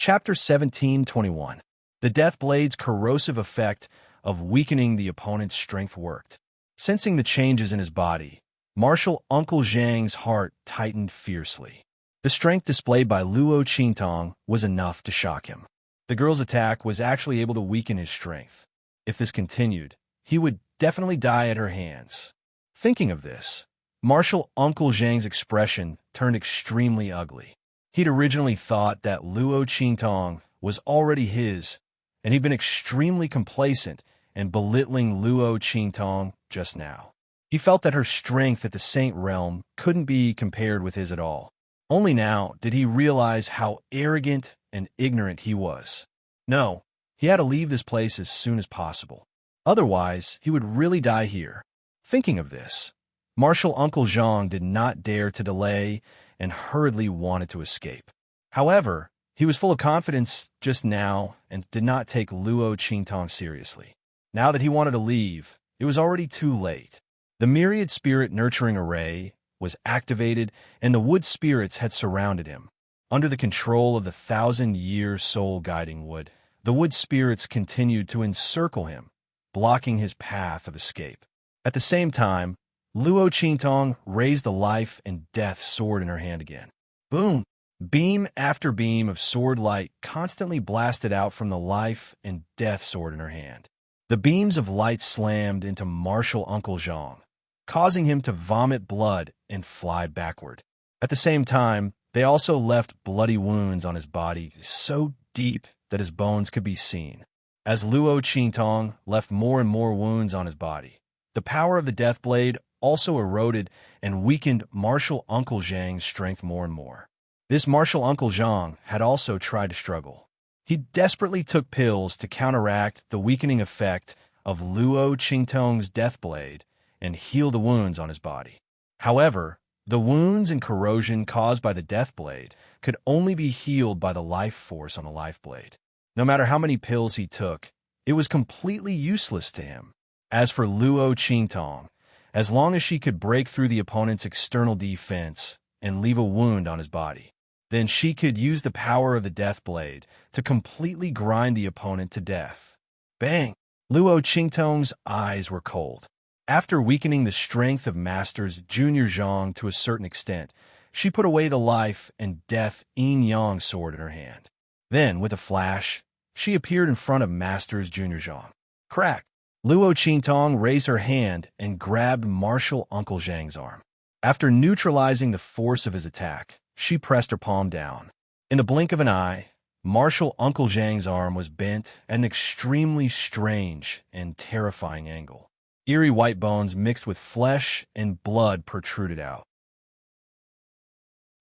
Chapter 17:21. The Deathblade's corrosive effect of weakening the opponent's strength worked. Sensing the changes in his body, Martial Uncle Zhang's heart tightened fiercely. The strength displayed by Luo Qingtong was enough to shock him. The girl's attack was actually able to weaken his strength. If this continued, he would definitely die at her hands. Thinking of this, Martial Uncle Zhang's expression turned extremely ugly. He'd originally thought that Luo Qingtong was already his, and he'd been extremely complacent and belittling Luo Qingtong just now. He felt that her strength at the Saint Realm couldn't be compared with his at all. Only now did he realize how arrogant and ignorant he was. No, he had to leave this place as soon as possible. Otherwise, he would really die here. Thinking of this, Martial Uncle Zhang did not dare to delay and hurriedly wanted to escape. However, he was full of confidence just now and did not take Luo Qingtong seriously. Now that he wanted to leave, it was already too late. The myriad spirit nurturing array was activated and the wood spirits had surrounded him. Under the control of the 1,000-year soul guiding wood, the wood spirits continued to encircle him, blocking his path of escape. At the same time, Luo Qingtong raised the life and death sword in her hand again. Boom! Beam after beam of sword light constantly blasted out from the life and death sword in her hand. The beams of light slammed into Martial Uncle Zhang, causing him to vomit blood and fly backward. At the same time, they also left bloody wounds on his body so deep that his bones could be seen. As Luo Qingtong left more and more wounds on his body, the power of the Deathblade also eroded and weakened Martial Uncle Zhang's strength more and more. This Martial Uncle Zhang had also tried to struggle. He desperately took pills to counteract the weakening effect of Luo Qingtong's Deathblade and heal the wounds on his body. However, the wounds and corrosion caused by the Deathblade could only be healed by the life force on the Lifeblade. No matter how many pills he took, it was completely useless to him. As for Luo Qingtong, as long as she could break through the opponent's external defense and leave a wound on his body, then she could use the power of the Deathblade to completely grind the opponent to death. Bang! Luo Qingtong's eyes were cold. After weakening the strength of Masters Junior Zhang to a certain extent, she put away the life and death yin-yang sword in her hand. Then, with a flash, she appeared in front of Masters Junior Zhang. Crack! Luo Qingtong raised her hand and grabbed Martial Uncle Zhang's arm. After neutralizing the force of his attack, she pressed her palm down. In the blink of an eye, Martial Uncle Zhang's arm was bent at an extremely strange and terrifying angle. Eerie white bones mixed with flesh and blood protruded out.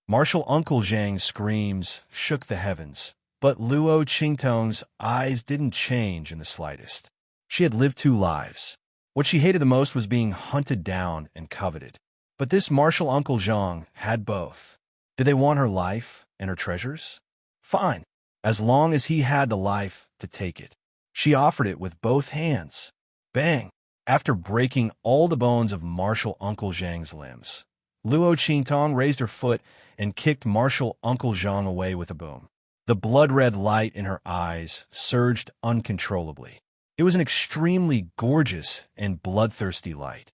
Martial Uncle Zhang's screams shook the heavens, but Luo Qingtong's eyes didn't change in the slightest. She had lived 2 lives. What she hated the most was being hunted down and coveted. But this Martial Uncle Zhang had both. Did they want her life and her treasures? Fine, as long as he had the life to take it. She offered it with both hands. Bang! After breaking all the bones of Martial Uncle Zhang's limbs, Luo Qingtong raised her foot and kicked Martial Uncle Zhang away with a boom. The blood-red light in her eyes surged uncontrollably. It was an extremely gorgeous and bloodthirsty light.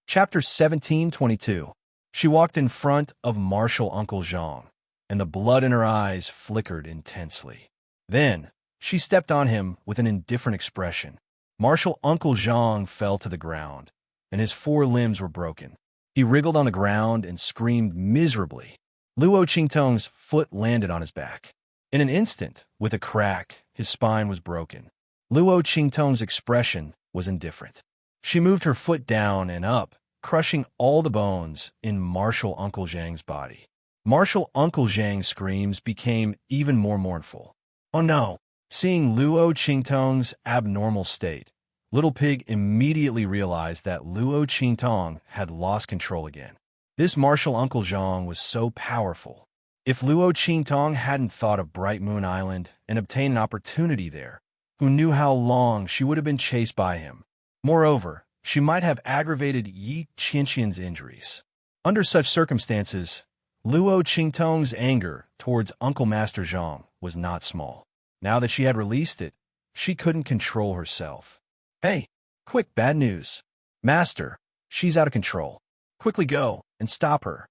Chapter 17:22. She walked in front of Martial Uncle Zhang, and the blood in her eyes flickered intensely. Then, she stepped on him with an indifferent expression. Martial Uncle Zhang fell to the ground, and his 4 limbs were broken. He wriggled on the ground and screamed miserably. Luo Qingtong's foot landed on his back. In an instant, with a crack, his spine was broken. Luo Qingtong's expression was indifferent. She moved her foot down and up, crushing all the bones in Martial Uncle Zhang's body. Martial Uncle Zhang's screams became even more mournful. Oh no! Seeing Luo Qingtong's abnormal state, Little Pig immediately realized that Luo Qingtong had lost control again. This Martial Uncle Zhang was so powerful. If Luo Qingtong hadn't thought of Bright Moon Island and obtained an opportunity there, who knew how long she would have been chased by him? Moreover, she might have aggravated Yi Qianqian's injuries. Under such circumstances, Luo Qingtong's anger towards Uncle Master Zhang was not small. Now that she had released it, she couldn't control herself. Hey, quick, bad news. Master, she's out of control. Quickly go and stop her.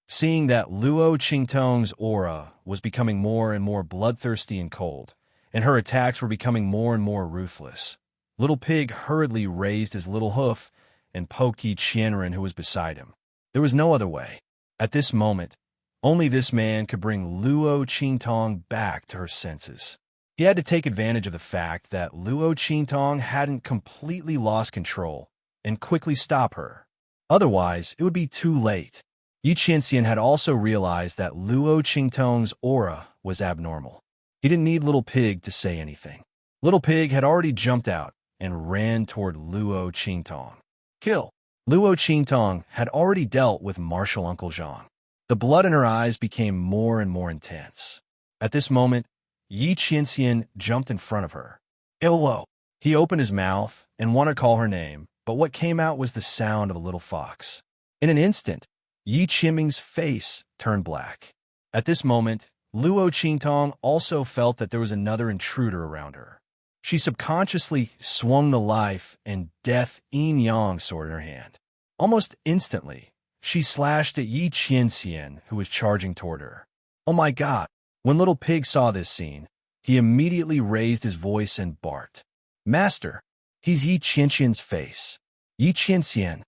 Seeing that Luo Qingtong's aura was becoming more and more bloodthirsty and cold, and her attacks were becoming more and more ruthless, Little Pig hurriedly raised his little hoof and poked Yi Qianren, who was beside him. There was no other way. At this moment, only this man could bring Luo Qingtong back to her senses. He had to take advantage of the fact that Luo Qingtong hadn't completely lost control and quickly stop her. Otherwise, it would be too late. Yi Qianxian had also realized that Luo Qingtong's aura was abnormal. He didn't need Little Pig to say anything. Little Pig had already jumped out and ran toward Luo Qingtong. Kill! Luo Qingtong had already dealt with martial Uncle Zhang. The blood in her eyes became more and more intense. At this moment, Yi Qianxian jumped in front of her. Hello! He opened his mouth and wanted to call her name, but what came out was the sound of a little fox. In an instant, Yi Qianming's face turned black. At this moment, Luo Qingtong also felt that there was another intruder around her. She subconsciously swung the life and death yin-yang sword in her hand. Almost instantly, she slashed at Yi Qianxian, who was charging toward her. Oh my God! When Little Pig saw this scene, he immediately raised his voice and barked. Master, he's Yi Qianxian's face. Yi Qianxian.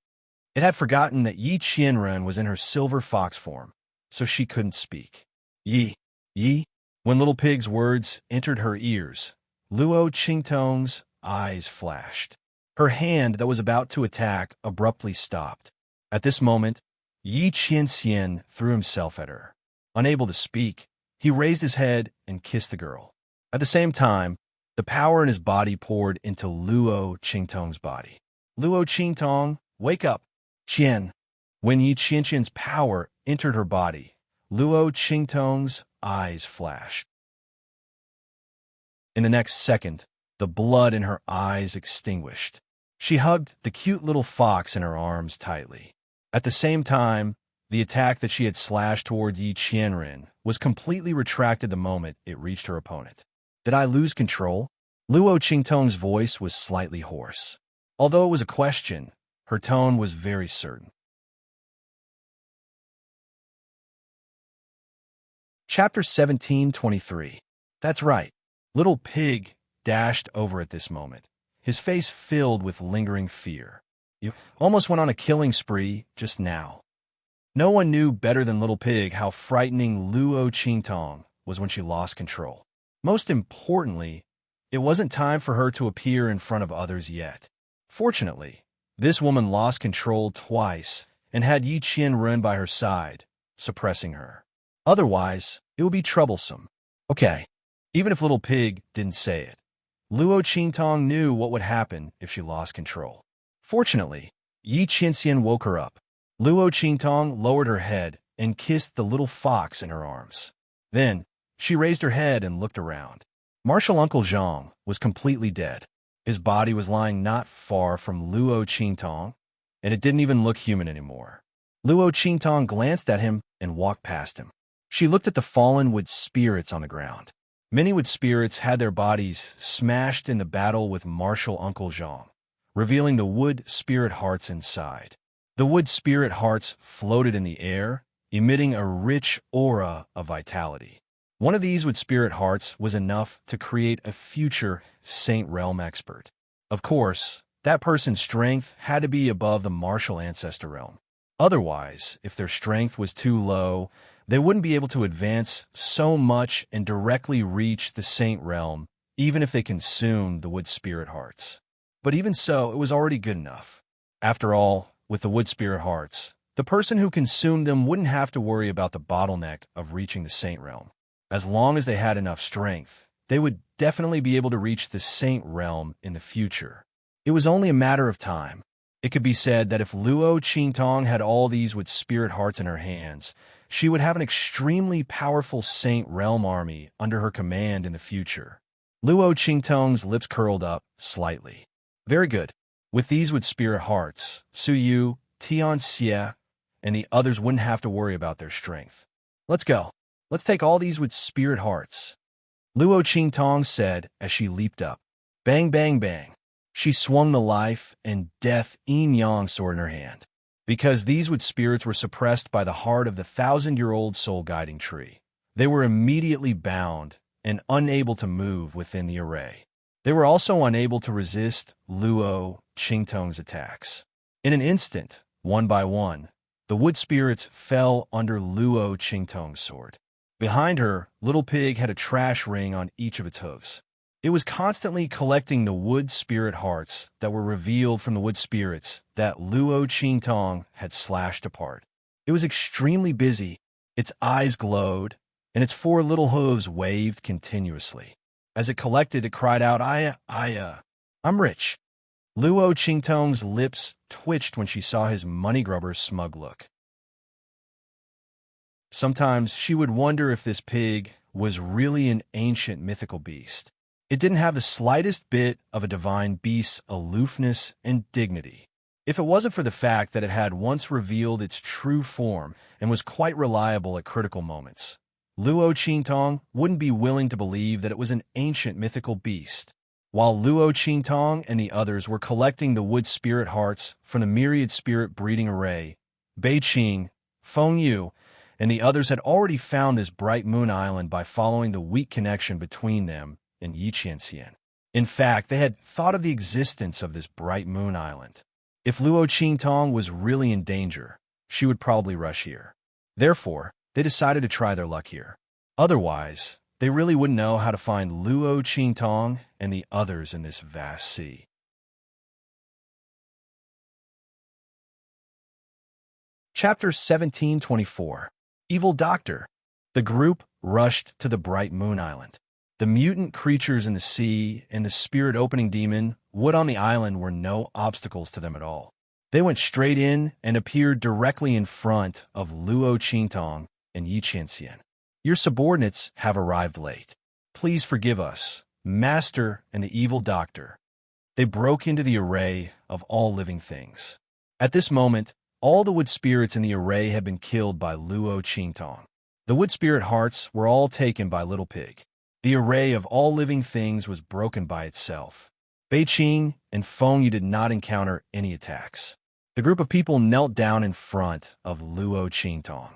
It had forgotten that Yi Qianren was in her silver fox form, so she couldn't speak. Yi. When Little Pig's words entered her ears, Luo Qingtong's eyes flashed. Her hand that was about to attack abruptly stopped. At this moment, Yi Qianxian threw himself at her. Unable to speak, he raised his head and kissed the girl. At the same time, the power in his body poured into Luo Qingtong's body. Luo Qingtong, wake up! Qian. When Yi Qianxian's power entered her body, Luo Qingtong's eyes flashed. In the next second, the blood in her eyes extinguished. She hugged the cute little fox in her arms tightly. At the same time, the attack that she had slashed towards Yi Qianren was completely retracted the moment it reached her opponent. Did I lose control? Luo Qingtong's voice was slightly hoarse. Although it was a question, her tone was very certain. Chapter 17:23. That's right. Little Pig dashed over at this moment, his face filled with lingering fear. You almost went on a killing spree just now. No one knew better than Little Pig how frightening Luo Qingtong was when she lost control. Most importantly, it wasn't time for her to appear in front of others yet. Fortunately, this woman lost control twice and had Yi Qianren by her side, suppressing her. Otherwise, it would be troublesome. Okay, even if Little Pig didn't say it, Luo Qingtong knew what would happen if she lost control. Fortunately, Yi Qianxian woke her up. Luo Qingtong lowered her head and kissed the little fox in her arms. Then, she raised her head and looked around. Martial Uncle Zhang was completely dead. His body was lying not far from Luo Qingtong, and it didn't even look human anymore. Luo Qingtong glanced at him and walked past him. She looked at the fallen wood spirits on the ground. Many wood spirits had their bodies smashed in the battle with martial Uncle Zhang, revealing the wood spirit hearts inside. The wood spirit hearts floated in the air, emitting a rich aura of vitality. One of these wood spirit hearts was enough to create a future Saint Realm expert. Of course, that person's strength had to be above the martial ancestor realm. Otherwise, if their strength was too low, they wouldn't be able to advance so much and directly reach the Saint Realm, even if they consumed the wood spirit hearts. But even so, it was already good enough. After all, with the wood spirit hearts, the person who consumed them wouldn't have to worry about the bottleneck of reaching the Saint Realm. As long as they had enough strength, they would definitely be able to reach the Saint Realm in the future. It was only a matter of time. It could be said that if Luo Qingtong had all these wood spirit hearts in her hands, she would have an extremely powerful Saint Realm army under her command in the future. Luo Qingtong's lips curled up slightly. Very good. With these wood spirit hearts, Su Yu, Tian Xie, and the others wouldn't have to worry about their strength. Let's go. Let's take all these with spirit hearts. Luo Qingtong said as she leaped up. Bang, bang, bang. She swung the life and death yin-yang sword in her hand. Because these wood spirits were suppressed by the heart of the 1,000-year-old soul-guiding tree, they were immediately bound and unable to move within the array. They were also unable to resist Luo Qingtong's attacks. In an instant, one by one, the wood spirits fell under Luo Qingtong's sword. Behind her, Little Pig had a trash ring on each of its hooves. It was constantly collecting the wood spirit hearts that were revealed from the wood spirits that Luo Qingtong had slashed apart. It was extremely busy. Its eyes glowed, and its 4 little hooves waved continuously. As it collected, it cried out, I'm rich. Luo Qingtong's lips twitched when she saw his money grubber's smug look. Sometimes she would wonder if this pig was really an ancient mythical beast. It didn't have the slightest bit of a divine beast's aloofness and dignity. If it wasn't for the fact that it had once revealed its true form and was quite reliable at critical moments, Luo Qingtong wouldn't be willing to believe that it was an ancient mythical beast. While Luo Qingtong and the others were collecting the wood spirit hearts from the myriad spirit breeding array, Bei Qing, Feng Yu, and the others had already found this bright moon island by following the weak connection between them and Yiqianxian. In fact, they had thought of the existence of this bright moon island. If Luo Qingtong was really in danger, she would probably rush here. Therefore, they decided to try their luck here. Otherwise, they really wouldn't know how to find Luo Qingtong and the others in this vast sea. Chapter 1724. Evil Doctor. The group rushed to the bright moon island. The mutant creatures in the sea and the spirit-opening demon wood on the island were no obstacles to them at all. They went straight in and appeared directly in front of Luo Qingtong and Yiqianxian. Your subordinates have arrived late. Please forgive us, Master and the Evil Doctor. They broke into the array of all living things. At this moment, all the wood spirits in the array had been killed by Luo Qingtong. The wood spirit hearts were all taken by Little Pig. The array of all living things was broken by itself. Bei Qing and Feng Yu did not encounter any attacks. The group of people knelt down in front of Luo Qingtong.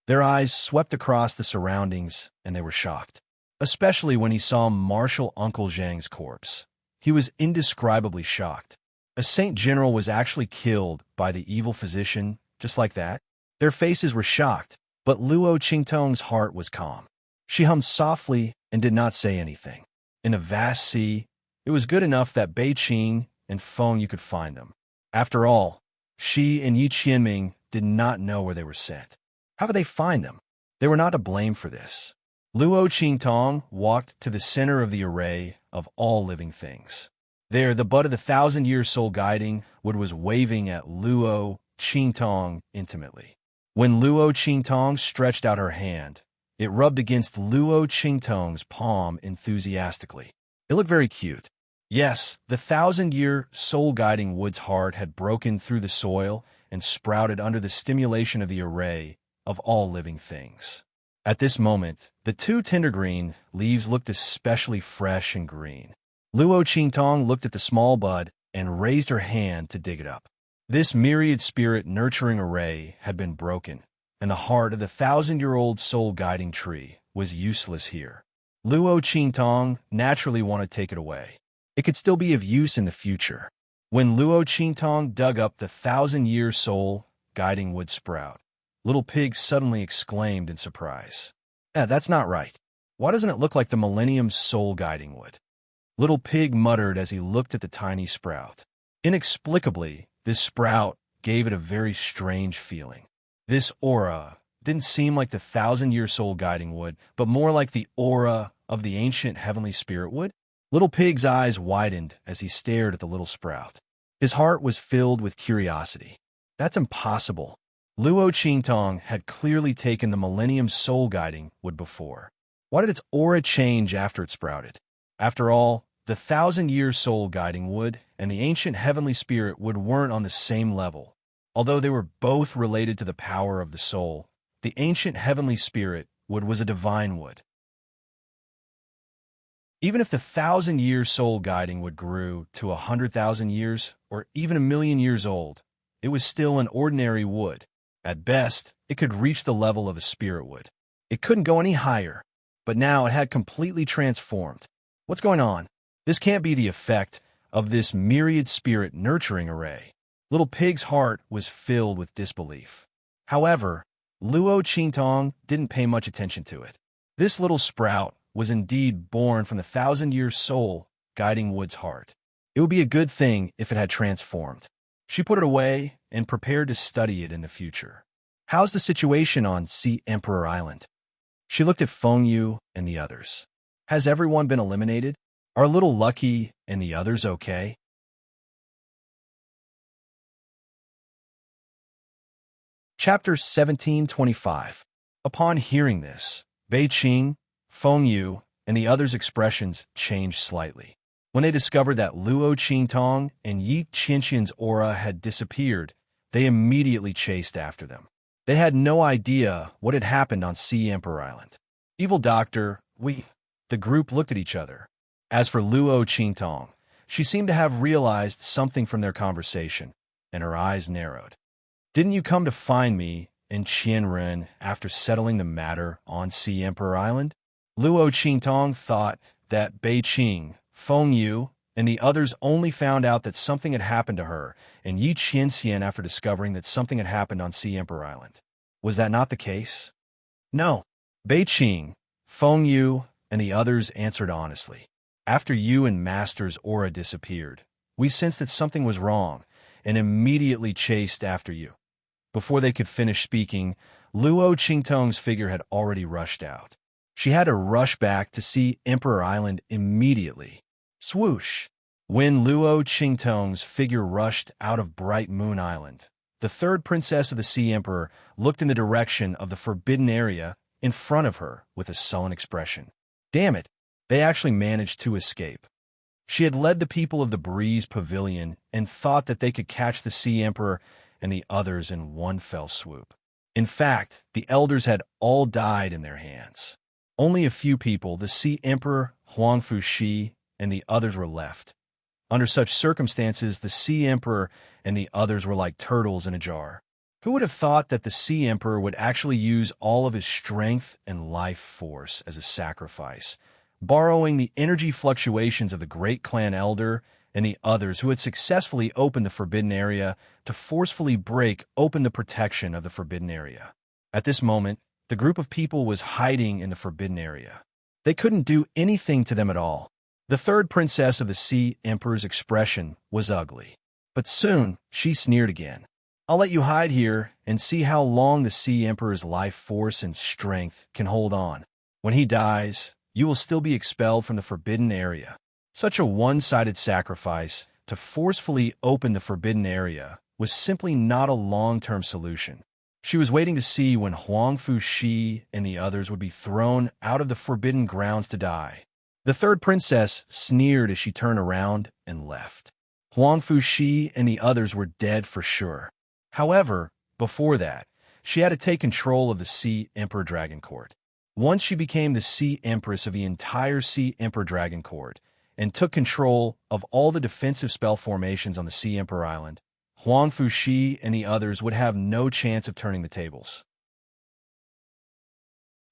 Their eyes swept across the surroundings, and they were shocked, especially when he saw Marshal Uncle Zhang's corpse. He was indescribably shocked. A Saint General was actually killed by the evil physician, just like that. Their faces were shocked, but Luo Qingtong's heart was calm. She hummed softly and did not say anything. In a vast sea, it was good enough that Bei Qing and Feng Yu could find them. After all, she and Yi Qianming did not know where they were sent. How could they find them? They were not to blame for this. Luo Qingtong walked to the center of the array of all living things. There, the bud of the 1,000-year soul guiding wood was waving at Luo Qingtong intimately. When Luo Qingtong stretched out her hand, it rubbed against Luo Qingtong's palm enthusiastically. It looked very cute. Yes, the 1,000-year soul-guiding wood's heart had broken through the soil and sprouted under the stimulation of the array of all living things. At this moment, the 2 tender green leaves looked especially fresh and green. Luo Qingtong looked at the small bud and raised her hand to dig it up. This myriad spirit nurturing array had been broken, and the heart of the 1,000-year-old soul-guiding tree was useless here. Luo Qingtong naturally wanted to take it away. It could still be of use in the future. When Luo Qingtong dug up the 1,000-year soul-guiding wood sprout, Little Pig suddenly exclaimed in surprise. That's not right. Why doesn't it look like the Millennium soul-guiding wood? Little Pig muttered as he looked at the tiny sprout. Inexplicably, this sprout gave it a very strange feeling. This aura didn't seem like the 1,000-year soul-guiding wood, but more like the aura of the ancient heavenly spirit wood. Little Pig's eyes widened as he stared at the little sprout. His heart was filled with curiosity. That's impossible. Luo Qingtong had clearly taken the Millennium soul-guiding wood before. Why did its aura change after it sprouted? After all, the 1,000-year soul-guiding wood and the ancient heavenly spirit wood weren't on the same level. Although they were both related to the power of the soul, the ancient heavenly spirit wood was a divine wood. Even if the 1,000-year soul guiding wood grew to 100,000 years or even 1,000,000 years old, it was still an ordinary wood. At best, it could reach the level of a spirit wood. It couldn't go any higher, but now it had completely transformed. What's going on? This can't be the effect of this myriad spirit nurturing array. Little Pig's heart was filled with disbelief. However, Luo Qingtong didn't pay much attention to it. This little sprout was indeed born from the 1,000-year soul guiding wood's heart. It would be a good thing if it had transformed. She put it away and prepared to study it in the future. How's the situation on Sea Emperor Island? She looked at Feng Yu and the others. Has everyone been eliminated? Are Little Lucky and the others okay? Chapter 1725. Upon hearing this, Bei Qing, Feng Yu, and the others' expressions changed slightly. When they discovered that Luo Qingtong and Yi Qianqian's aura had disappeared, they immediately chased after them. They had no idea what had happened on Sea Emperor Island. Evil Doctor, the group looked at each other. As for Luo Qingtong, she seemed to have realized something from their conversation, and her eyes narrowed. Didn't you come to find me in Qianren after settling the matter on Sea Emperor Island? Luo Qingtong thought that Bei Qing, Feng Yu, and the others only found out that something had happened to her, and Yi Qianxian after discovering that something had happened on Sea Emperor Island. Was that not the case? No. Bei Qing, Feng Yu, and the others answered honestly. After you and Master's aura disappeared, we sensed that something was wrong, and immediately chased after you. Before they could finish speaking, Luo Qingtong's figure had already rushed out. She had to rush back to Sea Emperor Island immediately. Swoosh! When Luo Qingtong's figure rushed out of Bright Moon Island, the third princess of the Sea Emperor looked in the direction of the forbidden area in front of her with a sullen expression. Damn it, they actually managed to escape. She had led the people of the Breeze Pavilion and thought that they could catch the Sea Emperor and the others in one fell swoop. In fact, the elders had all died in their hands. Only a few people, the Sea Emperor, Huangfu Shi, and the others were left. Under such circumstances, the Sea Emperor and the others were like turtles in a jar. Who would have thought that the Sea Emperor would actually use all of his strength and life force as a sacrifice, borrowing the energy fluctuations of the Great Clan Elder and the others who had successfully opened the Forbidden Area to forcefully break open the protection of the Forbidden Area. At this moment, the group of people was hiding in the Forbidden Area. They couldn't do anything to them at all. The third princess of the Sea Emperor's expression was ugly. But soon, she sneered again. I'll let you hide here and see how long the Sea Emperor's life force and strength can hold on. When he dies, you will still be expelled from the Forbidden Area. Such a one-sided sacrifice to forcefully open the Forbidden Area was simply not a long-term solution. She was waiting to see when Huangfu Shi and the others would be thrown out of the forbidden grounds to die. The third princess sneered as she turned around and left. Huangfu Shi and the others were dead for sure. However, before that, she had to take control of the Sea Emperor Dragon Court. Once she became the Sea Empress of the entire Sea Emperor Dragon Court and took control of all the defensive spell formations on the Sea Emperor Island, Huangfu Shi and the others would have no chance of turning the tables.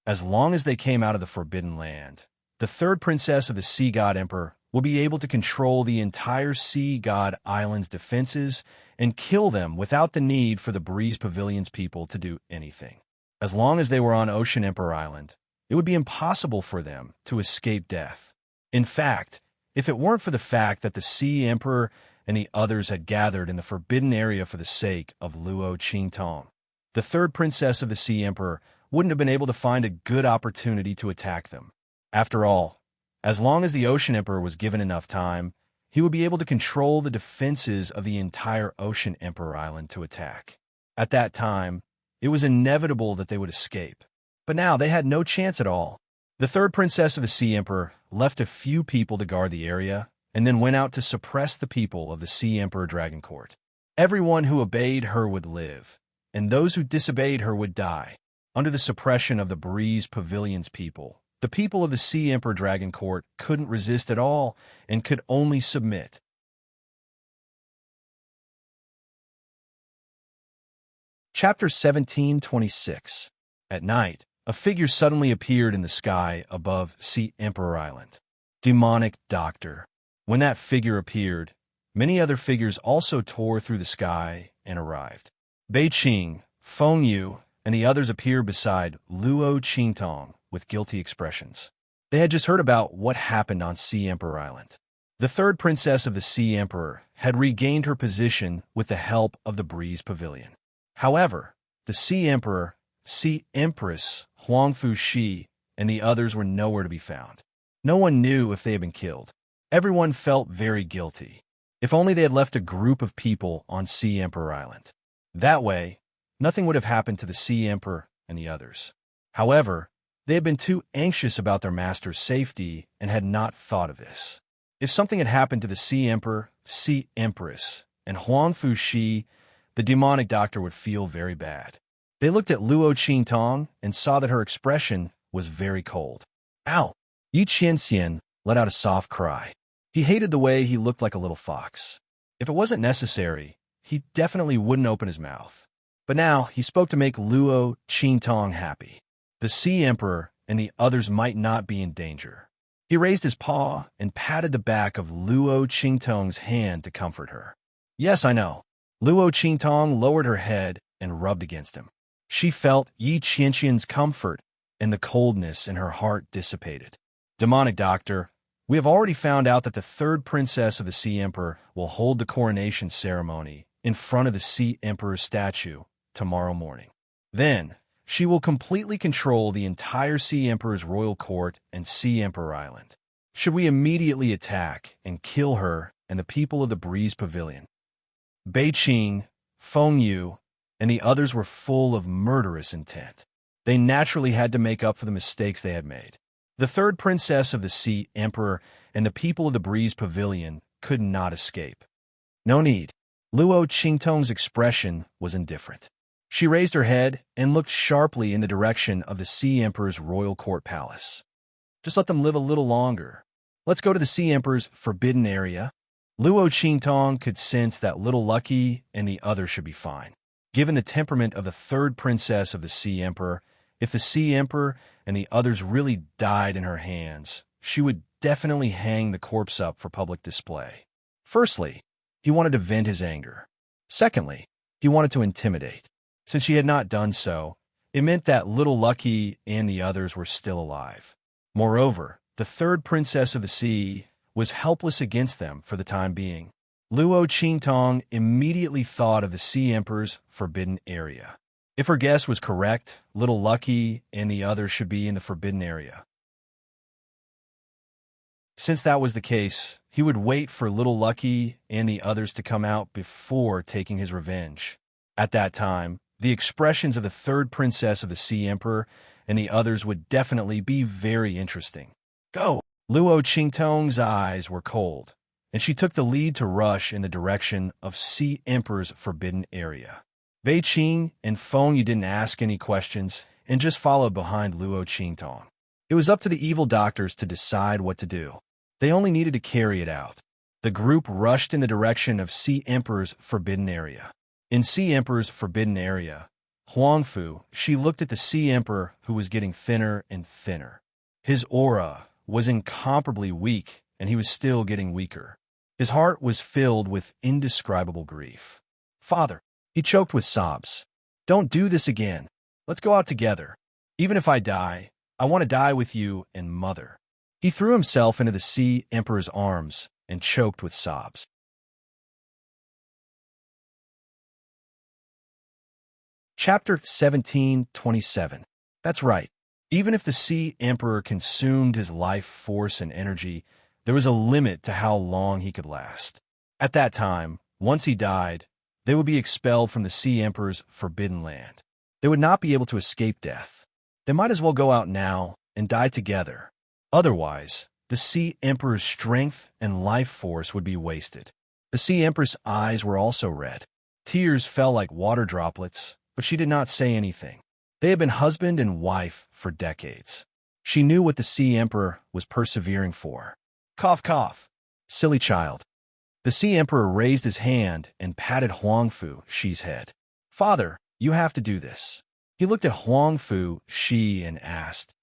As long as they came out of the Forbidden Land, the third princess of the Sea God Emperor will be able to control the entire Sea God Island's defenses and kill them without the need for the Breeze Pavilion's people to do anything. As long as they were on Ocean Emperor Island, it would be impossible for them to escape death. In fact, if it weren't for the fact that the Sea Emperor and the others had gathered in the Forbidden Area for the sake of Luo Qingtong, the third princess of the Sea Emperor wouldn't have been able to find a good opportunity to attack them. After all, as long as the Ocean Emperor was given enough time, he would be able to control the defenses of the entire Ocean Emperor Island to attack. At that time, it was inevitable that they would escape. But now they had no chance at all. The third princess of the Sea Emperor left a few people to guard the area and then went out to suppress the people of the Sea Emperor Dragon Court. Everyone who obeyed her would live, and those who disobeyed her would die. Under the suppression of the Breeze Pavilion's people, the people of the Sea Emperor Dragon Court couldn't resist at all and could only submit. Chapter 1726. At night, a figure suddenly appeared in the sky above Sea Emperor Island. Demonic Doctor. When that figure appeared, many other figures also tore through the sky and arrived. Bei Qing, Feng Yu, and the others appeared beside Luo Qingtong with guilty expressions. They had just heard about what happened on Sea Emperor Island. The third princess of the Sea Emperor had regained her position with the help of the Breeze Pavilion. However, the Sea Emperor, Sea Empress, Huangfu Shi, and the others were nowhere to be found. No one knew if they had been killed. Everyone felt very guilty. If only they had left a group of people on Sea Emperor Island. That way, nothing would have happened to the Sea Emperor and the others. However, they had been too anxious about their master's safety and had not thought of this. If something had happened to the Sea Emperor, Sea Empress, and Huangfu Shi, the demonic doctor would feel very bad. They looked at Luo Qingtong and saw that her expression was very cold. Ow! Yi Qianxian let out a soft cry. He hated the way he looked like a little fox. If it wasn't necessary, he definitely wouldn't open his mouth. But now he spoke to make Luo Qingtong happy. The Sea Emperor and the others might not be in danger. He raised his paw and patted the back of Luo Qingtong's hand to comfort her. Yes, I know. Luo Qingtong lowered her head and rubbed against him. She felt Yi Qianxian's comfort, and the coldness in her heart dissipated. Demonic Doctor, we have already found out that the third princess of the Sea Emperor will hold the coronation ceremony in front of the Sea Emperor's statue tomorrow morning. Then, she will completely control the entire Sea Emperor's royal court and Sea Emperor Island. Should we immediately attack and kill her and the people of the Breeze Pavilion? Bei Qing, Feng Yu, and the others were full of murderous intent. They naturally had to make up for the mistakes they had made. The third princess of the Sea Emperor and the people of the Breeze Pavilion could not escape. No need. Luo Qingtong's expression was indifferent. She raised her head and looked sharply in the direction of the Sea Emperor's royal court palace. Just let them live a little longer. Let's go to the Sea Emperor's forbidden area. Luo Qingtong could sense that Little Lucky and the others should be fine. Given the temperament of the third princess of the Sea Emperor, if the Sea Emperor and the others really died in her hands, she would definitely hang the corpse up for public display. Firstly, he wanted to vent his anger. Secondly, he wanted to intimidate. Since she had not done so, it meant that Little Lucky and the others were still alive. Moreover, the third princess of the sea was helpless against them for the time being. Luo Qingtong immediately thought of the Sea Emperor's forbidden area. If her guess was correct, Little Lucky and the others should be in the forbidden area. Since that was the case, he would wait for Little Lucky and the others to come out before taking his revenge. At that time, the expressions of the third princess of the Sea Emperor and the others would definitely be very interesting. Go! Luo Qingtong's eyes were cold, and she took the lead to rush in the direction of Sea Emperor's forbidden area. Bei Qing and Feng Yu didn't ask any questions and just followed behind Luo Qingtong. It was up to the evil doctors to decide what to do. They only needed to carry it out. The group rushed in the direction of Sea Emperor's forbidden area. In Sea Emperor's forbidden area, Huangfu, she looked at the Sea Emperor who was getting thinner and thinner. His aura was incomparably weak, and he was still getting weaker. His heart was filled with indescribable grief. Father, he choked with sobs. Don't do this again. Let's go out together. Even if I die, I want to die with you and Mother. He threw himself into the Sea Emperor's arms and choked with sobs. Chapter 1727. That's right. Even if the Sea Emperor consumed his life force and energy, there was a limit to how long he could last. At that time, once he died, they would be expelled from the Sea Emperor's forbidden land. They would not be able to escape death. They might as well go out now and die together. Otherwise, the Sea Emperor's strength and life force would be wasted. The Sea Empress' eyes were also red. Tears fell like water droplets, but she did not say anything. They had been husband and wife for decades. She knew what the Sea Emperor was persevering for. Cough, cough. Silly child. The Sea Emperor raised his hand and patted Huangfu Shi's head. Father, you have to do this. He looked at Huangfu Shi and asked,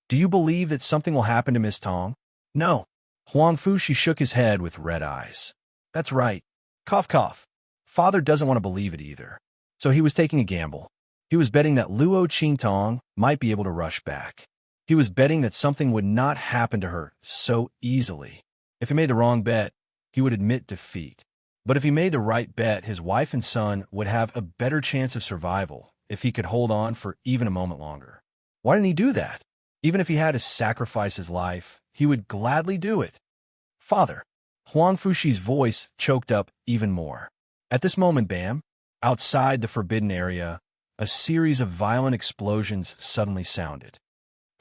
Do you believe that something will happen to Miss Tong? No. Huangfu Shi shook his head with red eyes. That's right. Cough, cough. Father doesn't want to believe it either. So he was taking a gamble. He was betting that Luo Qingtong might be able to rush back. He was betting that something would not happen to her so easily. If he made the wrong bet, he would admit defeat. But if he made the right bet, his wife and son would have a better chance of survival if he could hold on for even a moment longer. Why didn't he do that? Even if he had to sacrifice his life, he would gladly do it. Father. Huangfu Shi's voice choked up even more. At this moment, bam, outside the forbidden area, a series of violent explosions suddenly sounded.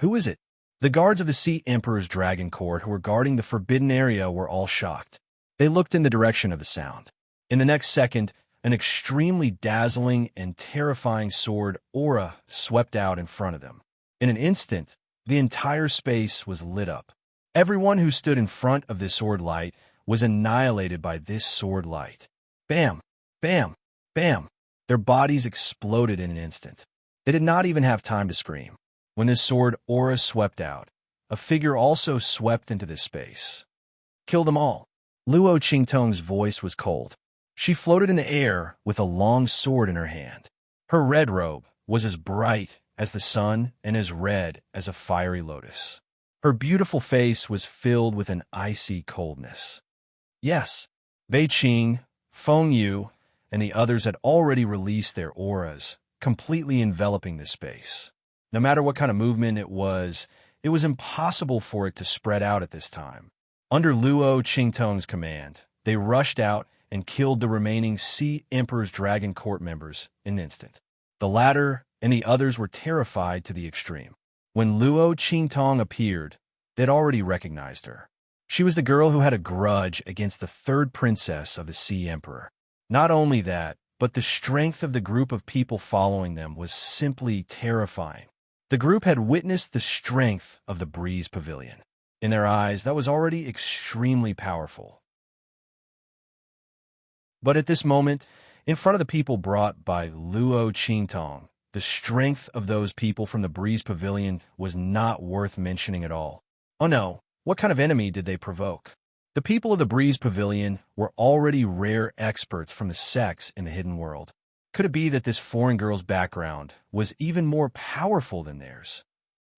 Who is it? The guards of the Sea Emperor's dragon court who were guarding the forbidden area were all shocked. They looked in the direction of the sound. In the next second, an extremely dazzling and terrifying sword aura swept out in front of them. In an instant, the entire space was lit up. Everyone who stood in front of this sword light was annihilated by this sword light. Bam! Bam! Bam! Their bodies exploded in an instant. They did not even have time to scream. When this sword aura swept out, a figure also swept into this space. Kill them all. Luo Qingtong's voice was cold. She floated in the air with a long sword in her hand. Her red robe was as bright as the sun and as red as a fiery lotus. Her beautiful face was filled with an icy coldness. Yes, Bei Qing, Feng Yu, and the others had already released their auras, completely enveloping this space. No matter what kind of movement it was impossible for it to spread out at this time. Under Luo Qingtong's command, they rushed out and killed the remaining Sea Emperor's Dragon Court members in an instant. The latter and the others were terrified to the extreme. When Luo Qingtong appeared, they'd already recognized her. She was the girl who had a grudge against the third princess of the Sea Emperor. Not only that, but the strength of the group of people following them was simply terrifying. The group had witnessed the strength of the Breeze Pavilion. In their eyes, that was already extremely powerful. But at this moment, in front of the people brought by Luo Qingtong, the strength of those people from the Breeze Pavilion was not worth mentioning at all. Oh no, what kind of enemy did they provoke? The people of the Breeze Pavilion were already rare experts from the sex in the hidden world. Could it be that this foreign girl's background was even more powerful than theirs?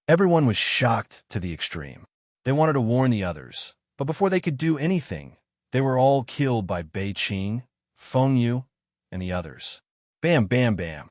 Everyone was shocked to the extreme. They wanted to warn the others, but before they could do anything, they were all killed by Bei Qing, Feng Yu, and the others. Bam, bam, bam.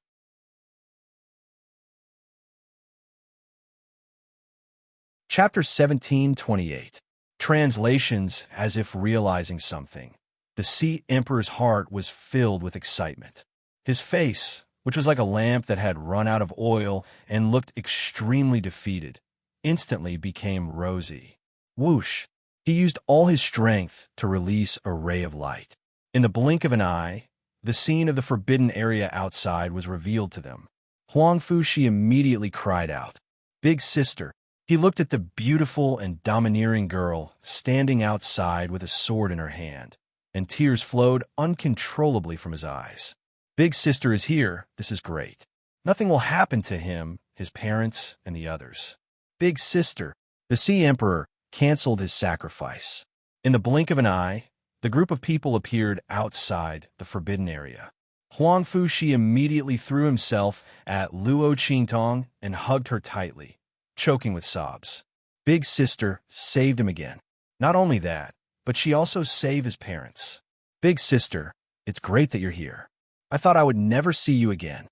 Chapter 1728. Translations as if realizing something. The Sea Emperor's heart was filled with excitement. His face, which was like a lamp that had run out of oil and looked extremely defeated, instantly became rosy. Whoosh! He used all his strength to release a ray of light. In the blink of an eye, the scene of the forbidden area outside was revealed to them. Huangfu Shi immediately cried out, "Big sister!" He looked at the beautiful and domineering girl standing outside with a sword in her hand, and tears flowed uncontrollably from his eyes. Big sister is here. This is great. Nothing will happen to him, his parents, and the others. Big sister. The Sea Emperor canceled his sacrifice. In the blink of an eye, the group of people appeared outside the forbidden area. Huangfu Shi immediately threw himself at Luo Qingtong and hugged her tightly, choking with sobs. Big sister saved him again. Not only that, but she also saved his parents. Big sister, it's great that you're here. I thought I would never see you again.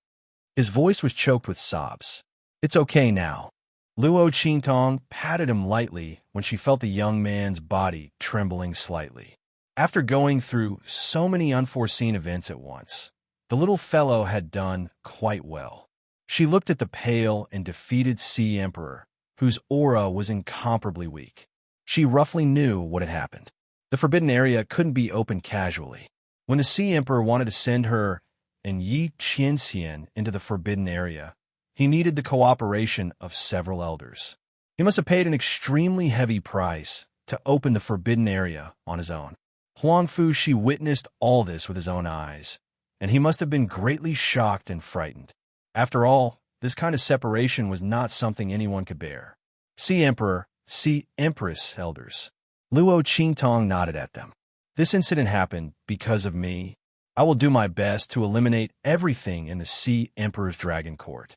His voice was choked with sobs. It's okay now. Luo Qingtong patted him lightly when she felt the young man's body trembling slightly. After going through so many unforeseen events at once, the little fellow had done quite well. She looked at the pale and defeated Sea Emperor, whose aura was incomparably weak. She roughly knew what had happened. The forbidden area couldn't be opened casually. When the Sea Emperor wanted to send her and Yi Qianxian into the forbidden area, he needed the cooperation of several elders. He must have paid an extremely heavy price to open the forbidden area on his own. Huang Fushi witnessed all this with his own eyes, and he must have been greatly shocked and frightened. After all, this kind of separation was not something anyone could bear. See Emperor, see Empress, elders. Luo Qingtong nodded at them. This incident happened because of me. I will do my best to eliminate everything in the Sea Emperor's Dragon Court.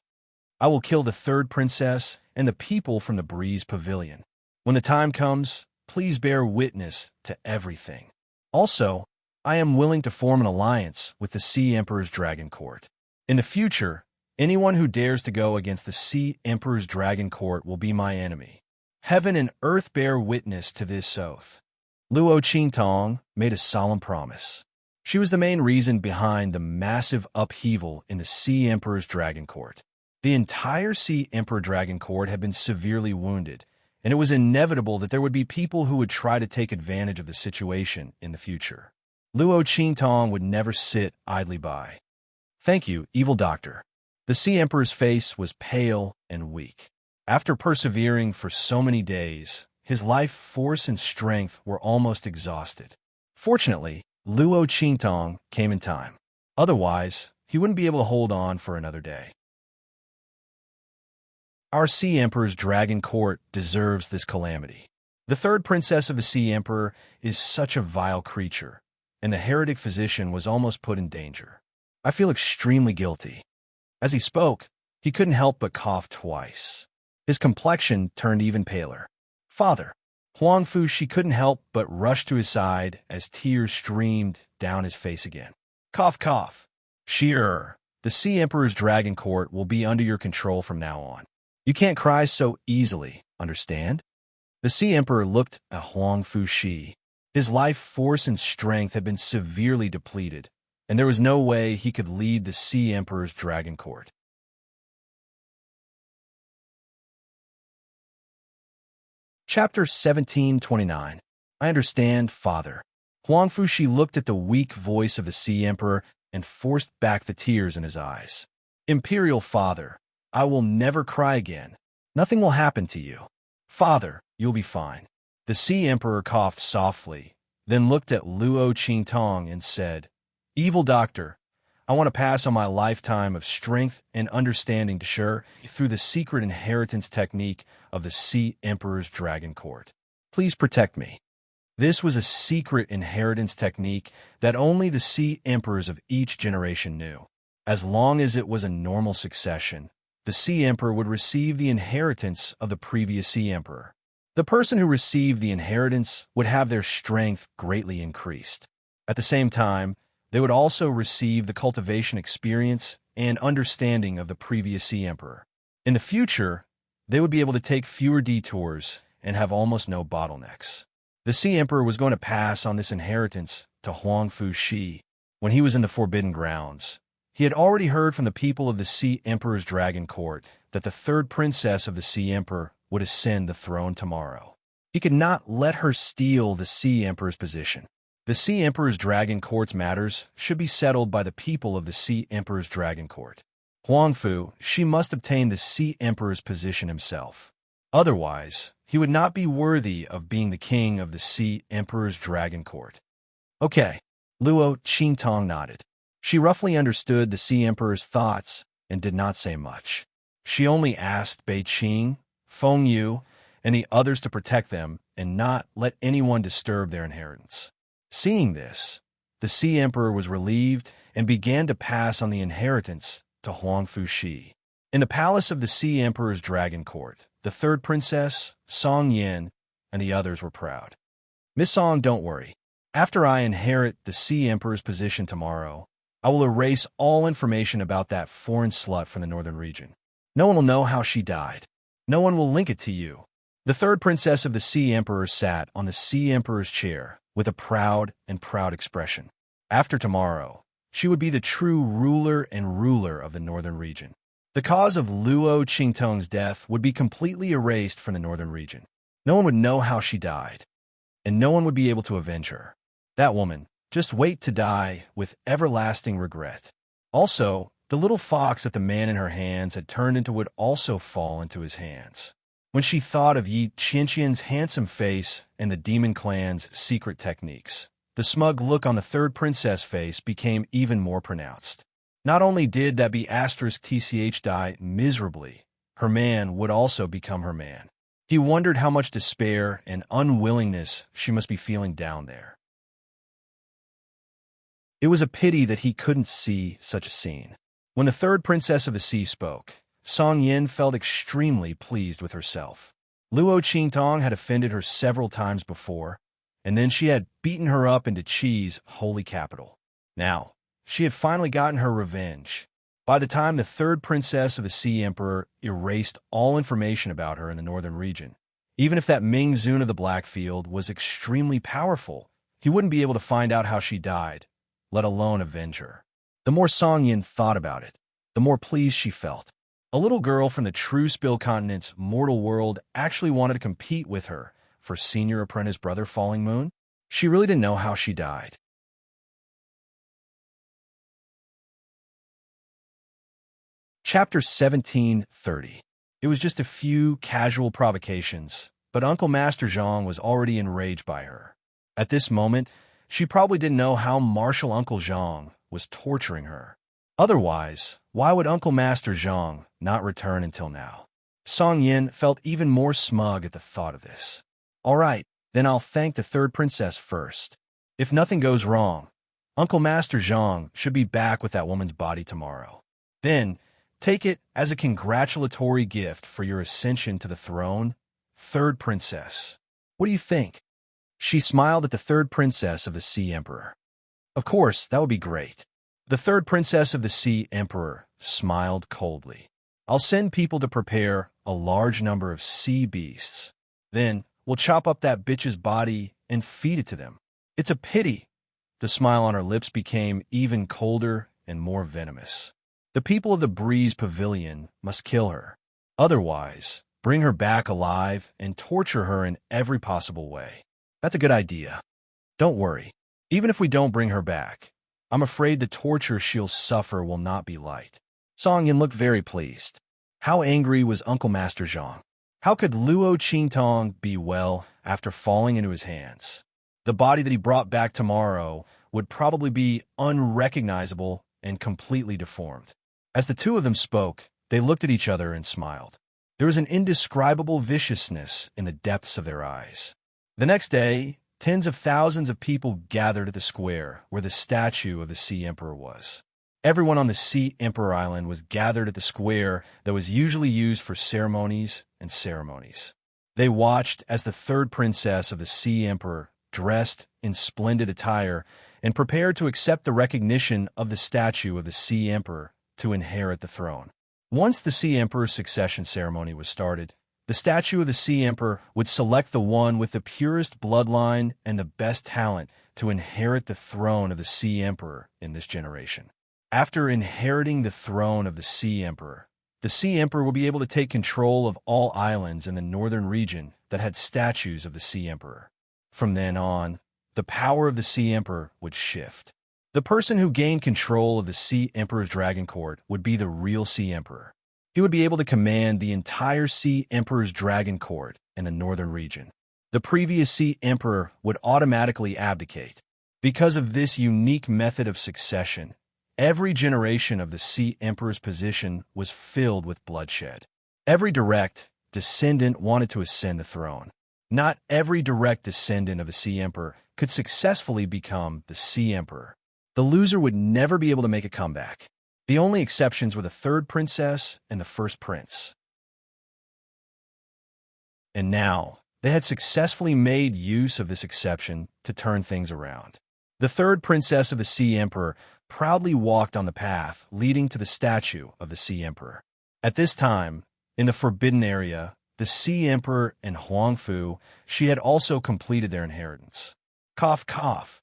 I will kill the third princess and the people from the Breeze Pavilion. When the time comes, please bear witness to everything. Also, I am willing to form an alliance with the Sea Emperor's Dragon Court. In the future, anyone who dares to go against the Sea Emperor's Dragon Court will be my enemy. Heaven and earth bear witness to this oath. Luo Qingtong made a solemn promise. She was the main reason behind the massive upheaval in the Sea Emperor's Dragon Court. The entire Sea Emperor Dragon Court had been severely wounded, and it was inevitable that there would be people who would try to take advantage of the situation in the future. Luo Qingtong would never sit idly by. Thank you, evil doctor. The Sea Emperor's face was pale and weak. After persevering for so many days, his life force and strength were almost exhausted. Fortunately, Luo Qingtong came in time. Otherwise, he wouldn't be able to hold on for another day. Our Sea Emperor's Dragon Court deserves this calamity. The third princess of the Sea Emperor is such a vile creature, and the heretic physician was almost put in danger. I feel extremely guilty. As he spoke, he couldn't help but cough twice. His complexion turned even paler. Father, Huang Fushi couldn't help but rush to his side as tears streamed down his face again. Cough, cough. Shearer, the Sea Emperor's Dragon Court will be under your control from now on. You can't cry so easily, understand? The Sea Emperor looked at Huang Fushi. His life force and strength had been severely depleted, and there was no way he could lead the Sea Emperor's Dragon Court. Chapter 1729. I understand, Father. Huang Fushi looked at the weak voice of the Sea Emperor and forced back the tears in his eyes. Imperial Father, I will never cry again. Nothing will happen to you. Father, you'll be fine. The Sea Emperor coughed softly, then looked at Luo Qingtong and said, Evil doctor, I want to pass on my lifetime of strength and understanding to Shur through the secret inheritance technique of the Sea Emperor's Dragon Court. Please protect me. This was a secret inheritance technique that only the Sea Emperors of each generation knew. As long as it was a normal succession, the Sea Emperor would receive the inheritance of the previous Sea Emperor. The person who received the inheritance would have their strength greatly increased. At the same time, they would also receive the cultivation experience and understanding of the previous Sea Emperor. In the future, they would be able to take fewer detours and have almost no bottlenecks. The Sea Emperor was going to pass on this inheritance to Huang Fushi when he was in the Forbidden Grounds. He had already heard from the people of the Sea Emperor's Dragon Court that the third princess of the Sea Emperor would ascend the throne tomorrow. He could not let her steal the Sea Emperor's position. The Sea Emperor's Dragon Court's matters should be settled by the people of the Sea Emperor's Dragon Court. Huang Fu, she must obtain the Sea Emperor's position himself. Otherwise, he would not be worthy of being the king of the Sea Emperor's Dragon Court. Okay, Luo Qingtong nodded. She roughly understood the Sea Emperor's thoughts and did not say much. She only asked Bei Qing, Feng Yu, and the others to protect them and not let anyone disturb their inheritance. Seeing this, the Sea Emperor was relieved and began to pass on the inheritance to Huang Fushi. In the palace of the Sea Emperor's Dragon Court, the third princess, Song Yin, and the others were proud. Miss Song, don't worry. After I inherit the Sea Emperor's position tomorrow, I will erase all information about that foreign slut from the northern region. No one will know how she died. No one will link it to you. The third princess of the Sea Emperor sat on the Sea Emperor's chair with a proud expression. After tomorrow, she would be the true ruler of the northern region. The cause of Luo Qingtong's death would be completely erased from the northern region. No one would know how she died, and no one would be able to avenge her. That woman, just wait to die with everlasting regret. Also, The little fox that the man in her hands had turned into would also fall into his hands. When she thought of Yi Qianqian's handsome face and the demon clan's secret techniques, the smug look on the third princess' face became even more pronounced. Not only did that be *tch die miserably, her man would also become her man. He wondered how much despair and unwillingness she must be feeling down there. It was a pity that he couldn't see such a scene. When the third princess of the sea spoke, Song Yin felt extremely pleased with herself. Luo Qingtong had offended her several times before, and then she had beaten her up into Qi's holy capital. Now, she had finally gotten her revenge. By the time the third princess of the Sea Emperor erased all information about her in the northern region, even if that Ming Zun of the Blackfield was extremely powerful, he wouldn't be able to find out how she died, let alone avenge her. The more Song Yin thought about it, the more pleased she felt. A little girl from the True Spill Continent's mortal world actually wanted to compete with her for senior apprentice brother Falling Moon. She really didn't know how she died. Chapter 1730. It was just a few casual provocations, but Uncle Master Zhang was already enraged by her. At this moment, she probably didn't know how Martial Uncle Zhang was torturing her. Otherwise, why would Uncle Master Zhang not return until now? Song Yin felt even more smug at the thought of this. All right, then I'll thank the third princess first. If nothing goes wrong, Uncle Master Zhang should be back with that woman's body tomorrow. Then, take it as a congratulatory gift for your ascension to the throne, third princess. What do you think? She smiled at the third princess of the Sea Emperor. Of course, that would be great. The third princess of the Sea Emperor smiled coldly. I'll send people to prepare a large number of sea beasts. Then we'll chop up that bitch's body and feed it to them. It's a pity. The smile on her lips became even colder and more venomous. The people of the Breeze Pavilion must kill her. Otherwise, bring her back alive and torture her in every possible way. That's a good idea. Don't worry. Even if we don't bring her back, I'm afraid the torture she'll suffer will not be light. Song Yin looked very pleased. How angry was Uncle Master Zhang? How could Luo Qingtong be well after falling into his hands? The body that he brought back tomorrow would probably be unrecognizable and completely deformed. As the two of them spoke, they looked at each other and smiled. There was an indescribable viciousness in the depths of their eyes. The next day, tens of thousands of people gathered at the square where the statue of the Sea Emperor was. Everyone on the Sea Emperor Island was gathered at the square that was usually used for ceremonies and ceremonies. They watched as the third princess of the Sea Emperor, dressed in splendid attire, and prepared to accept the recognition of the statue of the Sea Emperor to inherit the throne. Once the Sea Emperor's succession ceremony was started, the statue of the Sea Emperor would select the one with the purest bloodline and the best talent to inherit the throne of the Sea Emperor in this generation. After inheriting the throne of the Sea Emperor will be able to take control of all islands in the northern region that had statues of the Sea Emperor. From then on, the power of the Sea Emperor would shift. The person who gained control of the Sea Emperor's dragon court would be the real Sea Emperor. He would be able to command the entire Sea Emperor's dragon court in the northern region. The previous Sea Emperor would automatically abdicate. Because of this unique method of succession, every generation of the Sea Emperor's position was filled with bloodshed. Every direct descendant wanted to ascend the throne. Not every direct descendant of the Sea Emperor could successfully become the Sea Emperor. The loser would never be able to make a comeback. The only exceptions were the third princess and the first prince. And now, they had successfully made use of this exception to turn things around. The third princess of the Sea Emperor proudly walked on the path leading to the statue of the Sea Emperor. At this time, in the Forbidden Area, the Sea Emperor and Huangfu, she had also completed their inheritance. Cough, cough.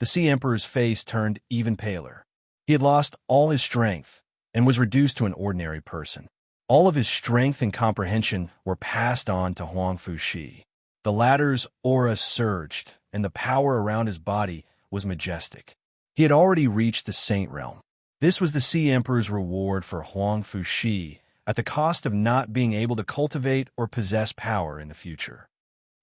The Sea Emperor's face turned even paler. He had lost all his strength and was reduced to an ordinary person. All of his strength and comprehension were passed on to Huangfu Shi. The latter's aura surged, and the power around his body was majestic. He had already reached the Saint Realm. This was the Sea Emperor's reward for Huang Fushi, at the cost of not being able to cultivate or possess power in the future.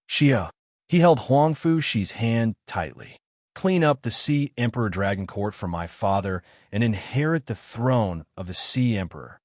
Xia. He held Huang Fushi's hand tightly. Clean up the Sea Emperor Dragon Court for my father and inherit the throne of the Sea Emperor.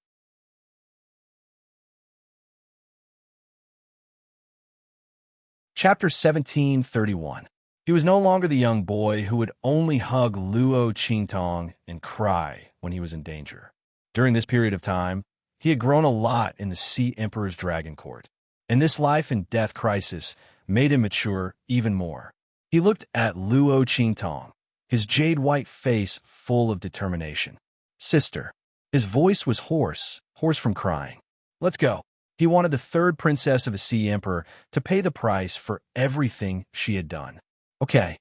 Chapter 1731. He was no longer the young boy who would only hug Luo Qingtong and cry when he was in danger. During this period of time, he had grown a lot in the Sea Emperor's Dragon Court, and this life and death crisis made him mature even more. He looked at Luo Qingtong, his jade-white face full of determination. Sister. His voice was hoarse from crying. Let's go. He wanted the third princess of the Sea Emperor to pay the price for everything she had done. Okay.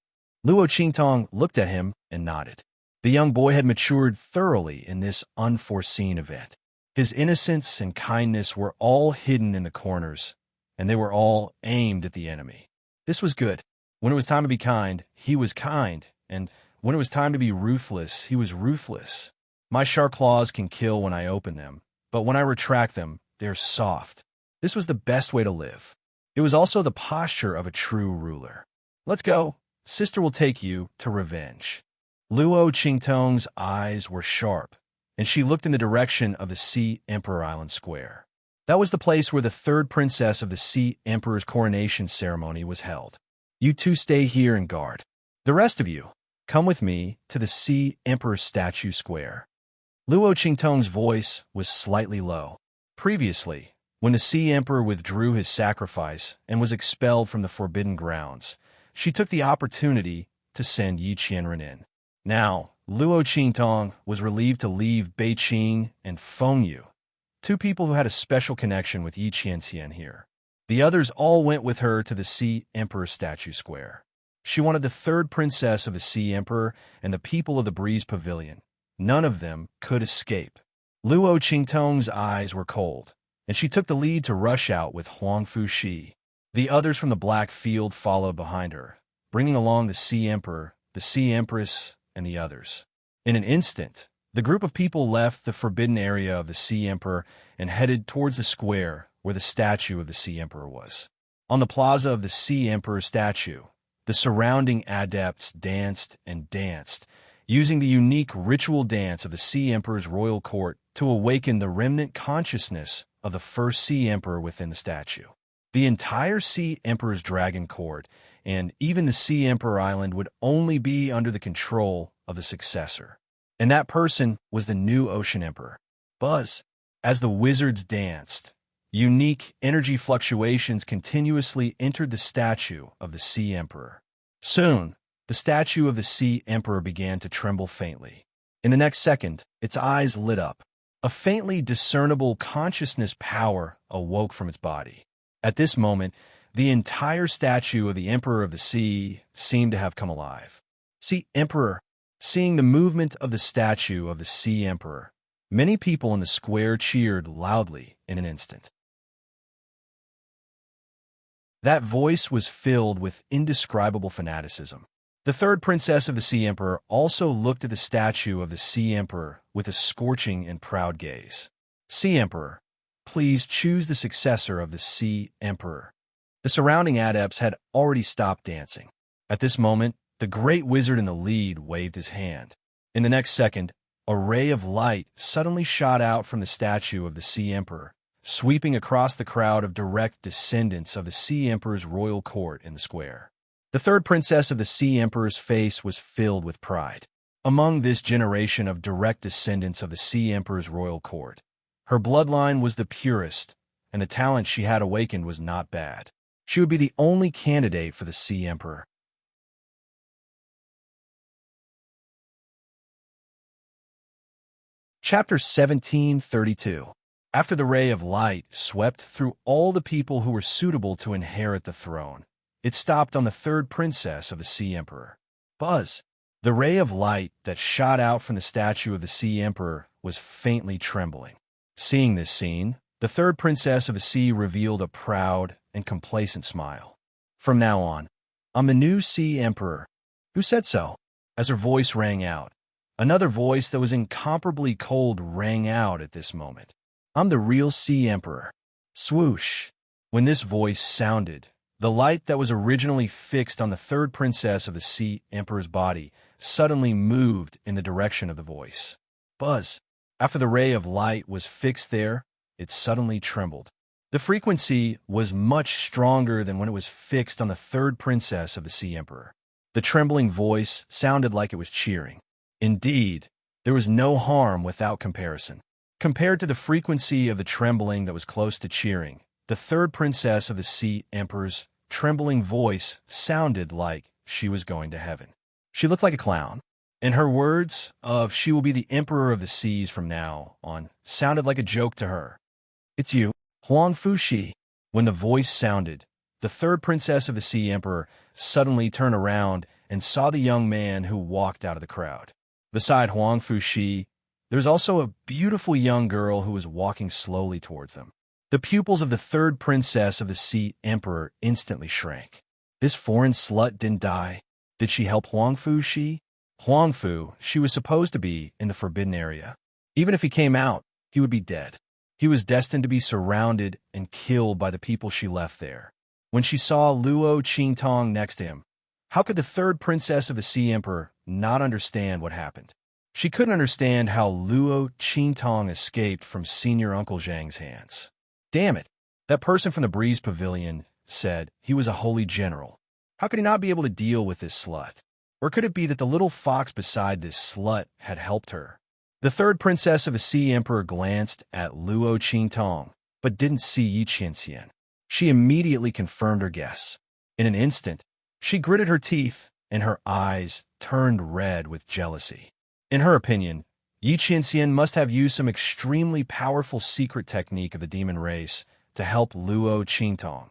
Luo Qingtong looked at him and nodded. The young boy had matured thoroughly in this unforeseen event. His innocence and kindness were all hidden in the corners, and they were all aimed at the enemy. This was good. When it was time to be kind, he was kind, and when it was time to be ruthless, he was ruthless. My sharp claws can kill when I open them, but when I retract them, they're soft. This was the best way to live. It was also the posture of a true ruler. Let's go. Sister will take you to revenge. Luo Qingtong's eyes were sharp, and she looked in the direction of the Sea Emperor Island Square. That was the place where the third princess of the Sea Emperor's coronation ceremony was held. You two stay here and guard. The rest of you, come with me to the Sea Emperor's statue square. Luo Qingtong's voice was slightly low. Previously, when the Sea Emperor withdrew his sacrifice and was expelled from the Forbidden Grounds, she took the opportunity to send Yi Qianren in. Now, Luo Qingtong was relieved to leave Beiqing and Fengyu, two people who had a special connection with Yi Qianxian here. The others all went with her to the Sea Emperor statue square. She wanted the third princess of the Sea Emperor and the people of the Breeze Pavilion. None of them could escape. Luo Qingtong's eyes were cold, and she took the lead to rush out with Huang Fushi. The others from the Black Field followed behind her, bringing along the Sea Emperor, the Sea Empress, and the others. In an instant, the group of people left the forbidden area of the Sea Emperor and headed towards the square where the statue of the Sea Emperor was. On the plaza of the Sea Emperor statue, the surrounding adepts danced and danced, using the unique ritual dance of the Sea Emperor's royal court to awaken the remnant consciousness of the first Sea Emperor within the statue. The entire Sea Emperor's Dragon Court and even the Sea Emperor Island would only be under the control of the successor. And that person was the new Ocean Emperor, Buzz. As the wizards danced, unique energy fluctuations continuously entered the statue of the Sea Emperor. Soon, the statue of the Sea Emperor began to tremble faintly. In the next second, its eyes lit up. A faintly discernible consciousness power awoke from its body. At this moment, the entire statue of the Emperor of the Sea seemed to have come alive. Sea Emperor. Seeing the movement of the statue of the Sea Emperor, many people in the square cheered loudly in an instant. That voice was filled with indescribable fanaticism. The third princess of the Sea Emperor also looked at the statue of the Sea Emperor with a scorching and proud gaze. Sea Emperor, please choose the successor of the Sea Emperor. The surrounding adepts had already stopped dancing. At this moment, the great wizard in the lead waved his hand. In the next second, a ray of light suddenly shot out from the statue of the Sea Emperor, sweeping across the crowd of direct descendants of the Sea Emperor's royal court in the square. The third princess of the Sea Emperor's face was filled with pride. Among this generation of direct descendants of the Sea Emperor's royal court, her bloodline was the purest, and the talent she had awakened was not bad. She would be the only candidate for the Sea Emperor. Chapter 1732. After the ray of light swept through all the people who were suitable to inherit the throne, it stopped on the third princess of the Sea Emperor. Buzz. The ray of light that shot out from the statue of the Sea Emperor was faintly trembling. Seeing this scene, the third princess of the sea revealed a proud and complacent smile. From now on, I'm the new Sea Emperor. Who said so? As her voice rang out, Another voice that was incomparably cold rang out at this moment. "I'm the real Sea Emperor." Swoosh! When this voice sounded, the light that was originally fixed on the third princess of the Sea Emperor's body suddenly moved in the direction of the voice. Buzz! After the ray of light was fixed there, it suddenly trembled. The frequency was much stronger than when it was fixed on the third princess of the Sea Emperor. The trembling voice sounded like it was cheering. Indeed, there was no harm without comparison. Compared to the frequency of the trembling that was close to cheering, the third princess of the Sea Emperor's trembling voice sounded like she was going to heaven. She looked like a clown, and her words of "she will be the emperor of the seas from now on" sounded like a joke to her. "It's you, Huang Fuxi." When the voice sounded, the third princess of the Sea Emperor suddenly turned around and saw the young man who walked out of the crowd. Beside Huang Fuxi, there was also a beautiful young girl who was walking slowly towards them. The pupils of the third princess of the Sea Emperor instantly shrank. This foreign slut didn't die. Did she help Huang Fuxi? Huang Fu, she was supposed to be in the forbidden area. Even if he came out, he would be dead. He was destined to be surrounded and killed by the people she left there. When she saw Luo Qingtong next to him, how could the third princess of the Sea Emperor not understand what happened? She couldn't understand how Luo Qingtong escaped from Senior Uncle Zhang's hands. Damn it, that person from the Breeze Pavilion said he was a holy general. How could he not be able to deal with this slut? Or could it be that the little fox beside this slut had helped her? The third princess of the Sea Emperor glanced at Luo Qingtong, but didn't see Yi Qianxian. She immediately confirmed her guess. In an instant, she gritted her teeth, and her eyes turned red with jealousy. In her opinion, Yi Qianxian must have used some extremely powerful secret technique of the demon race to help Luo Qingtong,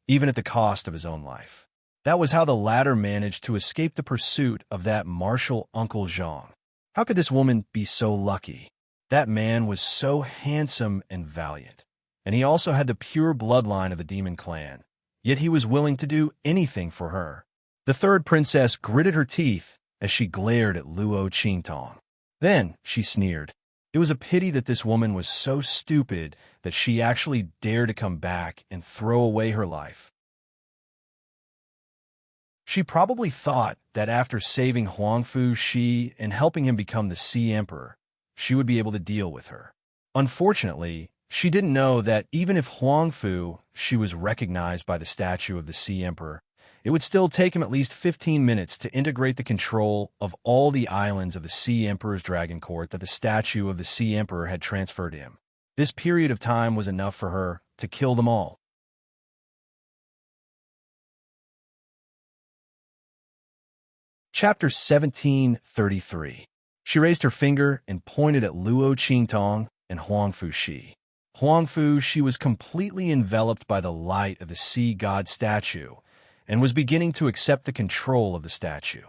even at the cost of his own life. That was how the latter managed to escape the pursuit of that martial Uncle Zhang. How could this woman be so lucky? That man was so handsome and valiant, and he also had the pure bloodline of the demon clan, yet he was willing to do anything for her. The third princess gritted her teeth as she glared at Luo Qingtong. Then she sneered. It was a pity that this woman was so stupid that she actually dared to come back and throw away her life. She probably thought that after saving Huang Fuxi and helping him become the Sea Emperor, she would be able to deal with her. Unfortunately, she didn't know that even if Huang Fuxi was recognized by the statue of the Sea Emperor, it would still take him at least 15 minutes to integrate the control of all the islands of the Sea Emperor's Dragon Court that the statue of the Sea Emperor had transferred to him. This period of time was enough for her to kill them all. Chapter 1733. She raised her finger and pointed at Luo Qingtong and Huang Fuxi. Huang Fuxi was completely enveloped by the light of the sea god statue and was beginning to accept the control of the statue.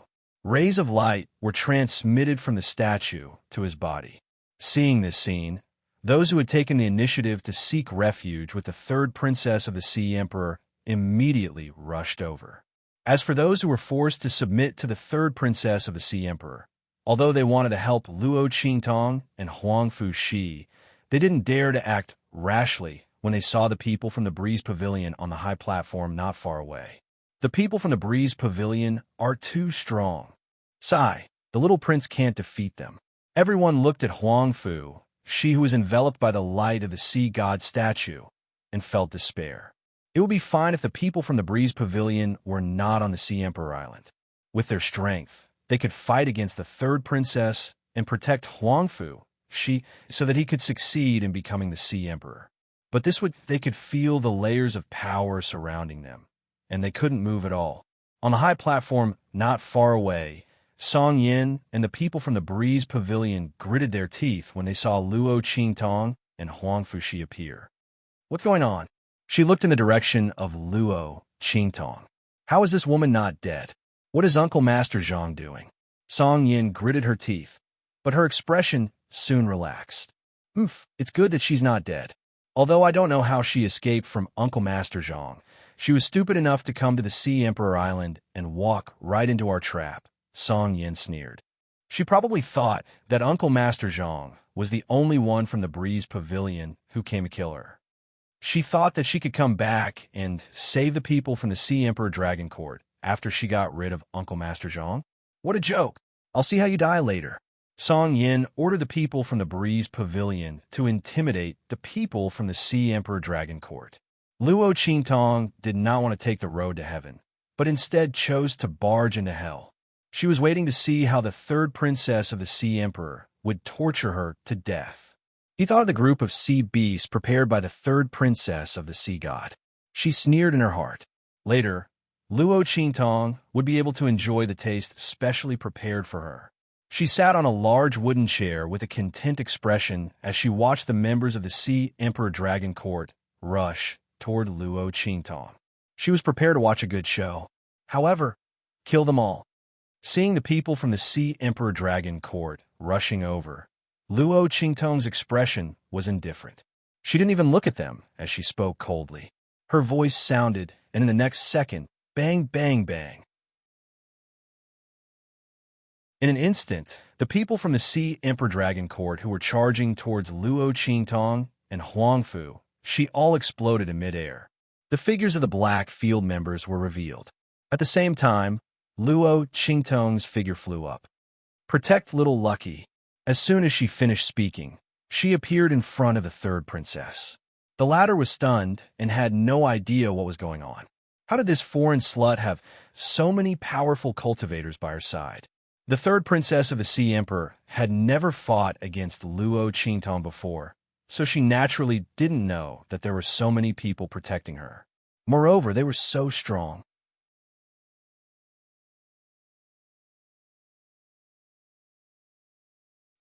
Rays of light were transmitted from the statue to his body. Seeing this scene, those who had taken the initiative to seek refuge with the third princess of the Sea Emperor immediately rushed over. As for those who were forced to submit to the third princess of the Sea Emperor, although they wanted to help Luo Qingtong and Huang Fuxi, they didn't dare to act rashly when they saw the people from the Breeze Pavilion on the high platform not far away. The people from the Breeze Pavilion are too strong. Sigh, the little prince can't defeat them. Everyone looked at Huang Fuxi, who was enveloped by the light of the sea god statue, and felt despair. It would be fine if the people from the Breeze Pavilion were not on the Sea Emperor Island. With their strength, they could fight against the third princess and protect Huang Fuxi so that he could succeed in becoming the Sea Emperor. But they could feel the layers of power surrounding them, and they couldn't move at all. On the high platform not far away, Song Yin and the people from the Breeze Pavilion gritted their teeth when they saw Luo Qingtong and Huang Fuxi appear. What's going on? She looked in the direction of Luo Qingtong. How is this woman not dead? What is Uncle Master Zhang doing? Song Yin gritted her teeth, but her expression soon relaxed. It's good that she's not dead. Although I don't know how she escaped from Uncle Master Zhang, she was stupid enough to come to the Sea Emperor Island and walk right into our trap, Song Yin sneered. She probably thought that Uncle Master Zhang was the only one from the Breeze Pavilion who came to kill her. She thought that she could come back and save the people from the Sea Emperor Dragon Court after she got rid of Uncle Master Zhang. What a joke! I'll see how you die later. Song Yin ordered the people from the Breeze Pavilion to intimidate the people from the Sea Emperor Dragon Court. Luo Qingtong did not want to take the road to heaven, but instead chose to barge into hell. She was waiting to see how the third princess of the Sea Emperor would torture her to death. He thought of the group of sea beasts prepared by the third princess of the sea god. She sneered in her heart. Later, Luo Qingtong would be able to enjoy the taste specially prepared for her. She sat on a large wooden chair with a content expression as she watched the members of the Sea Emperor Dragon Court rush toward Luo Qingtong. She was prepared to watch a good show. However, kill them all. Seeing the people from the Sea Emperor Dragon Court rushing over, Luo Qingtong's expression was indifferent. She didn't even look at them as she spoke coldly. Her voice sounded, and in the next second, bang, bang, bang. In an instant, the people from the Sea Emperor Dragon Court who were charging towards Luo Qingtong and Huangfu, she all exploded in midair. The figures of the Black Field members were revealed. At the same time, Luo Qingtong's figure flew up. Protect little Lucky. As soon as she finished speaking, she appeared in front of the third princess. The latter was stunned and had no idea what was going on. How did this foreign slut have so many powerful cultivators by her side? The third princess of the Sea Emperor had never fought against Luo Qingtong before, so she naturally didn't know that there were so many people protecting her. Moreover, they were so strong.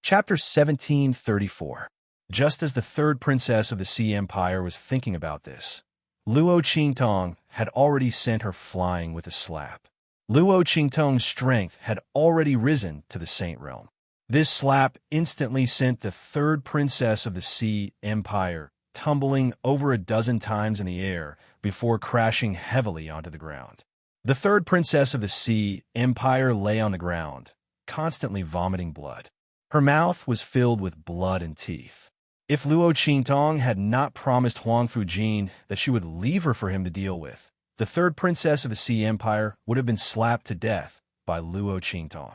Chapter 1734. Just as the third princess of the Sea Empire was thinking about this, Luo Qingtong had already sent her flying with a slap. Luo Qingtong's strength had already risen to the Saint Realm. This slap instantly sent the third princess of the Sea Empire tumbling over a dozen times in the air before crashing heavily onto the ground. The third princess of the Sea Empire lay on the ground, constantly vomiting blood. Her mouth was filled with blood and teeth. If Luo Qingtong had not promised Huangfu Jin that she would leave her for him to deal with, the third princess of the Sea Empire would have been slapped to death by Luo Qingtong.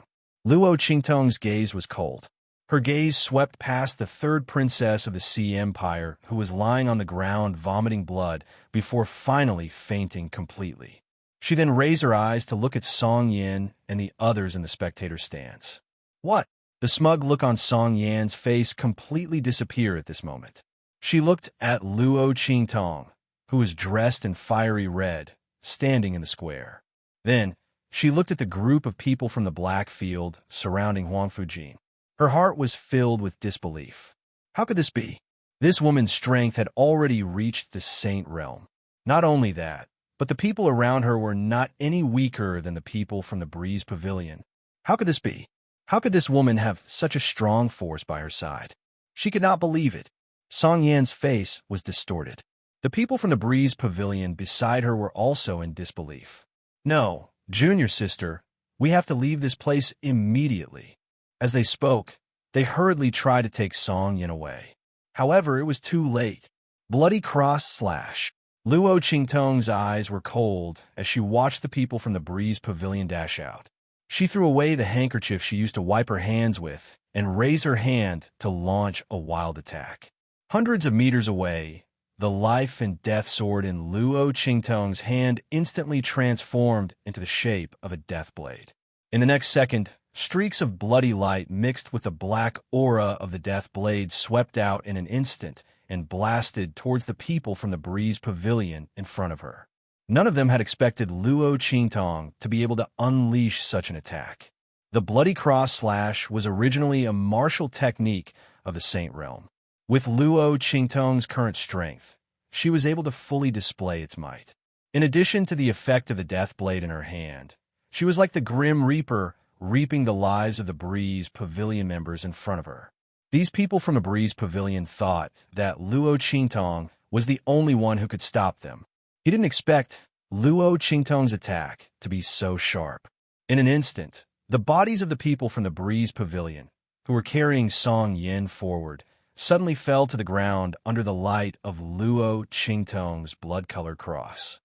Luo Qingtong's gaze was cold. Her gaze swept past the third princess of the Sea Empire, who was lying on the ground vomiting blood before finally fainting completely. She then raised her eyes to look at Song Yin and the others in the spectator stands. What? The smug look on Song Yan's face completely disappeared at this moment. She looked at Luo Qingtong, who was dressed in fiery red, standing in the square. Then, she looked at the group of people from the Black Field surrounding Huangfu Jin. Her heart was filled with disbelief. How could this be? This woman's strength had already reached the Saint Realm. Not only that, but the people around her were not any weaker than the people from the Breeze Pavilion. How could this be? How could this woman have such a strong force by her side? She could not believe it. Song Yan's face was distorted. The people from the Breeze Pavilion beside her were also in disbelief. No, junior sister, we have to leave this place immediately. As they spoke, they hurriedly tried to take Song Yan away. However, it was too late. Bloody cross slash. Luo Qingtong's eyes were cold as she watched the people from the Breeze Pavilion dash out. She threw away the handkerchief she used to wipe her hands with and raised her hand to launch a wild attack. Hundreds of meters away, the life and death sword in Luo Qingtong's hand instantly transformed into the shape of a death blade. In the next second, streaks of bloody light mixed with the black aura of the death blade swept out in an instant and blasted towards the people from the Breeze Pavilion in front of her. None of them had expected Luo Qingtong to be able to unleash such an attack. The bloody cross slash was originally a martial technique of the Saint Realm. With Luo Qingtong's current strength, she was able to fully display its might. In addition to the effect of the death blade in her hand, she was like the Grim Reaper reaping the lives of the Breeze Pavilion members in front of her. These people from the Breeze Pavilion thought that Luo Qingtong was the only one who could stop them. He didn't expect Luo Qingtong's attack to be so sharp. In an instant, The bodies of the people from the Breeze Pavilion, who were carrying Song Yin forward, suddenly fell to the ground under the light of Luo Qingtong's blood-colored cross.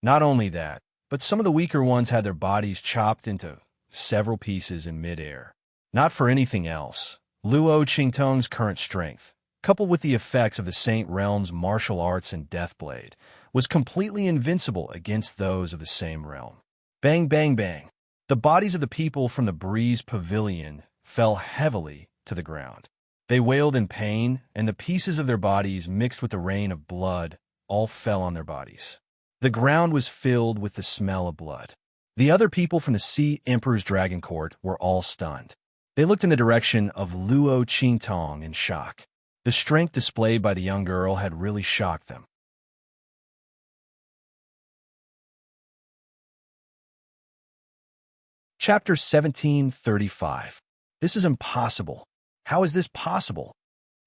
Not only that, but some of the weaker ones had their bodies chopped into several pieces in midair. Not for anything else, Luo Qingtong's current strength, coupled with the effects of the Saint Realm's martial arts and Deathblade, was completely invincible against those of the same realm. Bang, bang, bang. The bodies of the people from the Breeze Pavilion fell heavily to the ground. They wailed in pain, and the pieces of their bodies mixed with the rain of blood all fell on their bodies. The ground was filled with the smell of blood. The other people from the Sea Emperor's Dragon Court were all stunned. They looked in the direction of Luo Qingtong in shock. The strength displayed by the young girl had really shocked them. Chapter 1735. This is impossible. How is this possible?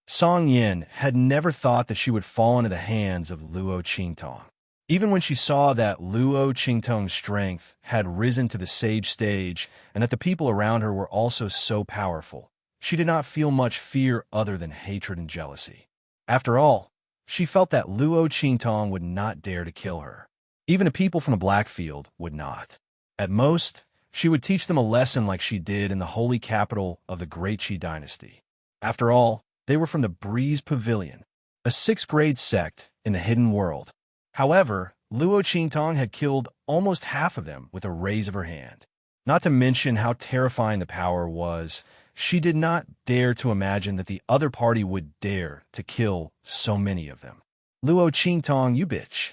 Song Yin had never thought that she would fall into the hands of Luo Qingtong. Even when she saw that Luo Qingtong's strength had risen to the sage stage and that the people around her were also so powerful, she did not feel much fear other than hatred and jealousy. After all, she felt that Luo Qingtong would not dare to kill her. Even the people from the Blackfield would not. At most, she would teach them a lesson like she did in the holy capital of the Great Qi dynasty. After all, they were from the Breeze Pavilion, a sixth-grade sect in the hidden world. However, Luo Qingtong had killed almost half of them with a raise of her hand. Not to mention how terrifying the power was, she did not dare to imagine that the other party would dare to kill so many of them. Luo Qingtong, you bitch.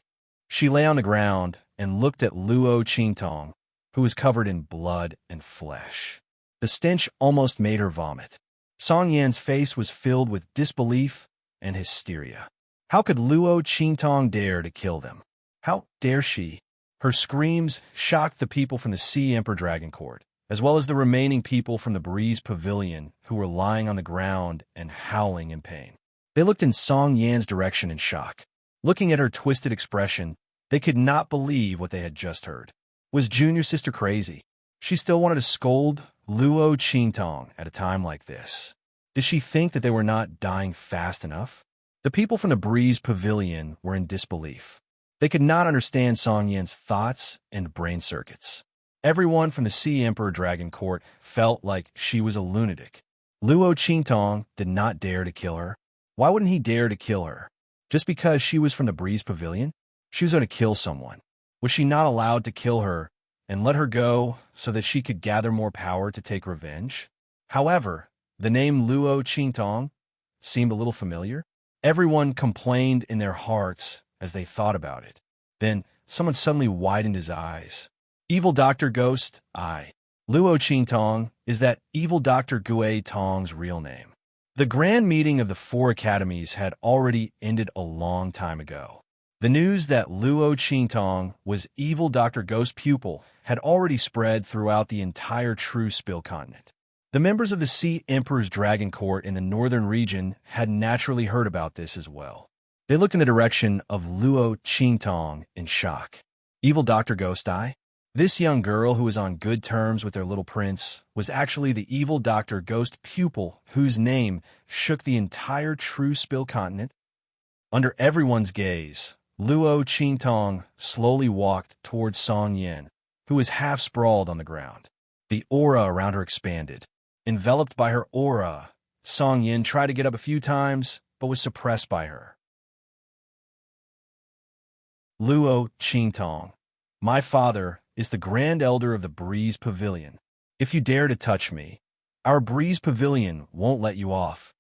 She lay on the ground and looked at Luo Qingtong, who was covered in blood and flesh. The stench almost made her vomit. Song Yan's face was filled with disbelief and hysteria. How could Luo Qingtong dare to kill them? How dare she? Her screams shocked the people from the Sea Emperor Dragon Court, as well as the remaining people from the Breeze Pavilion who were lying on the ground and howling in pain. They looked in Song Yan's direction in shock. Looking at her twisted expression, they could not believe what they had just heard. Was Junior Sister crazy? She still wanted to scold Luo Qingtong at a time like this. Did she think that they were not dying fast enough? The people from the Breeze Pavilion were in disbelief. They could not understand Song Yan's thoughts and brain circuits. Everyone from the Sea Emperor Dragon Court felt like she was a lunatic. Luo Qingtong did not dare to kill her. Why wouldn't he dare to kill her? Just because she was from the Breeze Pavilion? She was going to kill someone. Was she not allowed to kill her and let her go so that she could gather more power to take revenge? However, the name Luo Qingtong seemed a little familiar. Everyone complained in their hearts as they thought about it. Then someone suddenly widened his eyes. Evil Dr. Ghost, Luo Qingtong, is that evil Dr. Gui Tong's real name. The grand meeting of the four academies had already ended a long time ago. The news that Luo Qingtong was evil Dr. Ghost's pupil had already spread throughout the entire True Spill continent. The members of the Sea Emperor's Dragon Court in the northern region had naturally heard about this as well. They looked in the direction of Luo Qingtong in shock. Evil Dr. Ghost Eye? This young girl who was on good terms with their little prince was actually the evil Dr. Ghost pupil whose name shook the entire True Spill continent. Under everyone's gaze, Luo Qingtong slowly walked towards Song Yin, who was half sprawled on the ground. The aura around her expanded. Enveloped by her aura, Song Yin tried to get up a few times, but was suppressed by her. Luo Qingtong, my father is the Grand Elder of the Breeze Pavilion. If you dare to touch me, our Breeze Pavilion won't let you off.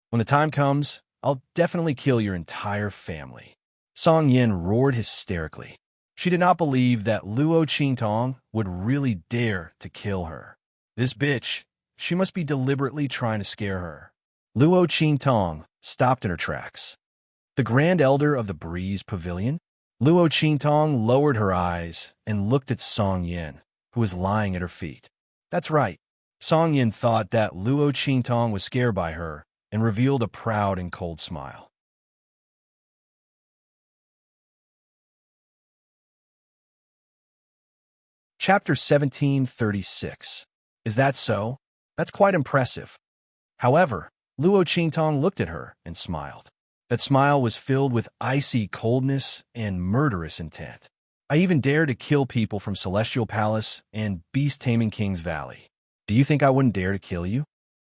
When the time comes, I'll definitely kill your entire family. Song Yin roared hysterically. She did not believe that Luo Qingtong would really dare to kill her. This bitch, she must be deliberately trying to scare her. Luo Qingtong stopped in her tracks. The Grand Elder of the Breeze Pavilion? Luo Qingtong lowered her eyes and looked at Song Yin, who was lying at her feet. That's right. Song Yin thought that Luo Qingtong was scared by her and revealed a proud and cold smile. Chapter 1736. Is that so? That's quite impressive. However, Luo Qingtong looked at her and smiled. That smile was filled with icy coldness and murderous intent. I even dare to kill people from Celestial Palace and Beast-Taming King's Valley. Do you think I wouldn't dare to kill you?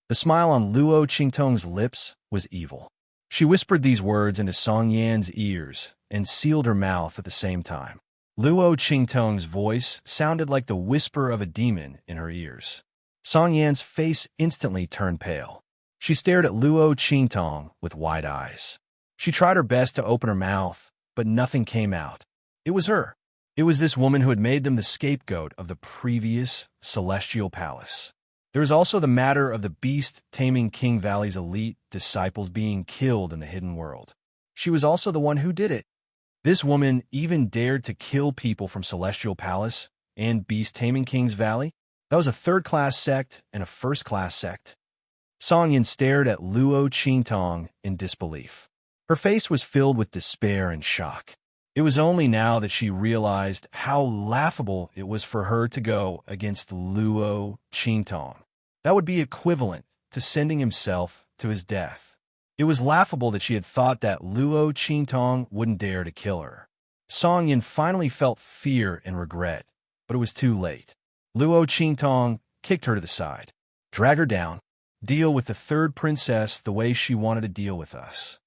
The smile on Luo Qingtong's lips was evil. She whispered these words into Song Yan's ears and sealed her mouth at the same time. Luo Qingtong's voice sounded like the whisper of a demon in her ears. Song Yan's face instantly turned pale. She stared at Luo Qingtong with wide eyes. She tried her best to open her mouth, but nothing came out. It was her. It was this woman who had made them the scapegoat of the previous Celestial Palace. There was also the matter of the Beast-Taming King Valley's elite disciples being killed in the hidden world. She was also the one who did it. This woman even dared to kill people from Celestial Palace and Beast-Taming King's Valley. That was a third-class sect and a first-class sect. Song Yan stared at Luo Qingtong in disbelief. Her face was filled with despair and shock. It was only now that she realized how laughable it was for her to go against Luo Qingtong. That would be equivalent to sending himself to his death. It was laughable that she had thought that Luo Qingtong wouldn't dare to kill her. Song Yan finally felt fear and regret, but it was too late. Luo Qingtong kicked her to the side. Drag her down. Deal with the third princess the way she wanted to deal with us.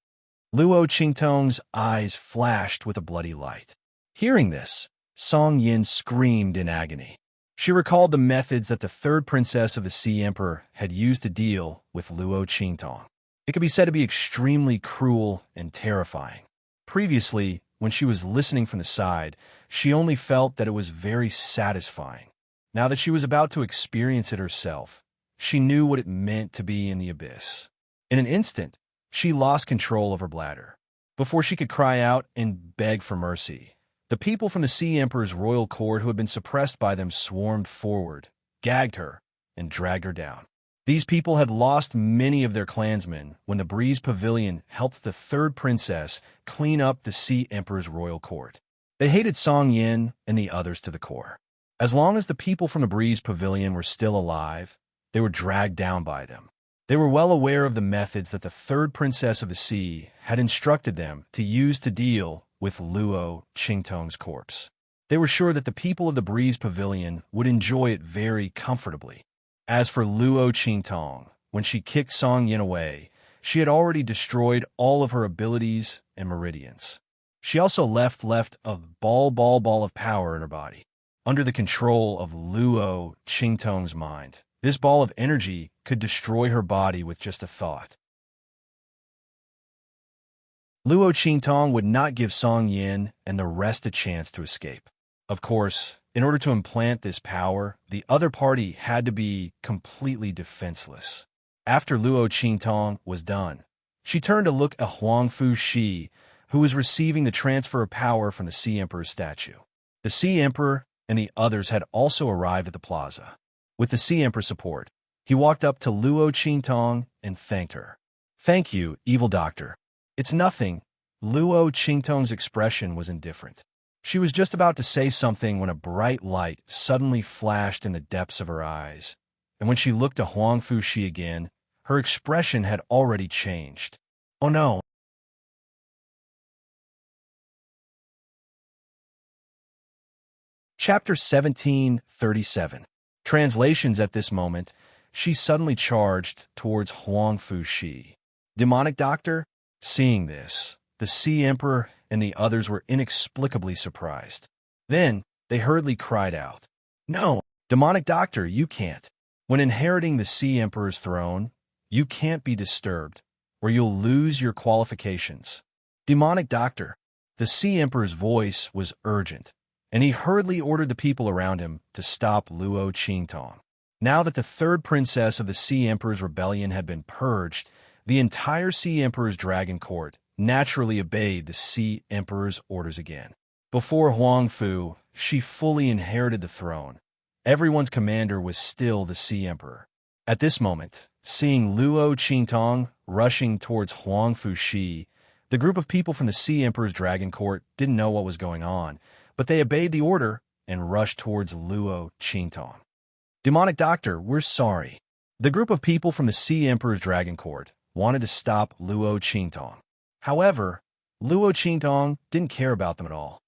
Luo Qingtong's eyes flashed with a bloody light. Hearing this, Song Yan screamed in agony. She recalled the methods that the third princess of the Sea Emperor had used to deal with Luo Qingtong. It could be said to be extremely cruel and terrifying. Previously, when she was listening from the side, she only felt that it was very satisfying. Now that she was about to experience it herself, she knew what it meant to be in the abyss. In an instant, she lost control of her bladder. Before she could cry out and beg for mercy, the people from the Sea Emperor's royal court who had been suppressed by them swarmed forward, gagged her, and dragged her down. These people had lost many of their clansmen when the Breeze Pavilion helped the third princess clean up the Sea Emperor's royal court. They hated Song Yan and the others to the core. As long as the people from the Breeze Pavilion were still alive, they were dragged down by them. They were well aware of the methods that the third princess of the sea had instructed them to use to deal with Luo Qingtong's corpse. They were sure that the people of the Breeze Pavilion would enjoy it very comfortably. As for Luo Qingtong, when she kicked Song Yan away, she had already destroyed all of her abilities and meridians. She also left a ball of power in her body. Under the control of Luo Qingtong's mind, this ball of energy could destroy her body with just a thought. Luo Qingtong would not give Song Yan and the rest a chance to escape. Of course, in order to implant this power, the other party had to be completely defenseless. After Luo Qingtong was done, she turned to look at Huangfu Shi, who was receiving the transfer of power from the Sea Emperor's statue. The Sea Emperor and the others had also arrived at the plaza. With the Sea Emperor's support, he walked up to Luo Qingtong and thanked her. "Thank you, evil doctor." "It's nothing." Luo Qingtong's expression was indifferent. She was just about to say something when a bright light suddenly flashed in the depths of her eyes, and when she looked to Huangfu Shi again, her expression had already changed. "Oh no." Chapter 1737. Translations. At this moment, she suddenly charged towards Huangfu Shi. "Demonic doctor?" Seeing this, the Sea Emperor and the others were inexplicably surprised. Then, they hurriedly cried out, "No, demonic doctor, you can't. When inheriting the Sea Emperor's throne, you can't be disturbed, or you'll lose your qualifications." "Demonic doctor." The Sea Emperor's voice was urgent, and he hurriedly ordered the people around him to stop Luo Qingtong. Now that the third princess of the Sea Emperor's rebellion had been purged, the entire Sea Emperor's dragon court naturally obeyed the Sea Emperor's orders again. Before Huangfu, she fully inherited the throne. Everyone's commander was still the Sea Emperor. At this moment, seeing Luo Qingtong rushing towards Huangfu Shi, the group of people from the Sea Emperor's dragon court didn't know what was going on, but they obeyed the order and rushed towards Luo Qingtong. Demonic Doctor, we're sorry. The group of people from the Sea Emperor's Dragon Court wanted to stop Luo Qingtong. However, Luo Qingtong didn't care about them at all.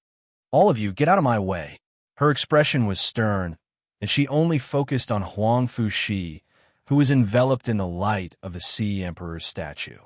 All of you, get out of my way. Her expression was stern, and she only focused on Huang Fushi, who was enveloped in the light of the Sea Emperor's statue.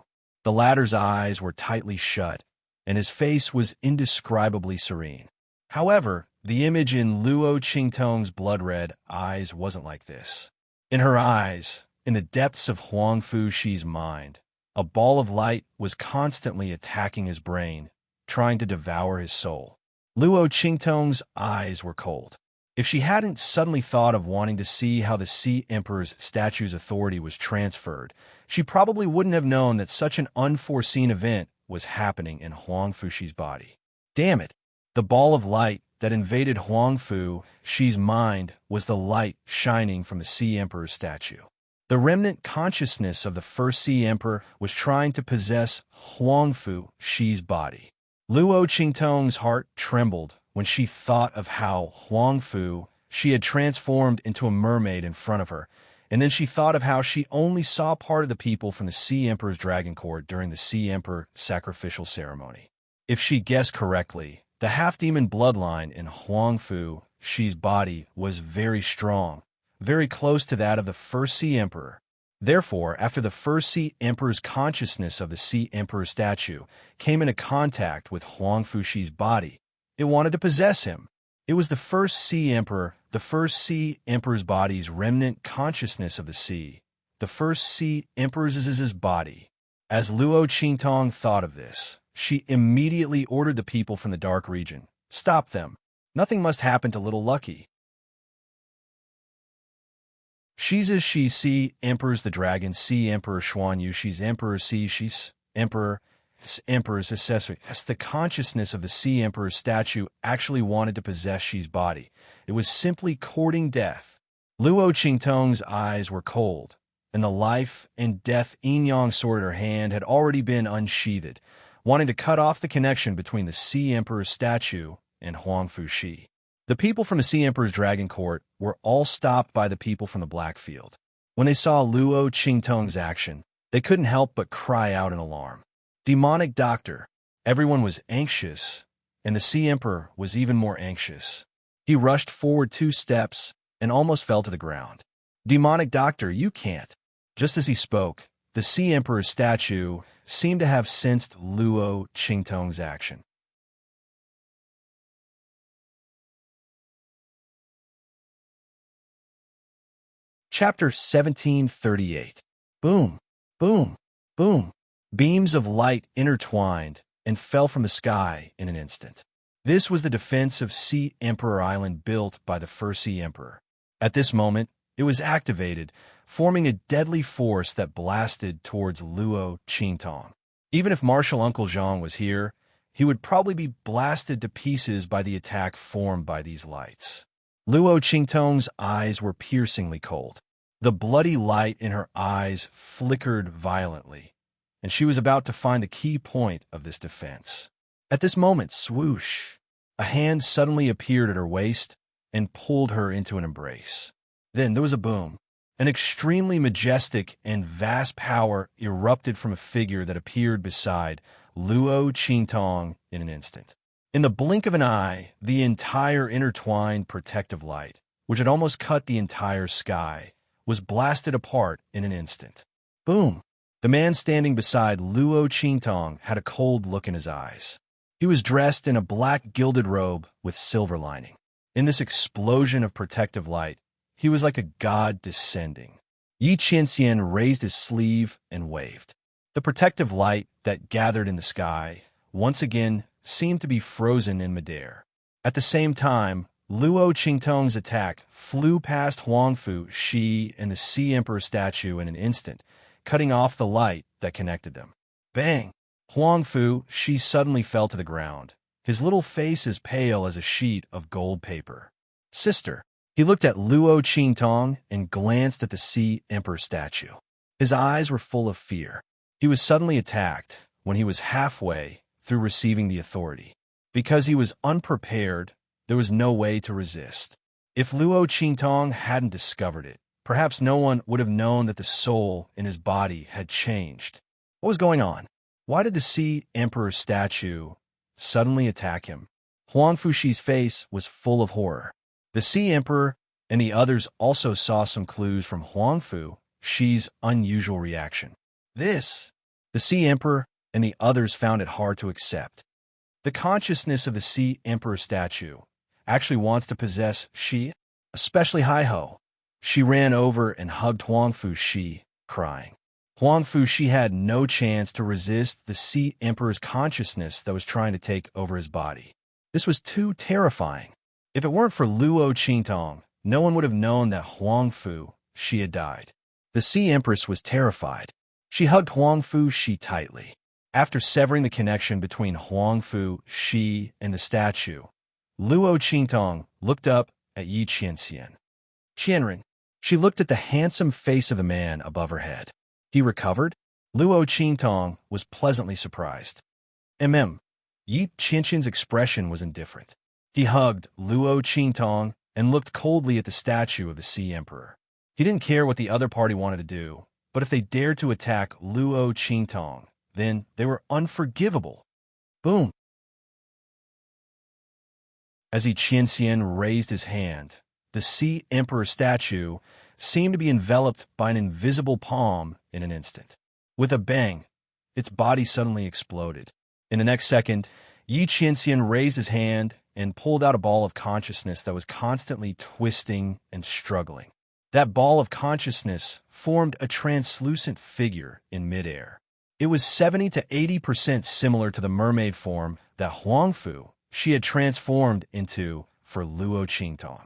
The latter's eyes were tightly shut, and his face was indescribably serene. However, the image in Luo Qingtong's blood-red eyes wasn't like this. In her eyes, in the depths of Huang Fushi's mind, a ball of light was constantly attacking his brain, trying to devour his soul. Luo Qingtong's eyes were cold. If she hadn't suddenly thought of wanting to see how the Sea Emperor's statue's authority was transferred, she probably wouldn't have known that such an unforeseen event was happening in Huang Fushi's body. Damn it! The ball of light that invaded Huang Fushi's mind was the light shining from the Sea Emperor's statue. The remnant consciousness of the first Sea Emperor was trying to possess Huang Fushi's body. Luo Qingtong's heart trembled when she thought of how Huang Fushi had transformed into a mermaid in front of her, and then she thought of how she only saw part of the people from the Sea Emperor's Dragon Court during the Sea Emperor sacrificial ceremony. If she guessed correctly, the half-demon bloodline in Huang Fushi's body was very strong, very close to that of the first Sea Emperor. Therefore, after the first Sea Emperor's consciousness of the Sea Emperor's statue came into contact with Huang Fushi's body, it wanted to possess him. It was the first Sea Emperor's body's remnant consciousness of the first Sea Emperor's body. As Luo Qingtong thought of this, she immediately ordered the people from the dark region, "Stop them. Nothing must happen to little Lucky." She's Sea Emperor's the dragon, Sea Emperor Xuan Yu, she's she's Emperor's accessory. As the consciousness of the Sea Emperor's statue actually wanted to possess Shi's body. It was simply courting death. Luo Qingtong's eyes were cold, and the life and death yin-yang sword in her hand had already been unsheathed, wanting to cut off the connection between the Sea Emperor's statue and Huang Fushi. The people from the Sea Emperor's Dragon Court were all stopped by the people from the Black Field. When they saw Luo Qingtong's action, they couldn't help but cry out in alarm. Demonic Doctor. Everyone was anxious, and the Sea Emperor was even more anxious. He rushed forward 2 steps and almost fell to the ground. Demonic Doctor, you can't. Just as he spoke, the Sea Emperor's statue seemed to have sensed Luo Qingtong's action. Chapter 1738. Boom, boom, boom. Beams of light intertwined and fell from the sky in an instant. This was the defense of Sea Emperor Island built by the first Sea Emperor. At this moment, it was activated, forming a deadly force that blasted towards Luo Qingtong. Even if Martial Uncle Zhang was here, he would probably be blasted to pieces by the attack formed by these lights. Luo Qingtong's eyes were piercingly cold. The bloody light in her eyes flickered violently, and she was about to find the key point of this defense. At this moment, swoosh, a hand suddenly appeared at her waist and pulled her into an embrace. Then there was a boom. An extremely majestic and vast power erupted from a figure that appeared beside Luo Qingtong in an instant. In the blink of an eye, the entire intertwined protective light, which had almost cut the entire sky, was blasted apart in an instant. Boom! The man standing beside Luo Qingtong had a cold look in his eyes. He was dressed in a black gilded robe with silver lining. In this explosion of protective light, he was like a god descending. Yi Qianxian raised his sleeve and waved. The protective light that gathered in the sky once again seemed to be frozen in midair. At the same time, Luo Qingtong's attack flew past Huang Fushi and the Sea Emperor statue in an instant, cutting off the light that connected them. Bang! Huang Fushi suddenly fell to the ground, his little face as pale as a sheet of gold paper. Sister! He looked at Luo Qingtong and glanced at the Sea Emperor statue. His eyes were full of fear. He was suddenly attacked when he was halfway through receiving the authority. Because he was unprepared, there was no way to resist. If Luo Qingtong hadn't discovered it, perhaps no one would have known that the soul in his body had changed. What was going on? Why did the Sea Emperor statue suddenly attack him? Huang Fuxi's face was full of horror. The Sea Emperor and the others also saw some clues from Huang Fuxi's unusual reaction. The Sea Emperor and the others found it hard to accept. The consciousness of the Sea Emperor statue actually wants to possess Shi, especially Hai-Ho. She ran over and hugged Huang Fuxi, crying. Huang Fuxi had no chance to resist the Sea Emperor's consciousness that was trying to take over his body. This was too terrifying. If it weren't for Luo Qingtong, no one would have known that Huang Fuxi had died. The Sea Empress was terrified. She hugged Huang Fuxi tightly. After severing the connection between Huang Fuxi and the statue, Luo Qingtong looked up at Yi Qianxian. Qianren. She looked at the handsome face of the man above her head. He recovered? Luo Qingtong was pleasantly surprised. Yi Qianxian's expression was indifferent. He hugged Luo Qingtong and looked coldly at the statue of the Sea Emperor. He didn't care what the other party wanted to do, but if they dared to attack Luo Qingtong, then they were unforgivable. Boom! As Yi Qianxian raised his hand, the Sea Emperor statue seemed to be enveloped by an invisible palm in an instant. With a bang, its body suddenly exploded. In the next second, Yi Qianxian raised his hand and pulled out a ball of consciousness that was constantly twisting and struggling. That ball of consciousness formed a translucent figure in midair. It was 70 to 80% similar to the mermaid form that Huang Fuxi had transformed into for Luo Qingtong.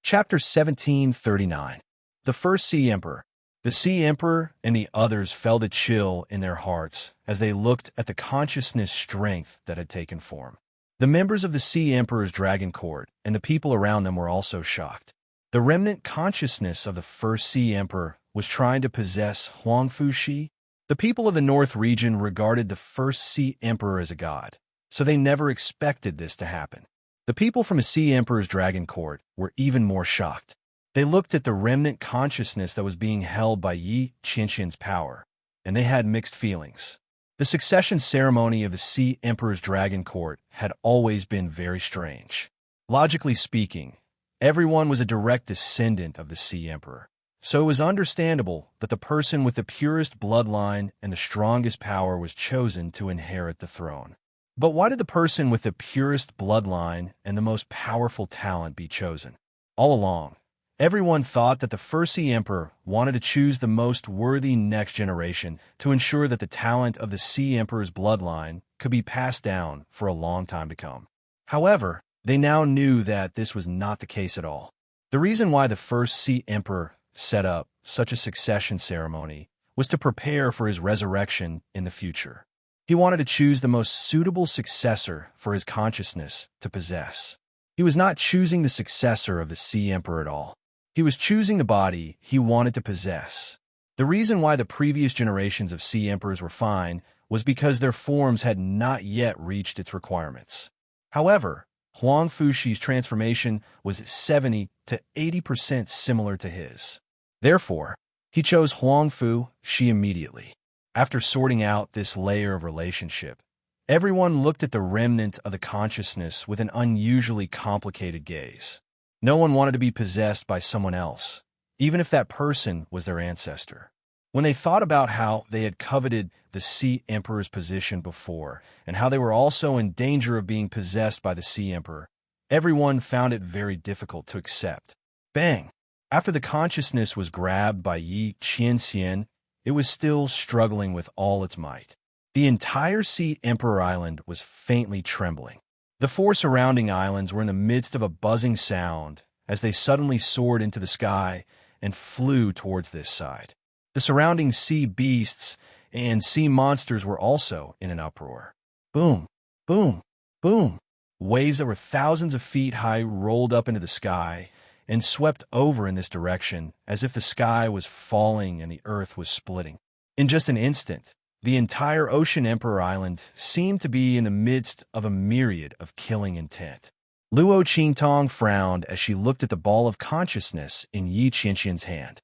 Chapter 1739. The First Sea Emperor. The Sea Emperor and the others felt a chill in their hearts as they looked at the consciousness strength that had taken form. The members of the Sea Emperor's dragon court and the people around them were also shocked. The remnant consciousness of the First Sea Emperor was trying to possess Huang Fuxi. The people of the North region regarded the First Sea Emperor as a god, so they never expected this to happen. The people from the Sea Emperor's dragon court were even more shocked. They looked at the remnant consciousness that was being held by Yi Qianxian's power, and they had mixed feelings. The succession ceremony of the Sea Emperor's dragon court had always been very strange. Logically speaking, everyone was a direct descendant of the Sea Emperor, so it was understandable that the person with the purest bloodline and the strongest power was chosen to inherit the throne. But why did the person with the purest bloodline and the most powerful talent be chosen? All along, everyone thought that the First Sea Emperor wanted to choose the most worthy next generation to ensure that the talent of the Sea Emperor's bloodline could be passed down for a long time to come. However, they now knew that this was not the case at all. The reason why the First Sea Emperor set up such a succession ceremony was to prepare for his resurrection in the future. He wanted to choose the most suitable successor for his consciousness to possess. He was not choosing the successor of the Sea Emperor at all. He was choosing the body he wanted to possess. The reason why the previous generations of Sea Emperors were fine was because their forms had not yet reached its requirements. However, Huang Fuxi's transformation was 70 to 80% similar to his. Therefore, he chose Huang Fuxi immediately. After sorting out this layer of relationship, everyone looked at the remnant of the consciousness with an unusually complicated gaze. No one wanted to be possessed by someone else, even if that person was their ancestor. When they thought about how they had coveted the Sea Emperor's position before, and how they were also in danger of being possessed by the Sea Emperor, everyone found it very difficult to accept. Bang! After the consciousness was grabbed by Yi Qianxian, it was still struggling with all its might. The entire Sea Emperor Island was faintly trembling. The four surrounding islands were in the midst of a buzzing sound as they suddenly soared into the sky and flew towards this side. The surrounding sea beasts and sea monsters were also in an uproar. Boom, boom, boom. Waves that were thousands of feet high rolled up into the sky and swept over in this direction as if the sky was falling and the earth was splitting. In just an instant, The entire Ocean Emperor Island seemed to be in the midst of a myriad of killing intent. Luo Qingtong frowned as she looked at the ball of consciousness in Yi Qianqian's hand.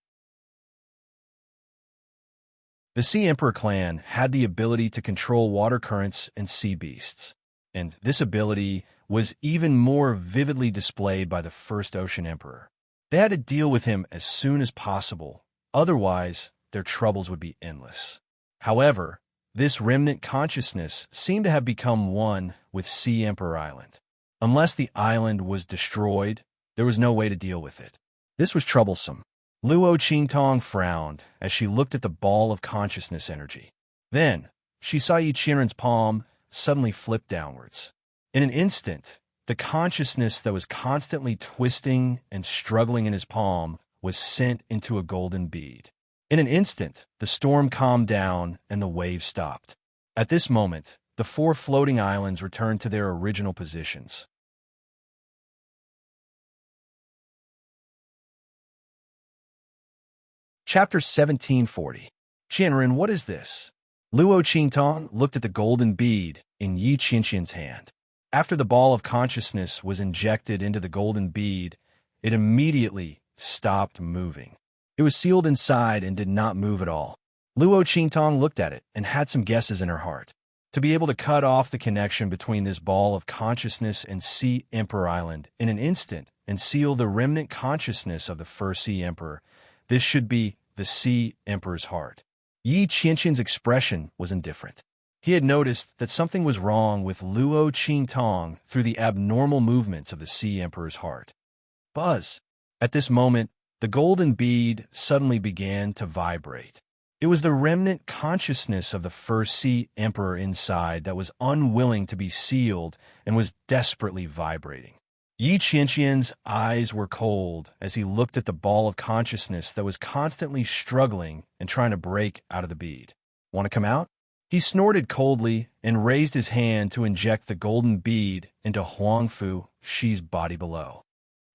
The Sea Emperor clan had the ability to control water currents and sea beasts, and this ability was even more vividly displayed by the first Ocean Emperor. They had to deal with him as soon as possible, otherwise their troubles would be endless. However, this remnant consciousness seemed to have become one with Sea Emperor Island. Unless the island was destroyed, there was no way to deal with it. This was troublesome. Luo Qingtong frowned as she looked at the ball of consciousness energy. Then, she saw Yi Qianren's palm suddenly flip downwards. In an instant, the consciousness that was constantly twisting and struggling in his palm was sent into a golden bead. In an instant, the storm calmed down and the waves stopped. At this moment, the 4 floating islands returned to their original positions. Chapter 1740. Qianren, what is this? Luo Qingtong looked at the golden bead in Yi Qianqian's hand. After the ball of consciousness was injected into the golden bead, it immediately stopped moving. It was sealed inside and did not move at all. Luo Qingtong looked at it and had some guesses in her heart. To be able to cut off the connection between this ball of consciousness and Sea Emperor Island in an instant and seal the remnant consciousness of the first Sea Emperor, this should be the Sea Emperor's heart. Yi Qianqian's expression was indifferent. He had noticed that something was wrong with Luo Qingtong through the abnormal movements of the Sea Emperor's heart. Buzz! At this moment, the golden bead suddenly began to vibrate. It was the remnant consciousness of the first Sea Emperor inside that was unwilling to be sealed and was desperately vibrating. Yi Qianqian's eyes were cold as he looked at the ball of consciousness that was constantly struggling and trying to break out of the bead. Want to come out? He snorted coldly and raised his hand to inject the golden bead into Huangfu Shi's body below.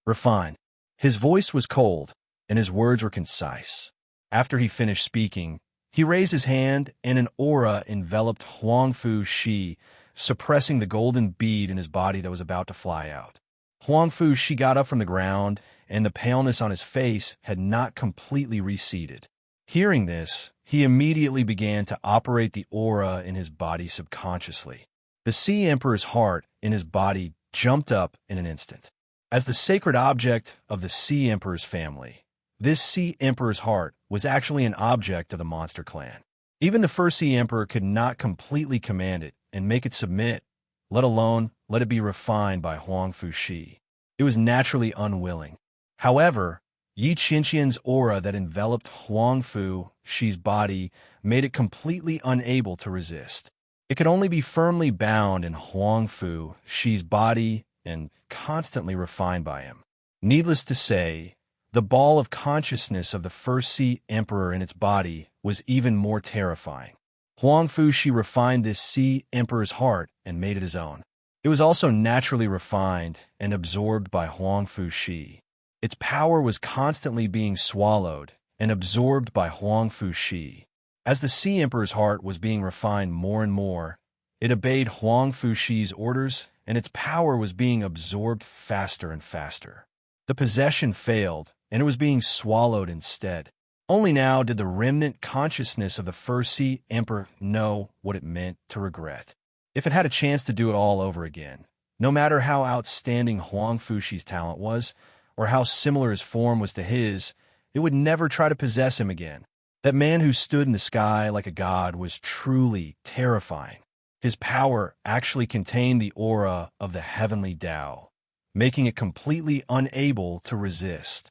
Refine. His voice was cold, and his words were concise. After he finished speaking, he raised his hand and an aura enveloped Huangfu Shi, suppressing the golden bead in his body that was about to fly out. Huangfu Shi got up from the ground, and the paleness on his face had not completely receded. Hearing this, he immediately began to operate the aura in his body subconsciously. The Sea Emperor's heart in his body jumped up in an instant. As the sacred object of the Sea Emperor's family, this Sea Emperor's heart was actually an object of the monster clan. Even the first Sea Emperor could not completely command it and make it submit, let alone let it be refined by Huangfu Shi. It was naturally unwilling. However, Yi Qianqian's aura that enveloped Huangfu Shi's body made it completely unable to resist. It could only be firmly bound in Huangfu Shi's body and constantly refined by him. Needless to say, the ball of consciousness of the first Sea Emperor in its body was even more terrifying. Huangfu Shi refined this Sea Emperor's heart and made it his own. It was also naturally refined and absorbed by Huangfu Shi. Its power was constantly being swallowed and absorbed by Huangfu Shi. As the Sea Emperor's heart was being refined more and more, it obeyed Huangfu Shi's orders, and its power was being absorbed faster and faster. The possession failed, and it was being swallowed instead. Only now did the remnant consciousness of the first Sea Emperor know what it meant to regret. If it had a chance to do it all over again, no matter how outstanding Huangfu Shi's talent was, or how similar his form was to his, it would never try to possess him again. That man who stood in the sky like a god was truly terrifying. His power actually contained the aura of the heavenly Tao, making it completely unable to resist.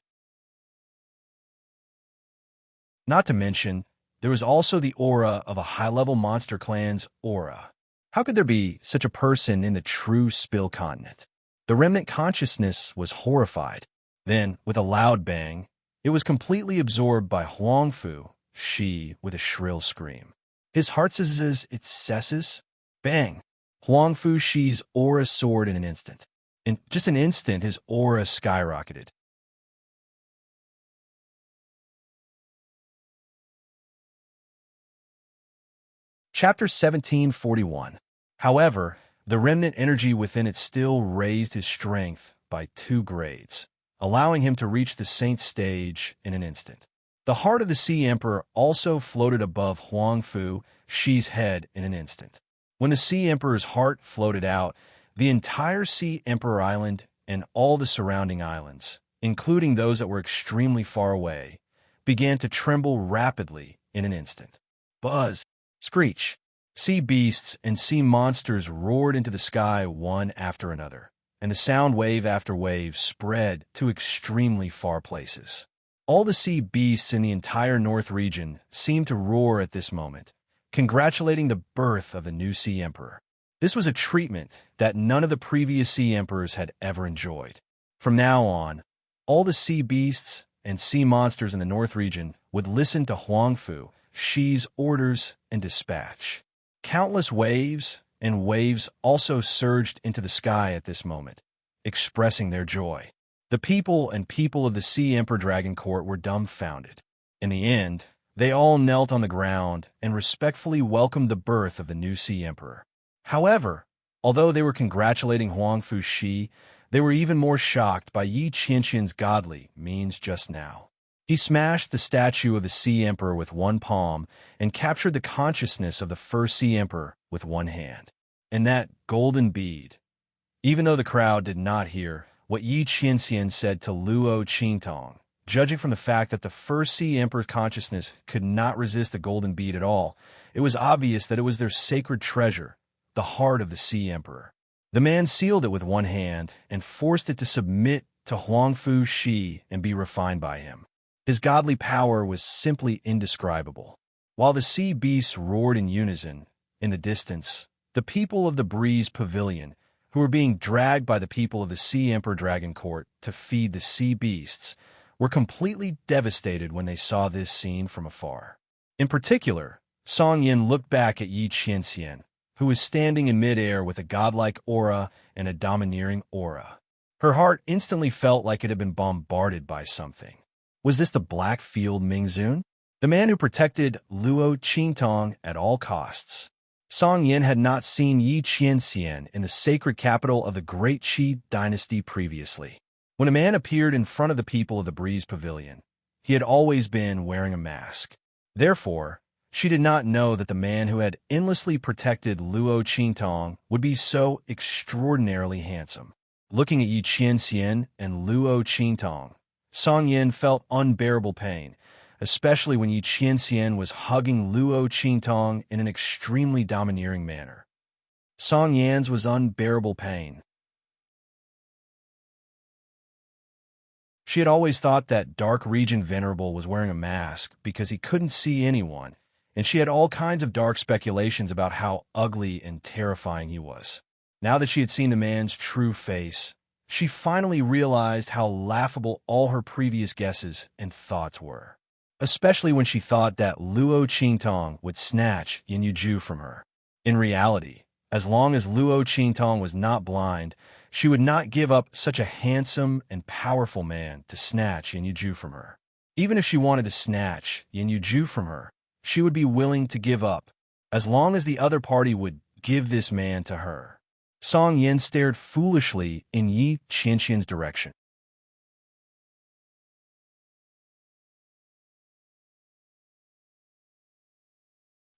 Not to mention, there was also the aura of a high-level monster clan's aura. How could there be such a person in the true Spill continent? The remnant consciousness was horrified. Then, with a loud bang, it was completely absorbed by Huangfu Shi with a shrill scream. His heart says it cesses. Bang! Huangfu Shi's aura soared in an instant. In just an instant, his aura skyrocketed. Chapter 1741. However, the remnant energy within it still raised his strength by 2 grades, allowing him to reach the saint stage in an instant. The heart of the Sea Emperor also floated above Huang Fu Shi's head in an instant. When the Sea Emperor's heart floated out, the entire Sea Emperor Island and all the surrounding islands, including those that were extremely far away, began to tremble rapidly in an instant. Buzz, screech, sea beasts and sea monsters roared into the sky one after another, and the sound wave after wave spread to extremely far places. All the sea beasts in the entire North region seemed to roar at this moment, congratulating the birth of the new Sea Emperor. This was a treatment that none of the previous Sea Emperors had ever enjoyed. From now on, all the sea beasts and sea monsters in the North region would listen to Huang Fu Shi's orders and dispatch. Countless waves and waves also surged into the sky at this moment, expressing their joy. The people of the Sea Emperor Dragon Court were dumbfounded. In the end, they all knelt on the ground and respectfully welcomed the birth of the new Sea Emperor. However, although they were congratulating Huang Fu Shi, they were even more shocked by Yi Qianxian's godly means just now. He smashed the statue of the Sea Emperor with one palm and captured the consciousness of the first Sea Emperor with one hand. And that golden bead. Even though the crowd did not hear what Yi Qianxian said to Luo Qingtong, judging from the fact that the first Sea Emperor's consciousness could not resist the golden bead at all, it was obvious that it was their sacred treasure, the heart of the Sea Emperor. The man sealed it with one hand and forced it to submit to Huang Fu Shi and be refined by him. His godly power was simply indescribable. While the sea beasts roared in unison, in the distance, the people of the Breeze Pavilion, who were being dragged by the people of the Sea Emperor Dragon Court to feed the sea beasts, were completely devastated when they saw this scene from afar. In particular, Song Yin looked back at Yi Qianxian, who was standing in midair with a godlike aura and a domineering aura. Her heart instantly felt like it had been bombarded by something. Was this the Black Field Mingzun, the man who protected Luo Qingtong at all costs? Song Yin had not seen Yi Qianxian in the sacred capital of the Great Qi dynasty previously. When a man appeared in front of the people of the Breeze Pavilion, he had always been wearing a mask. Therefore, she did not know that the man who had endlessly protected Luo Qingtong would be so extraordinarily handsome. Looking at Yi Qianxian and Luo Qingtong, Song Yin felt unbearable pain, especially when Yi Qianxian was hugging Luo Qingtong in an extremely domineering manner. Song Yan's was unbearable pain. She had always thought that Dark Region Venerable was wearing a mask because he couldn't see anyone, and she had all kinds of dark speculations about how ugly and terrifying he was. Now that she had seen the man's true face, she finally realized how laughable all her previous guesses and thoughts were, especially when she thought that Luo Qingtong would snatch Yin Yuju from her. In reality, as long as Luo Qingtong was not blind, she would not give up such a handsome and powerful man to snatch Yin Yuju from her. Even if she wanted to snatch Yin Yuju from her, she would be willing to give up, as long as the other party would give this man to her. Song Yin stared foolishly in Yi Qianxian's direction.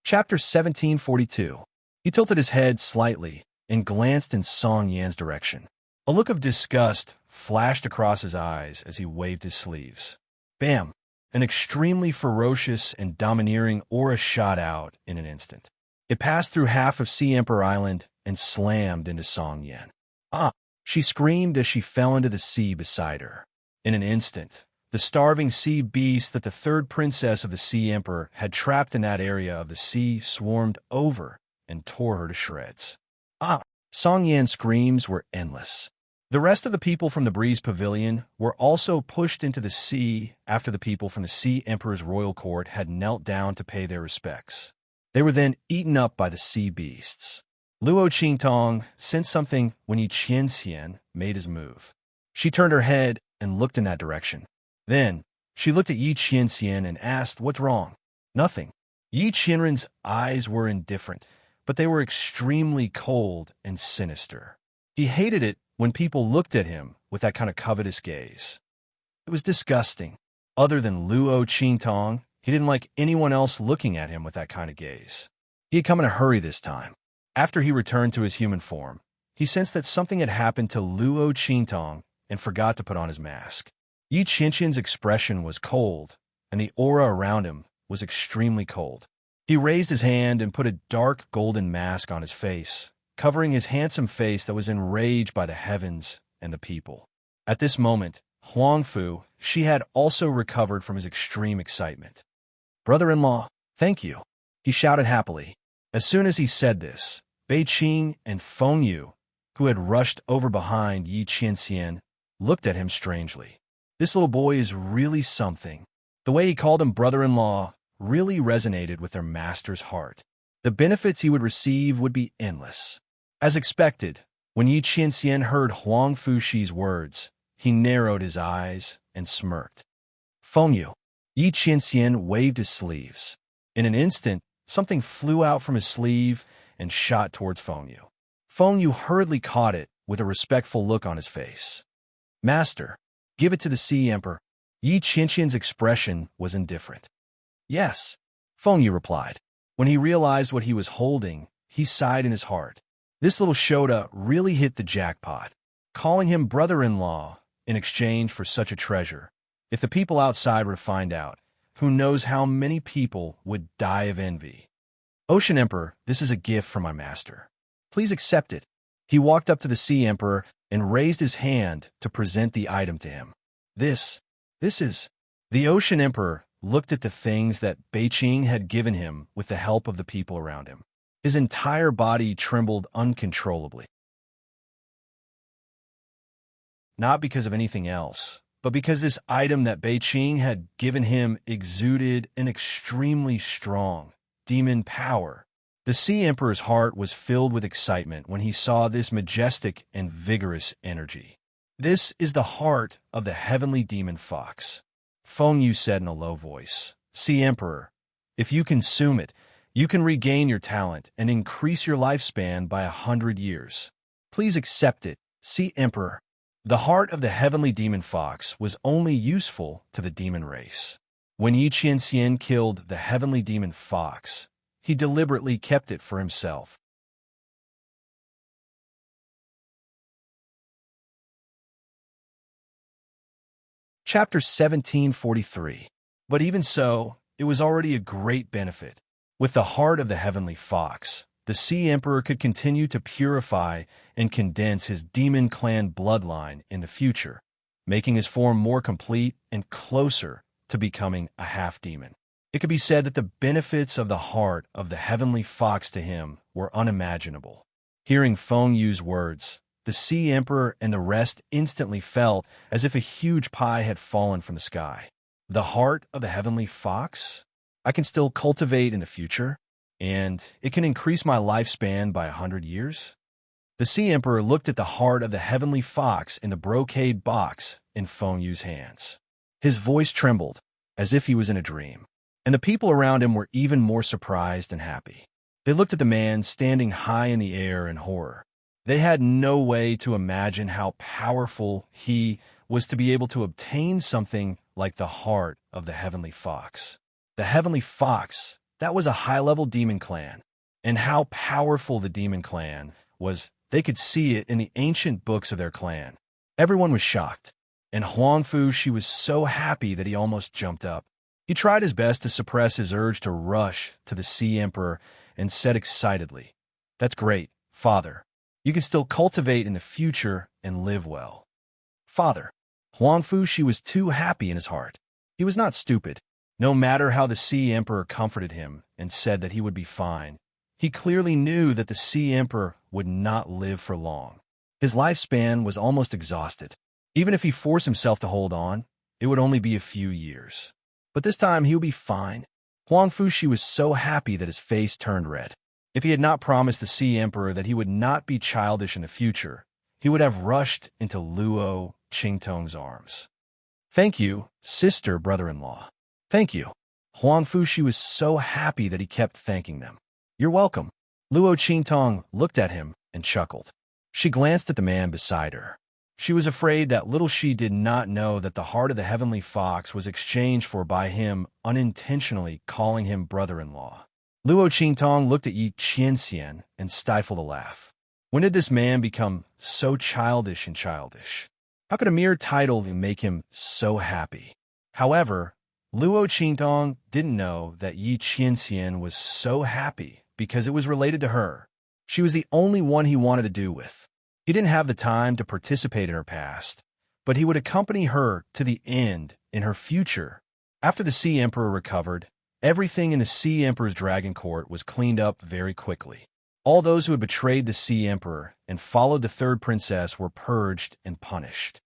Chapter 1742. He tilted his head slightly and glanced in Song Yan's direction. A look of disgust flashed across his eyes as he waved his sleeves. Bam! An extremely ferocious and domineering aura shot out in an instant. It passed through half of Sea Emperor Island and slammed into Song Yan. Ah! She screamed as she fell into the sea beside her. In an instant, the starving sea beast that the third princess of the Sea Emperor had trapped in that area of the sea swarmed over and tore her to shreds. Ah! Song Yan's screams were endless. The rest of the people from the Breeze Pavilion were also pushed into the sea after the people from the Sea Emperor's royal court had knelt down to pay their respects. They were then eaten up by the sea beasts. Luo Qingtong sensed something when Yi Qianxian made his move. She turned her head and looked in that direction. Then, she looked at Yi Qianxian and asked, "What's wrong?" "Nothing." Yi Qianren's eyes were indifferent, but they were extremely cold and sinister. He hated it when people looked at him with that kind of covetous gaze. It was disgusting. Other than Luo Qingtong, he didn't like anyone else looking at him with that kind of gaze. He had come in a hurry this time. After he returned to his human form, he sensed that something had happened to Luo Qingtong and forgot to put on his mask. Yi Qianqian's expression was cold, and the aura around him was extremely cold. He raised his hand and put a dark golden mask on his face, covering his handsome face that was enraged by the heavens and the people. At this moment, Huangfu, she had also recovered from his extreme excitement. "Brother-in-law, thank you," he shouted happily. As soon as he said this, Bei Qing and Feng Yu, who had rushed over behind Yi Qianxian, looked at him strangely. This little boy is really something. The way he called him brother-in-law really resonated with their master's heart. The benefits he would receive would be endless. As expected, when Yi Qianxian heard Huang Fuxi's words, he narrowed his eyes and smirked. "Feng Yu." Yi Qianxian waved his sleeves. In an instant, something flew out from his sleeve and shot towards Feng Yu. Feng Yu hurriedly caught it with a respectful look on his face. "Master, give it to the Sea Emperor." Yi Qianxian's expression was indifferent. "Yes," Feng Yu replied. When he realized what he was holding, he sighed in his heart. This little Shota really hit the jackpot, calling him brother-in-law in exchange for such a treasure. If the people outside were to find out, who knows how many people would die of envy. "Ocean Emperor, this is a gift from my master. Please accept it." He walked up to the Sea Emperor and raised his hand to present the item to him. This is... The Ocean Emperor looked at the things that Bei Qing had given him with the help of the people around him. His entire body trembled uncontrollably. Not because of anything else, but because this item that Bei Qing had given him exuded an extremely strong demon power. The Sea Emperor's heart was filled with excitement when he saw this majestic and vigorous energy. "This is the heart of the heavenly demon fox," Feng Yu said in a low voice. "Sea Emperor, if you consume it, you can regain your talent and increase your lifespan by 100 years. Please accept it, Sea Emperor." The heart of the heavenly demon fox was only useful to the demon race. When Yi Qianxian killed the heavenly demon fox, he deliberately kept it for himself. Chapter 1743. But even so, it was already a great benefit. With the heart of the heavenly fox, the Sea Emperor could continue to purify and condense his demon clan bloodline in the future, making his form more complete and closer to becoming a half-demon. It could be said that the benefits of the heart of the heavenly fox to him were unimaginable. Hearing Feng Yu's words, the Sea Emperor and the rest instantly felt as if a huge pie had fallen from the sky. The heart of the heavenly fox? I can still cultivate in the future, and it can increase my lifespan by 100 years? The Sea Emperor looked at the heart of the heavenly fox in the brocade box in Feng Yu's hands. His voice trembled, as if he was in a dream, and the people around him were even more surprised and happy. They looked at the man standing high in the air in horror. They had no way to imagine how powerful he was to be able to obtain something like the heart of the heavenly fox. The heavenly fox, that was a high-level demon clan, and how powerful the demon clan was, they could see it in the ancient books of their clan. Everyone was shocked, and Huangfu, she was so happy that he almost jumped up. He tried his best to suppress his urge to rush to the Sea Emperor and said excitedly, "That's great, Father. You can still cultivate in the future and live well." Father. Huangfu, she was too happy in his heart. He was not stupid. No matter how the Sea Emperor comforted him and said that he would be fine, he clearly knew that the Sea Emperor would not live for long. His lifespan was almost exhausted. Even if he forced himself to hold on, it would only be a few years. But this time he would be fine. Huangfu, she was so happy that his face turned red. If he had not promised the Sea Emperor that he would not be childish in the future, he would have rushed into Luo Qingtong's arms. "Thank you, sister brother-in-law." "Thank you." Huang Fushi was so happy that he kept thanking them. "You're welcome." Luo Qingtong looked at him and chuckled. She glanced at the man beside her. She was afraid that little she did not know that the heart of the heavenly fox was exchanged for by him unintentionally calling him brother-in-law. Luo Qingtong looked at Yi Qianxian and stifled a laugh. When did this man become so childish and childish? How could a mere title make him so happy? However, Luo Qingtong didn't know that Yi Qianxian was so happy because it was related to her. She was the only one he wanted to do with. He didn't have the time to participate in her past, but he would accompany her to the end in her future. After the Sea Emperor recovered, everything in the Sea Emperor's dragon court was cleaned up very quickly. All those who had betrayed the Sea Emperor and followed the third princess were purged and punished.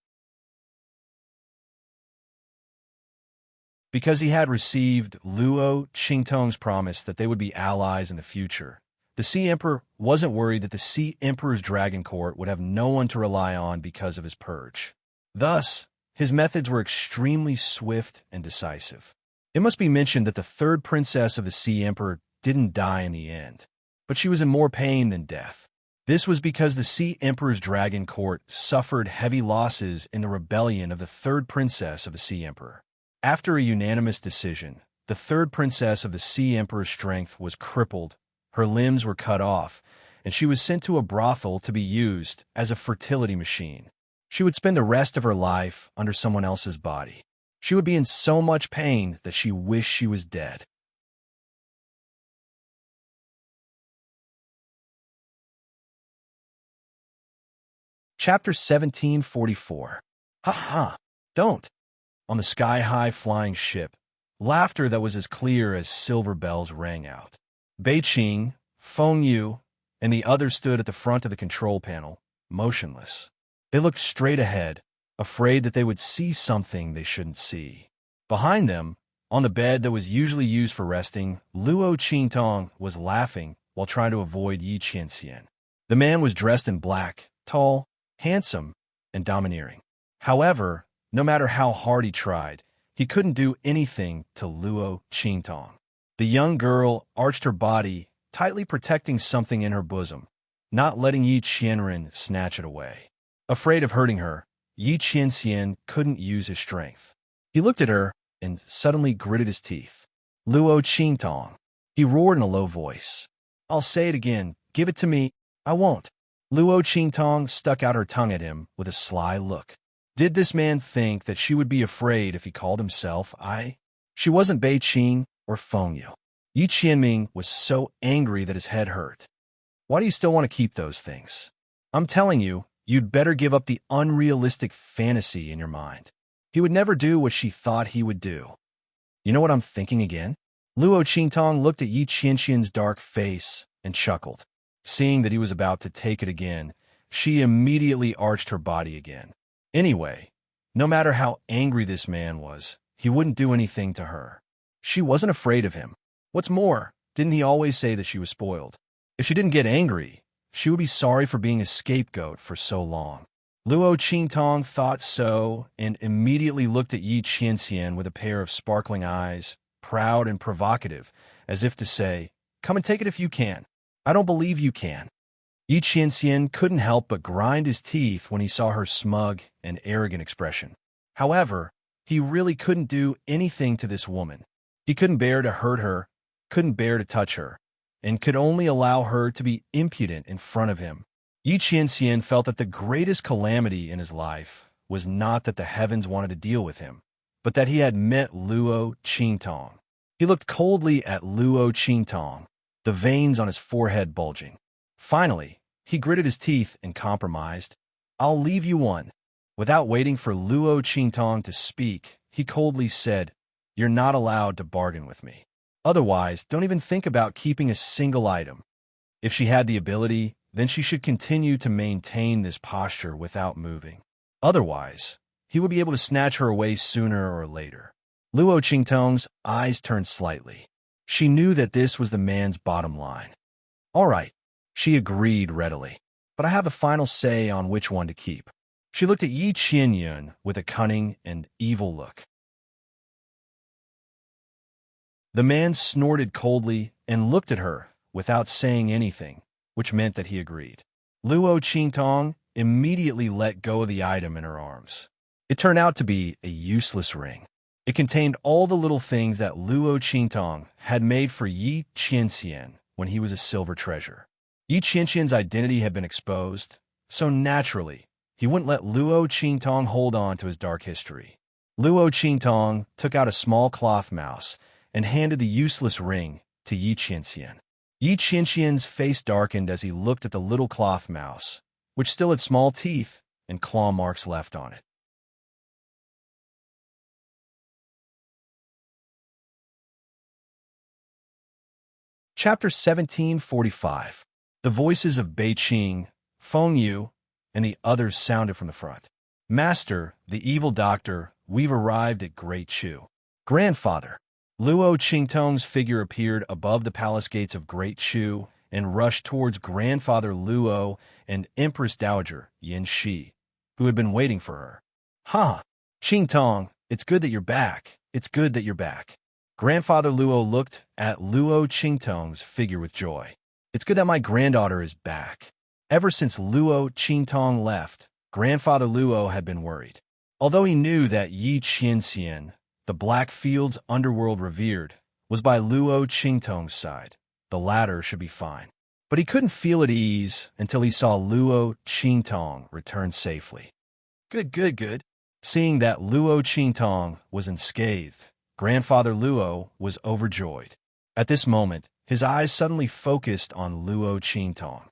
Because he had received Luo Qingtong's promise that they would be allies in the future, the Sea Emperor wasn't worried that the Sea Emperor's dragon court would have no one to rely on because of his purge. Thus, his methods were extremely swift and decisive. It must be mentioned that the third princess of the Sea Emperor didn't die in the end, but she was in more pain than death. This was because the Sea Emperor's dragon court suffered heavy losses in the rebellion of the third princess of the Sea Emperor. After a unanimous decision, the third princess of the Sea Emperor's strength was crippled, her limbs were cut off, and she was sent to a brothel to be used as a fertility machine. She would spend the rest of her life under someone else's body. She would be in so much pain that she wished she was dead. Chapter 1744. Ha ha! Don't! On the sky-high flying ship, laughter that was as clear as silver bells rang out. Beiqing, Feng Yu, and the others stood at the front of the control panel, motionless. They looked straight ahead, afraid that they would see something they shouldn't see. Behind them, on the bed that was usually used for resting, Luo Qingtong was laughing while trying to avoid Yi Qianxian. The man was dressed in black, tall, handsome, and domineering. However, no matter how hard he tried, he couldn't do anything to Luo Qingtong. The young girl arched her body, tightly protecting something in her bosom, not letting Yi Qianren snatch it away. Afraid of hurting her, Yi Qianxian couldn't use his strength. He looked at her and suddenly gritted his teeth. "Luo Qingtong," he roared in a low voice. "I'll say it again. Give it to me." "I won't." Luo Qingtong stuck out her tongue at him with a sly look. Did this man think that she would be afraid if he called himself I? She wasn't Beiqing or Feng Yu. Yi Qianming was so angry that his head hurt. Why do you still want to keep those things? I'm telling you, you'd better give up the unrealistic fantasy in your mind. He would never do what she thought he would do. You know what I'm thinking again? Luo Qingtong looked at Yi Qianxian's dark face and chuckled. Seeing that he was about to take it again, she immediately arched her body again. Anyway, no matter how angry this man was, he wouldn't do anything to her. She wasn't afraid of him. What's more, didn't he always say that she was spoiled? If she didn't get angry, she would be sorry for being a scapegoat for so long. Luo Qingtong thought so and immediately looked at Yi Qianxian with a pair of sparkling eyes, proud and provocative, as if to say, "Come and take it if you can. I don't believe you can." Yi Qianxian couldn't help but grind his teeth when he saw her smug and arrogant expression. However, he really couldn't do anything to this woman. He couldn't bear to hurt her, couldn't bear to touch her, and could only allow her to be impudent in front of him. Yi Qianxian felt that the greatest calamity in his life was not that the heavens wanted to deal with him, but that he had met Luo Qingtong. He looked coldly at Luo Qingtong, the veins on his forehead bulging. Finally, he gritted his teeth and compromised. "I'll leave you one." Without waiting for Luo Qingtong to speak, he coldly said, "You're not allowed to bargain with me. Otherwise, don't even think about keeping a single item." If she had the ability, then she should continue to maintain this posture without moving. Otherwise, he would be able to snatch her away sooner or later. Luo Qingtong's eyes turned slightly. She knew that this was the man's bottom line. "All right," she agreed readily, "but I have the final say on which one to keep." She looked at Yi Qianyun with a cunning and evil look. The man snorted coldly and looked at her without saying anything, which meant that he agreed. Luo Qingtong immediately let go of the item in her arms. It turned out to be a useless ring. It contained all the little things that Luo Qingtong had made for Yi Qianxian when he was a silver treasure. Yi Qianxian's identity had been exposed, so naturally, he wouldn't let Luo Qingtong hold on to his dark history. Luo Qingtong took out a small cloth mouse and handed the useless ring to Yi Qianxian. Yi Qianxian's face darkened as he looked at the little cloth mouse, which still had small teeth and claw marks left on it. Chapter 1745. The voices of Bei Qing, Feng Yu, and the others sounded from the front. Master, the evil doctor, we've arrived at Great Chu. Grandfather. Luo Qingtong's figure appeared above the palace gates of Great Chu and rushed towards Grandfather Luo and Empress Dowager Yin Shi, who had been waiting for her. Ha! Qingtong, it's good that you're back. It's good that you're back. Grandfather Luo looked at Luo Qingtong's figure with joy. It's good that my granddaughter is back. Ever since Luo Qingtong left, Grandfather Luo had been worried. Although he knew that Yi Qianxian, the Blackfield's underworld revered, was by Luo Qingtong's side, the latter should be fine. But he couldn't feel at ease until he saw Luo Qingtong return safely. Good. Seeing that Luo Qingtong was unscathed, Grandfather Luo was overjoyed. At this moment, his eyes suddenly focused on Luo Qingtong.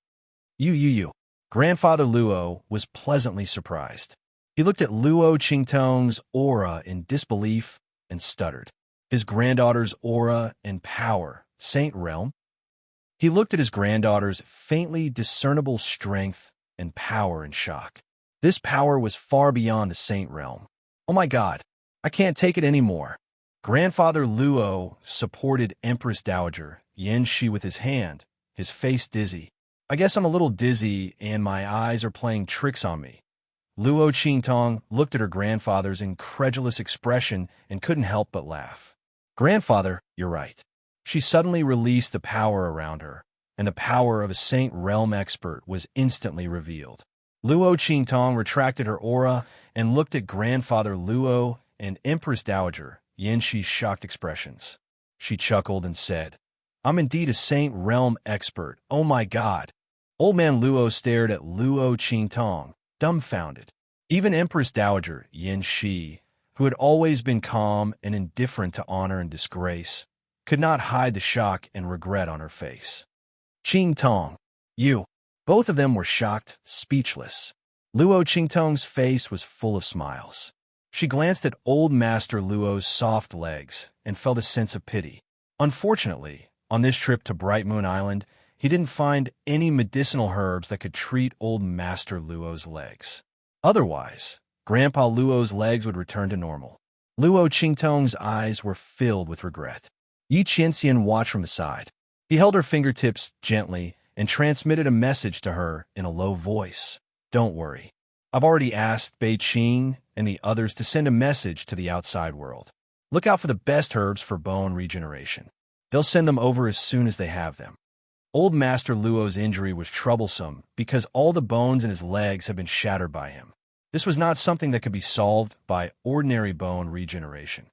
You. Grandfather Luo was pleasantly surprised. He looked at Luo Qingtong's aura in disbelief and stuttered. His granddaughter's aura and power, Saint Realm? He looked at his granddaughter's faintly discernible strength and power in shock. This power was far beyond the Saint Realm. Oh my God, I can't take it anymore. Grandfather Luo supported Empress Dowager Yin Shi with his hand, his face dizzy. I guess I'm a little dizzy and my eyes are playing tricks on me. Luo Qingtong looked at her grandfather's incredulous expression and couldn't help but laugh. Grandfather, you're right. She suddenly released the power around her, and the power of a Saint Realm expert was instantly revealed. Luo Qingtong retracted her aura and looked at Grandfather Luo and Empress Dowager Yin Shi's shocked expressions. She chuckled and said, I'm indeed a Saint Realm expert. Oh my God. Old man Luo stared at Luo Qingtong, dumbfounded. Even Empress Dowager Yin Shi, who had always been calm and indifferent to honor and disgrace, could not hide the shock and regret on her face. Qingtong, you. Both of them were shocked, speechless. Luo Qingtong's face was full of smiles. She glanced at old Master Luo's soft legs and felt a sense of pity. Unfortunately, on this trip to Bright Moon Island, he didn't find any medicinal herbs that could treat old Master Luo's legs. Otherwise, Grandpa Luo's legs would return to normal. Luo Qingtong's eyes were filled with regret. Yi Qianxian watched from the side. He held her fingertips gently and transmitted a message to her in a low voice. Don't worry. I've already asked Bei Qing and the others to send a message to the outside world. Look out for the best herbs for bone regeneration. They'll send them over as soon as they have them. Old Master Luo's injury was troublesome because all the bones in his legs had been shattered by him. This was not something that could be solved by ordinary bone regeneration.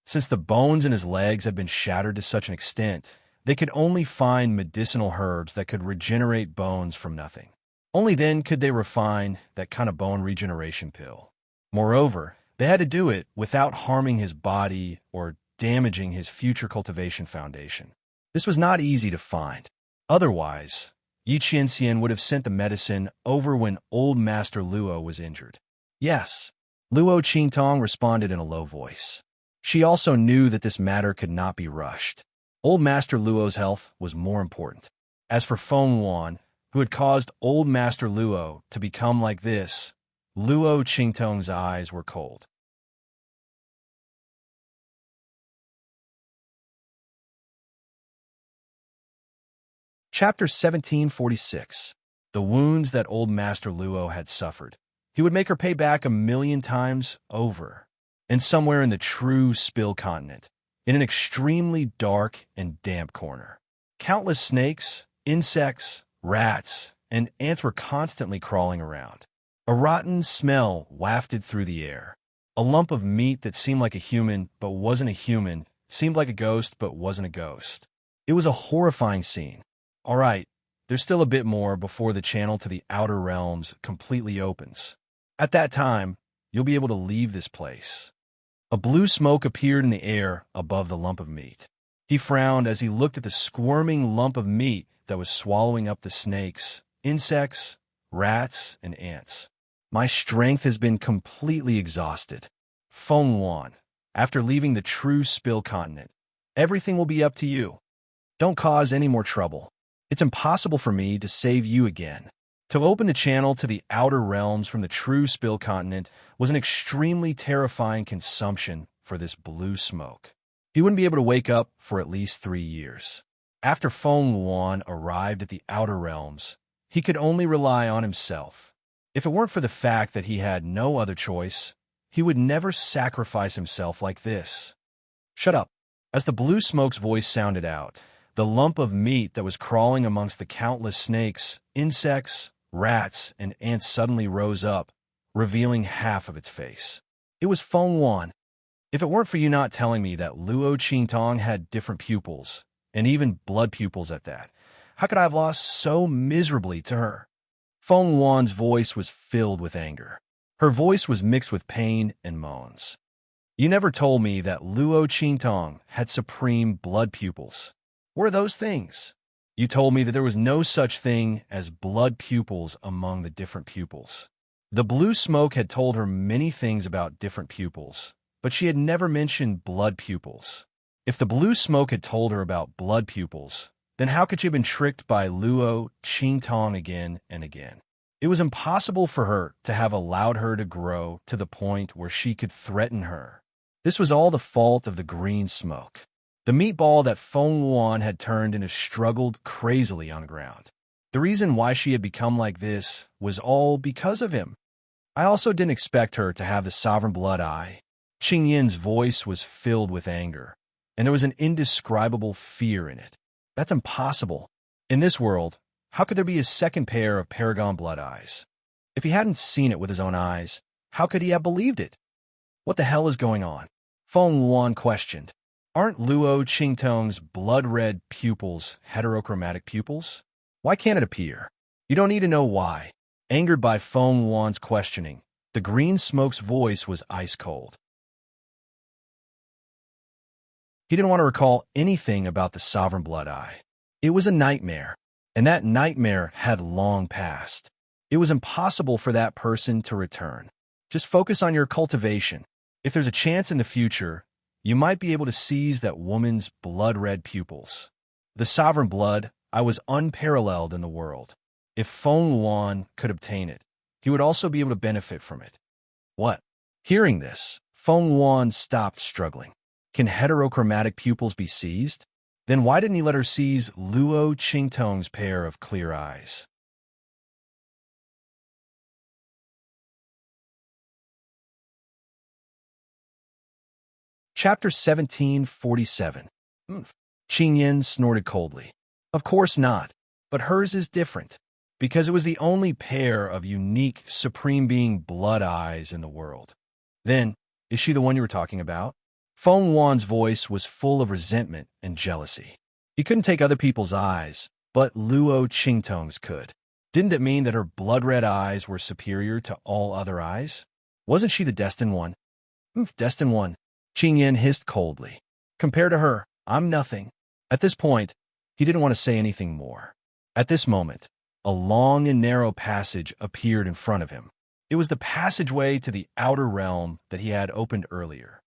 Since the bones in his legs had been shattered to such an extent, they could only find medicinal herbs that could regenerate bones from nothing. Only then could they refine that kind of bone regeneration pill. Moreover, they had to do it without harming his body or damaging his future cultivation foundation. This was not easy to find. Otherwise, Yi Qianxian would have sent the medicine over when old Master Luo was injured. Yes, Luo Qingtong responded in a low voice. She also knew that this matter could not be rushed. Old Master Luo's health was more important. As for Feng Wan, who had caused old Master Luo to become like this, Luo Qingtong's eyes were cold. Chapter 1746. The wounds that old Master Luo had suffered. He would make her pay back 1,000,000 times over. and somewhere in the true Spill continent, in an extremely dark and damp corner. Countless snakes, insects, rats, and ants were constantly crawling around. A rotten smell wafted through the air. A lump of meat that seemed like a human but wasn't a human, seemed like a ghost but wasn't a ghost. It was a horrifying scene. All right, there's still a bit more before the channel to the outer realms completely opens. At that time, you'll be able to leave this place. A blue smoke appeared in the air above the lump of meat. He frowned as he looked at the squirming lump of meat that was swallowing up the snakes, insects, rats, and ants. My strength has been completely exhausted. Feng Wan, after leaving the true Spill continent, everything will be up to you. Don't cause any more trouble. It's impossible for me to save you again. To open the channel to the outer realms from the true Spill continent was an extremely terrifying consumption for this blue smoke. He wouldn't be able to wake up for at least 3 years. After Feng Wan arrived at the outer realms, he could only rely on himself. If it weren't for the fact that he had no other choice, he would never sacrifice himself like this. Shut up. As the blue smoke's voice sounded out, the lump of meat that was crawling amongst the countless snakes, insects, rats, and ants suddenly rose up, revealing half of its face. It was Feng Wan. If it weren't for you not telling me that Luo Qingtong had different pupils, and even blood pupils at that, how could I have lost so miserably to her? Feng Wan's voice was filled with anger. Her voice was mixed with pain and moans. You never told me that Luo Qingtong had supreme blood pupils. What are those things? You told me that there was no such thing as blood pupils among the different pupils. The blue smoke had told her many things about different pupils, but she had never mentioned blood pupils. If the blue smoke had told her about blood pupils, then how could she have been tricked by Luo Qingtong again and again? It was impossible for her to have allowed her to grow to the point where she could threaten her. This was all the fault of the green smoke. The meatball that Feng Wan had turned into struggled crazily on the ground. The reason why she had become like this was all because of him. I also didn't expect her to have the sovereign blood eye. Qing Yin's voice was filled with anger, and there was an indescribable fear in it. That's impossible. In this world, how could there be a second pair of Paragon blood eyes? If he hadn't seen it with his own eyes, how could he have believed it? What the hell is going on? Feng Wan questioned. Aren't Luo Qingtong's blood-red pupils heterochromatic pupils? Why can't it appear? You don't need to know why. Angered by Feng Wan's questioning, the green smoke's voice was ice-cold. He didn't want to recall anything about the sovereign blood eye. It was a nightmare, and that nightmare had long passed. It was impossible for that person to return. Just focus on your cultivation. If there's a chance in the future, you might be able to seize that woman's blood-red pupils. The sovereign blood, I was unparalleled in the world. If Feng Wan could obtain it, he would also be able to benefit from it. What? Hearing this, Feng Wan stopped struggling. Can heterochromatic pupils be seized? Then why didn't he let her seize Luo Qingtong's pair of clear eyes? Chapter 1747. Qing Yin snorted coldly. Of course not, but hers is different, because it was the only pair of unique, supreme being blood eyes in the world. Then, is she the one you were talking about? Feng Wan's voice was full of resentment and jealousy. He couldn't take other people's eyes, but Luo Qingtong's could. Didn't it mean that her blood-red eyes were superior to all other eyes? Wasn't she the destined one? Destined one, Qing Yin hissed coldly. Compared to her, I'm nothing. At this point, he didn't want to say anything more. At this moment, a long and narrow passage appeared in front of him. It was the passageway to the outer realm that he had opened earlier.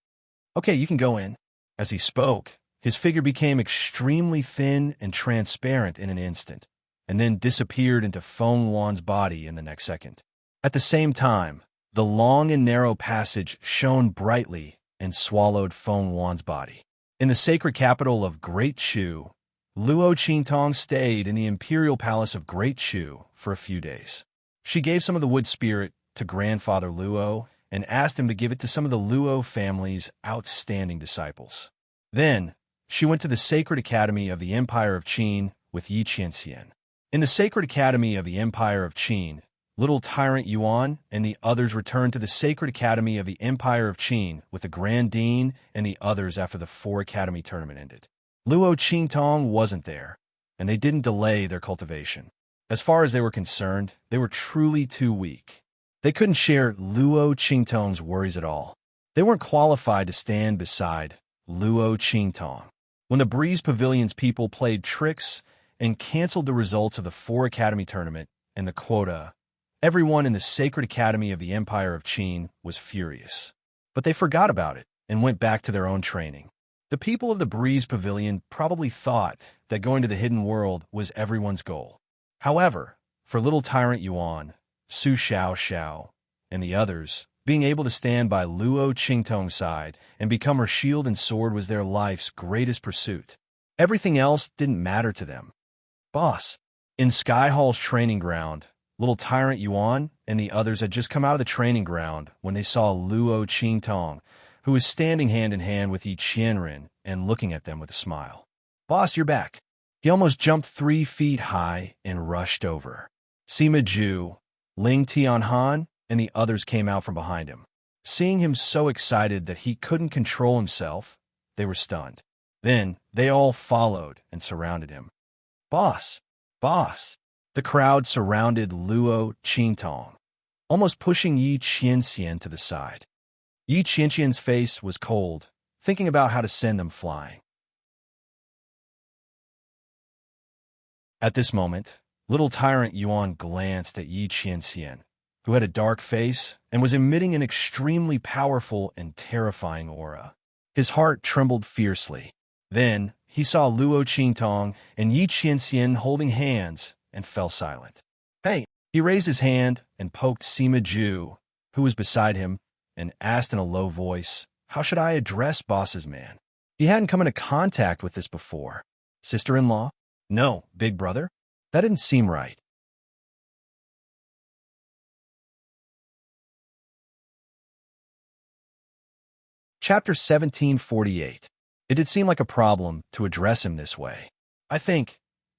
Okay, you can go in. As he spoke, his figure became extremely thin and transparent in an instant, and then disappeared into Feng Wan's body in the next second. At the same time, the long and narrow passage shone brightly and swallowed Feng Wan's body. In the sacred capital of Great Shu, Luo Qingtong stayed in the imperial palace of Great Shu for a few days. She gave some of the wood spirit to grandfather Luo and asked him to give it to some of the Luo family's outstanding disciples. Then, she went to the Sacred Academy of the Empire of Qin with Yi Qianxian. In the Sacred Academy of the Empire of Qin, little tyrant Yuan and the others returned to the Sacred Academy of the Empire of Qin with the Grand Dean and the others after the 4 Academy tournament ended. Luo Qingtong wasn't there, and they didn't delay their cultivation. As far as they were concerned, they were truly too weak. They couldn't share Luo Qingtong's worries at all. They weren't qualified to stand beside Luo Qingtong. When the Breeze Pavilion's people played tricks and canceled the results of the 4 Academy tournament and the quota, everyone in the Sacred Academy of the Empire of Qin was furious. But they forgot about it and went back to their own training. The people of the Breeze Pavilion probably thought that going to the hidden world was everyone's goal. However, for little tyrant Yuan, Su Xiao, and the others, being able to stand by Luo Qingtong's side and become her shield and sword was their life's greatest pursuit. Everything else didn't matter to them. Boss. In Sky Hall's training ground, little tyrant Yuan and the others had just come out of the training ground when they saw Luo Qingtong, who was standing hand in hand with Yi Qianren and looking at them with a smile. Boss, you're back. He almost jumped 3 feet high and rushed over. Sima Zhu, Ling Tianhan, and the others came out from behind him. Seeing him so excited that he couldn't control himself, they were stunned. Then they all followed and surrounded him. Boss! Boss! The crowd surrounded Luo Qingtong, almost pushing Yi Qianxian to the side. Yi Qianxian's face was cold, thinking about how to send them flying. At this moment, little tyrant Yuan glanced at Yi Qianxian, who had a dark face and was emitting an extremely powerful and terrifying aura. His heart trembled fiercely. Then, he saw Luo Qingtong and Yi Qianxian holding hands and fell silent. Hey! He raised his hand and poked Sima Zhu, who was beside him, and asked in a low voice, how should I address boss's man? He hadn't come into contact with this before. Sister-in-law? No, big brother? That didn't seem right. Chapter 1748. It did seem like a problem to address him this way. I think,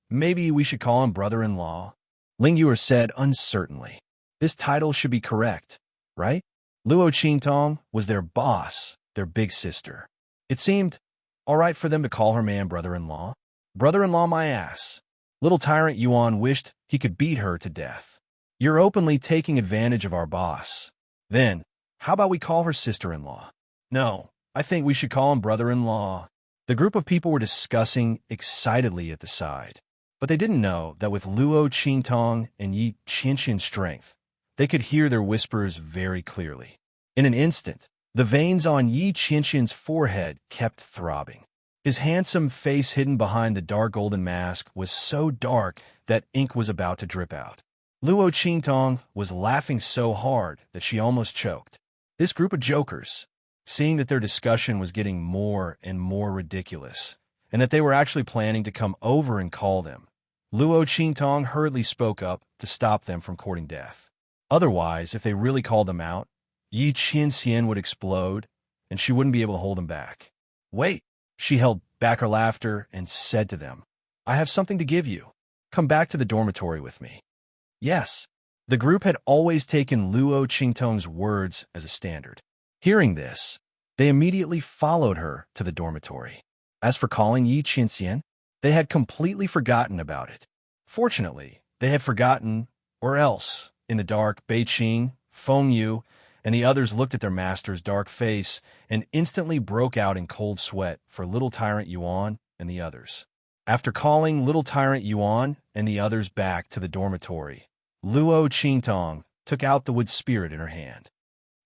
maybe we should call him brother-in-law. Ling Yuer said uncertainly. This title should be correct, right? Luo Qingtong was their boss, their big sister. It seemed all right for them to call her man brother-in-law. Brother-in-law my ass. Little tyrant Yuan wished he could beat her to death. You're openly taking advantage of our boss. Then, how about we call her sister-in-law? No, I think we should call him brother-in-law. The group of people were discussing excitedly at the side, but they didn't know that with Luo Qingtong and Yi Qianxian's strength, they could hear their whispers very clearly. In an instant, the veins on Yi Qianxian's forehead kept throbbing. His handsome face hidden behind the dark golden mask was so dark that ink was about to drip out. Luo Qingtong was laughing so hard that she almost choked. This group of jokers, seeing that their discussion was getting more and more ridiculous, and that they were actually planning to come over and call them, Luo Qingtong hurriedly spoke up to stop them from courting death. Otherwise, if they really called them out, Yi Qianxian would explode, and she wouldn't be able to hold him back. Wait! She held back her laughter and said to them, I have something to give you. Come back to the dormitory with me. Yes. The group had always taken Luo Qingtong's words as a standard. Hearing this, they immediately followed her to the dormitory. As for calling Yi Qianxian, they had completely forgotten about it. Fortunately, they had forgotten, or else, in the dark, Beiqing, Feng Yu, and the others looked at their master's dark face and instantly broke out in cold sweat for little tyrant Yuan and the others. After calling little tyrant Yuan and the others back to the dormitory, Luo Qingtong took out the wood spirit in her hand.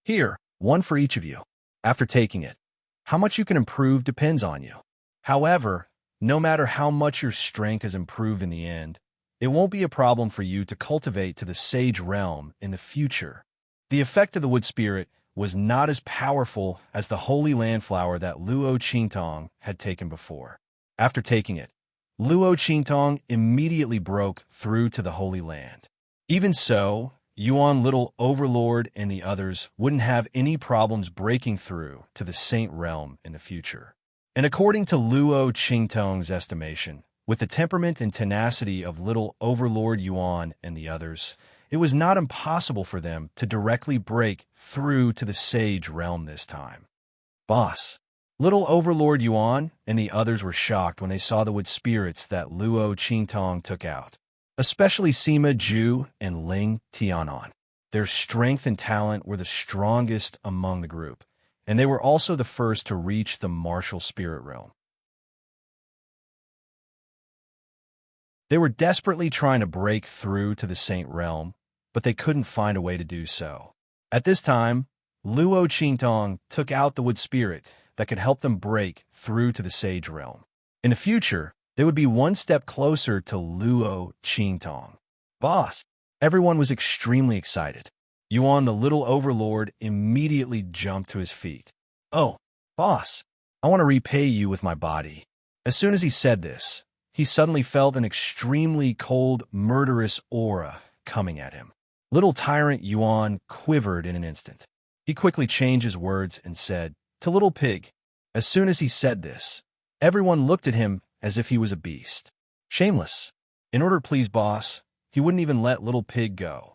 Here, one for each of you. After taking it, how much you can improve depends on you. However, no matter how much your strength has improved in the end, it won't be a problem for you to cultivate to the sage realm in the future. The effect of the wood spirit was not as powerful as the holy land flower that Luo Qingtong had taken before. After taking it, Luo Qingtong immediately broke through to the holy land. Even so, Yuan, Little Overlord, and the others wouldn't have any problems breaking through to the Saint Realm in the future. And according to Luo Qingtong's estimation, with the temperament and tenacity of Little Overlord Yuan and the others, it was not impossible for them to directly break through to the Sage Realm this time. Boss. Little Overlord Yuan and the others were shocked when they saw the wood spirits that Luo Qingtong took out, especially Sima Zhu and Ling Tianan. Their strength and talent were the strongest among the group, and they were also the first to reach the martial spirit realm. They were desperately trying to break through to the Saint Realm, but they couldn't find a way to do so. At this time, Luo Qingtong took out the wood spirit that could help them break through to the Sage Realm. In the future, they would be one step closer to Luo Qingtong. Boss! Everyone was extremely excited. Yuan, the Little Overlord, immediately jumped to his feet. Oh, boss! I want to repay you with my body. As soon as he said this, he suddenly felt an extremely cold, murderous aura coming at him. Little Tyrant Yuan quivered in an instant. He quickly changed his words and said, "To Little Pig." As soon as he said this, everyone looked at him as if he was a beast. Shameless. In order to please boss, he wouldn't even let Little Pig go.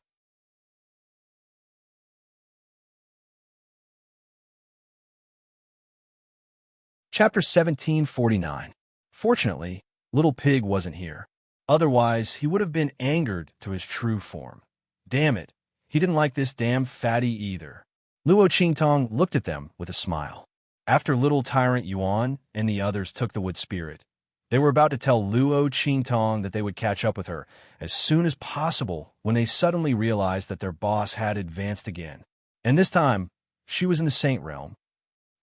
Chapter 1749. Fortunately, Little Pig wasn't here. Otherwise, he would have been angered to his true form. Damn it, he didn't like this damn fatty either. Luo Qingtong looked at them with a smile. After Little Tyrant Yuan and the others took the wood spirit, they were about to tell Luo Qingtong that they would catch up with her as soon as possible when they suddenly realized that their boss had advanced again. And this time, she was in the Saint Realm.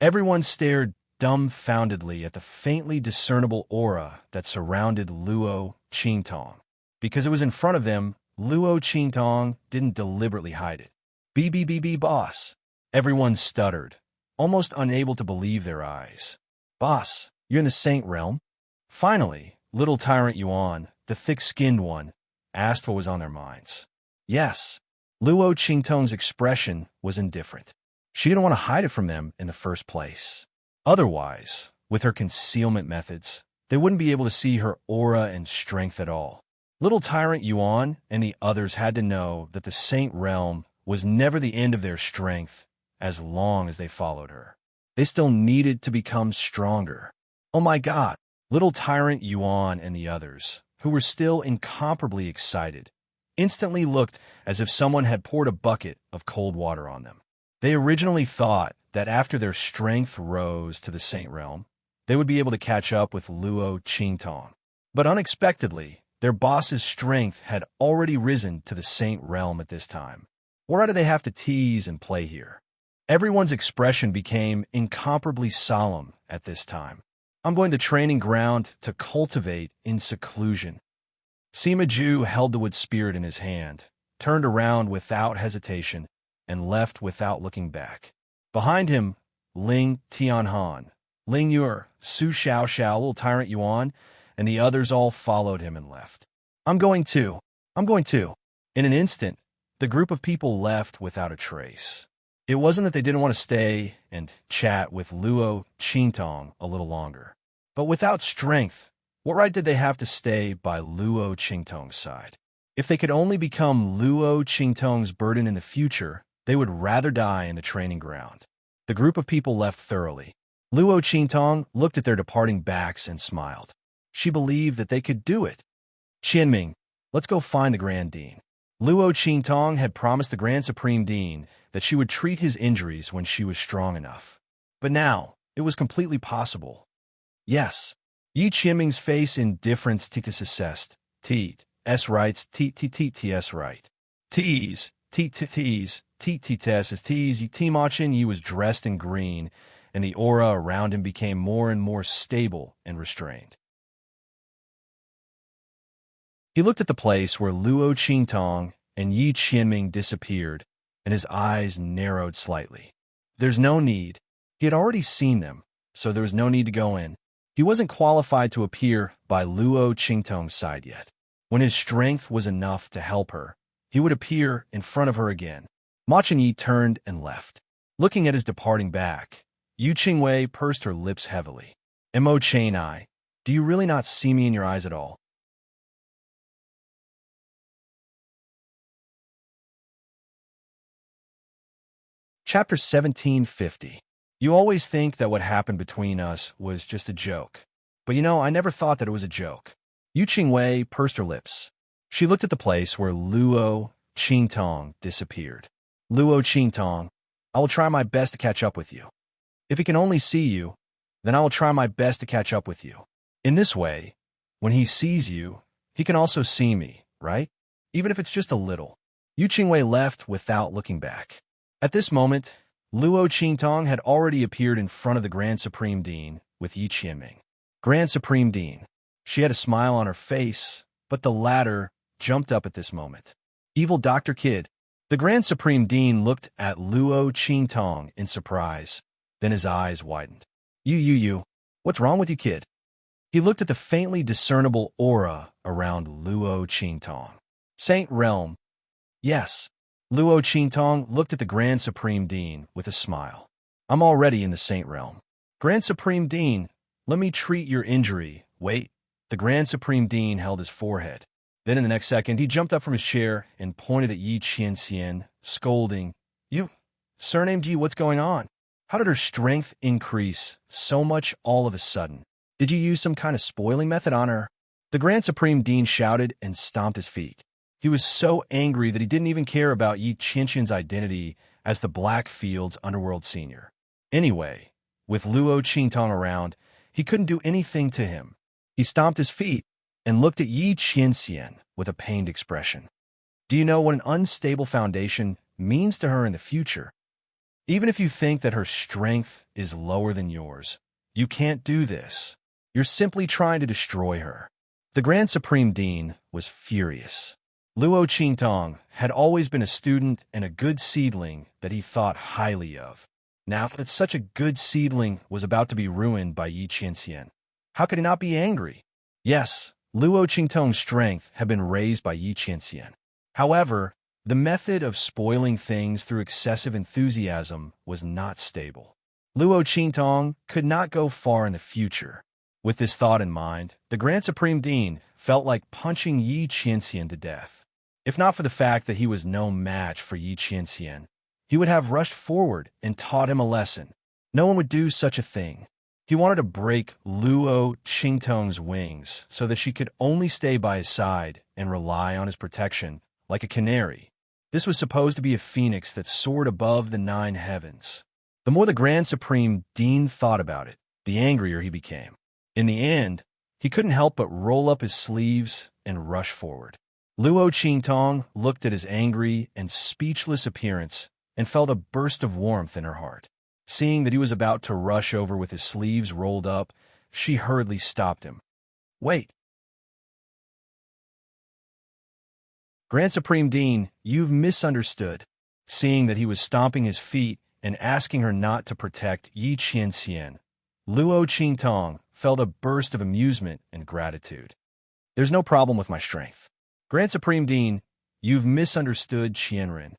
Everyone stared dumbfoundedly at the faintly discernible aura that surrounded Luo Qingtong. Because it was in front of them, Luo Qingtong didn't deliberately hide it. "BBBB, boss." Everyone stuttered, almost unable to believe their eyes. "Boss, you're in the Saint Realm?" Finally, Little Tyrant Yuan, the thick-skinned one, asked what was on their minds. Yes. Luo Qingtong's expression was indifferent. She didn't want to hide it from them in the first place. Otherwise, with her concealment methods, they wouldn't be able to see her aura and strength at all. Little Tyrant Yuan and the others had to know that the Saint Realm was never the end of their strength as long as they followed her. They still needed to become stronger. Oh my God! Little Tyrant Yuan and the others, who were still incomparably excited, instantly looked as if someone had poured a bucket of cold water on them. They originally thought that after their strength rose to the Saint Realm, they would be able to catch up with Luo Qingtong. But unexpectedly, their boss's strength had already risen to the Saint Realm at this time. Why do they have to tease and play here? Everyone's expression became incomparably solemn at this time. I'm going to training ground to cultivate in seclusion. Sima Zhu held the wood spirit in his hand, turned around without hesitation, and left without looking back. Behind him, Ling Tianhan, Ling Yur, Su Xiaoxiao, Little Tyrant Yuan, and the others all followed him and left. I'm going to. In an instant, the group of people left without a trace. It wasn't that they didn't want to stay and chat with Luo Qingtong a little longer. But without strength, what right did they have to stay by Luo Qingtong's side? If they could only become Luo Qingtong's burden in the future, they would rather die in the training ground. The group of people left thoroughly. Luo Qingtong looked at their departing backs and smiled. She believed that they could do it. Qianming, let's go find the Grand Dean. Luo Qingtong had promised the Grand Supreme Dean that she would treat his injuries when she was strong enough. But now, it was completely possible. Yes. Yi Qianming's face indifference assessed. S writes Ts right. Ts is Ts. Timachin Yi was dressed in green, and the aura around him became more and more stable and restrained. He looked at the place where Luo Qingtong and Yi Qianming disappeared, and his eyes narrowed slightly. There's no need. He had already seen them, so there was no need to go in. He wasn't qualified to appear by Luo Qingtong's side yet. When his strength was enough to help her, he would appear in front of her again. Ma Chingyi turned and left. Looking at his departing back, Yu Qingwei pursed her lips heavily. Mo Chain-I, do you really not see me in your eyes at all? Chapter 1750. You always think that what happened between us was just a joke. But I never thought that it was a joke. Yu Qingwei pursed her lips. She looked at the place where Luo Qingtong disappeared. Luo Qingtong, I will try my best to catch up with you. If he can only see you, then I will try my best to catch up with you. In this way, when he sees you, he can also see me, right? Even if it's just a little. Yu Qingwei left without looking back. At this moment, Luo Qingtong had already appeared in front of the Grand Supreme Dean with Yi Qianming. Grand Supreme Dean. She had a smile on her face, but the latter jumped up at this moment. Evil Dr. Kid. The Grand Supreme Dean looked at Luo Qingtong in surprise. Then his eyes widened. You. What's wrong with you, kid? He looked at the faintly discernible aura around Luo Qingtong. Saint Realm. Yes. Luo Qingtong looked at the Grand Supreme Dean with a smile. I'm already in the Saint Realm. Grand Supreme Dean, let me treat your injury. Wait. The Grand Supreme Dean held his forehead. Then in the next second, he jumped up from his chair and pointed at Yi Qianxian, scolding. You, surnamed Yi, what's going on? How did her strength increase so much all of a sudden? Did you use some kind of spoiling method on her? The Grand Supreme Dean shouted and stomped his feet. He was so angry that he didn't even care about Yi Qianxian's identity as the Blackfield's Underworld Senior. Anyway, with Luo Qingtong around, he couldn't do anything to him. He stomped his feet and looked at Yi Qianxian with a pained expression. Do you know what an unstable foundation means to her in the future? Even if you think that her strength is lower than yours, you can't do this. You're simply trying to destroy her. The Grand Supreme Dean was furious. Luo Qingtong had always been a student and a good seedling that he thought highly of. Now that such a good seedling was about to be ruined by Yi Qianxian, how could he not be angry? Yes, Luo Qingtong's strength had been raised by Yi Qianxian. However, the method of spoiling things through excessive enthusiasm was not stable. Luo Qingtong could not go far in the future. With this thought in mind, the Grand Supreme Dean felt like punching Yi Qianxian to death. If not for the fact that he was no match for Yi Qianxian, he would have rushed forward and taught him a lesson. No one would do such a thing. He wanted to break Luo Qingtong's wings so that she could only stay by his side and rely on his protection like a canary. This was supposed to be a phoenix that soared above the 9 heavens. The more the Grand Supreme Dean thought about it, the angrier he became. In the end, he couldn't help but roll up his sleeves and rush forward. Luo Qingtong looked at his angry and speechless appearance and felt a burst of warmth in her heart. Seeing that he was about to rush over with his sleeves rolled up, she hurriedly stopped him. Wait. Grand Supreme Dean, you've misunderstood. Seeing that he was stomping his feet and asking her not to protect Yi Qianxian, Luo Qingtong felt a burst of amusement and gratitude. There's no problem with my strength. Grand Supreme Dean, you've misunderstood Qianren.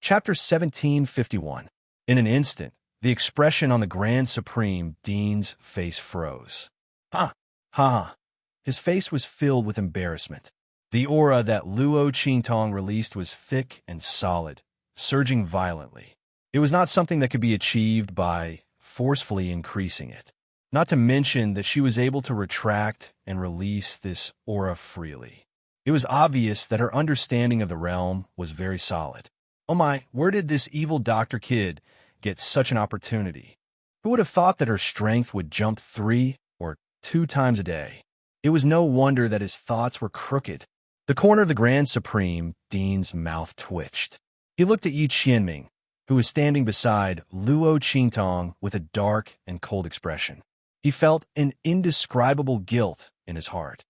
Chapter 1751. In an instant, the expression on the Grand Supreme Dean's face froze. Ha! His face was filled with embarrassment. The aura that Luo Qingtong released was thick and solid, surging violently. It was not something that could be achieved by forcefully increasing it. Not to mention that she was able to retract and release this aura freely. It was obvious that her understanding of the realm was very solid. Oh my, where did this evil Dr. Kid get such an opportunity? Who would have thought that her strength would jump 3 or 2 times a day? It was no wonder that his thoughts were crooked. The corner of the Grand Supreme Dean's mouth twitched. He looked at Yi Qianming, who was standing beside Luo Qingtong with a dark and cold expression. He felt an indescribable guilt in his heart.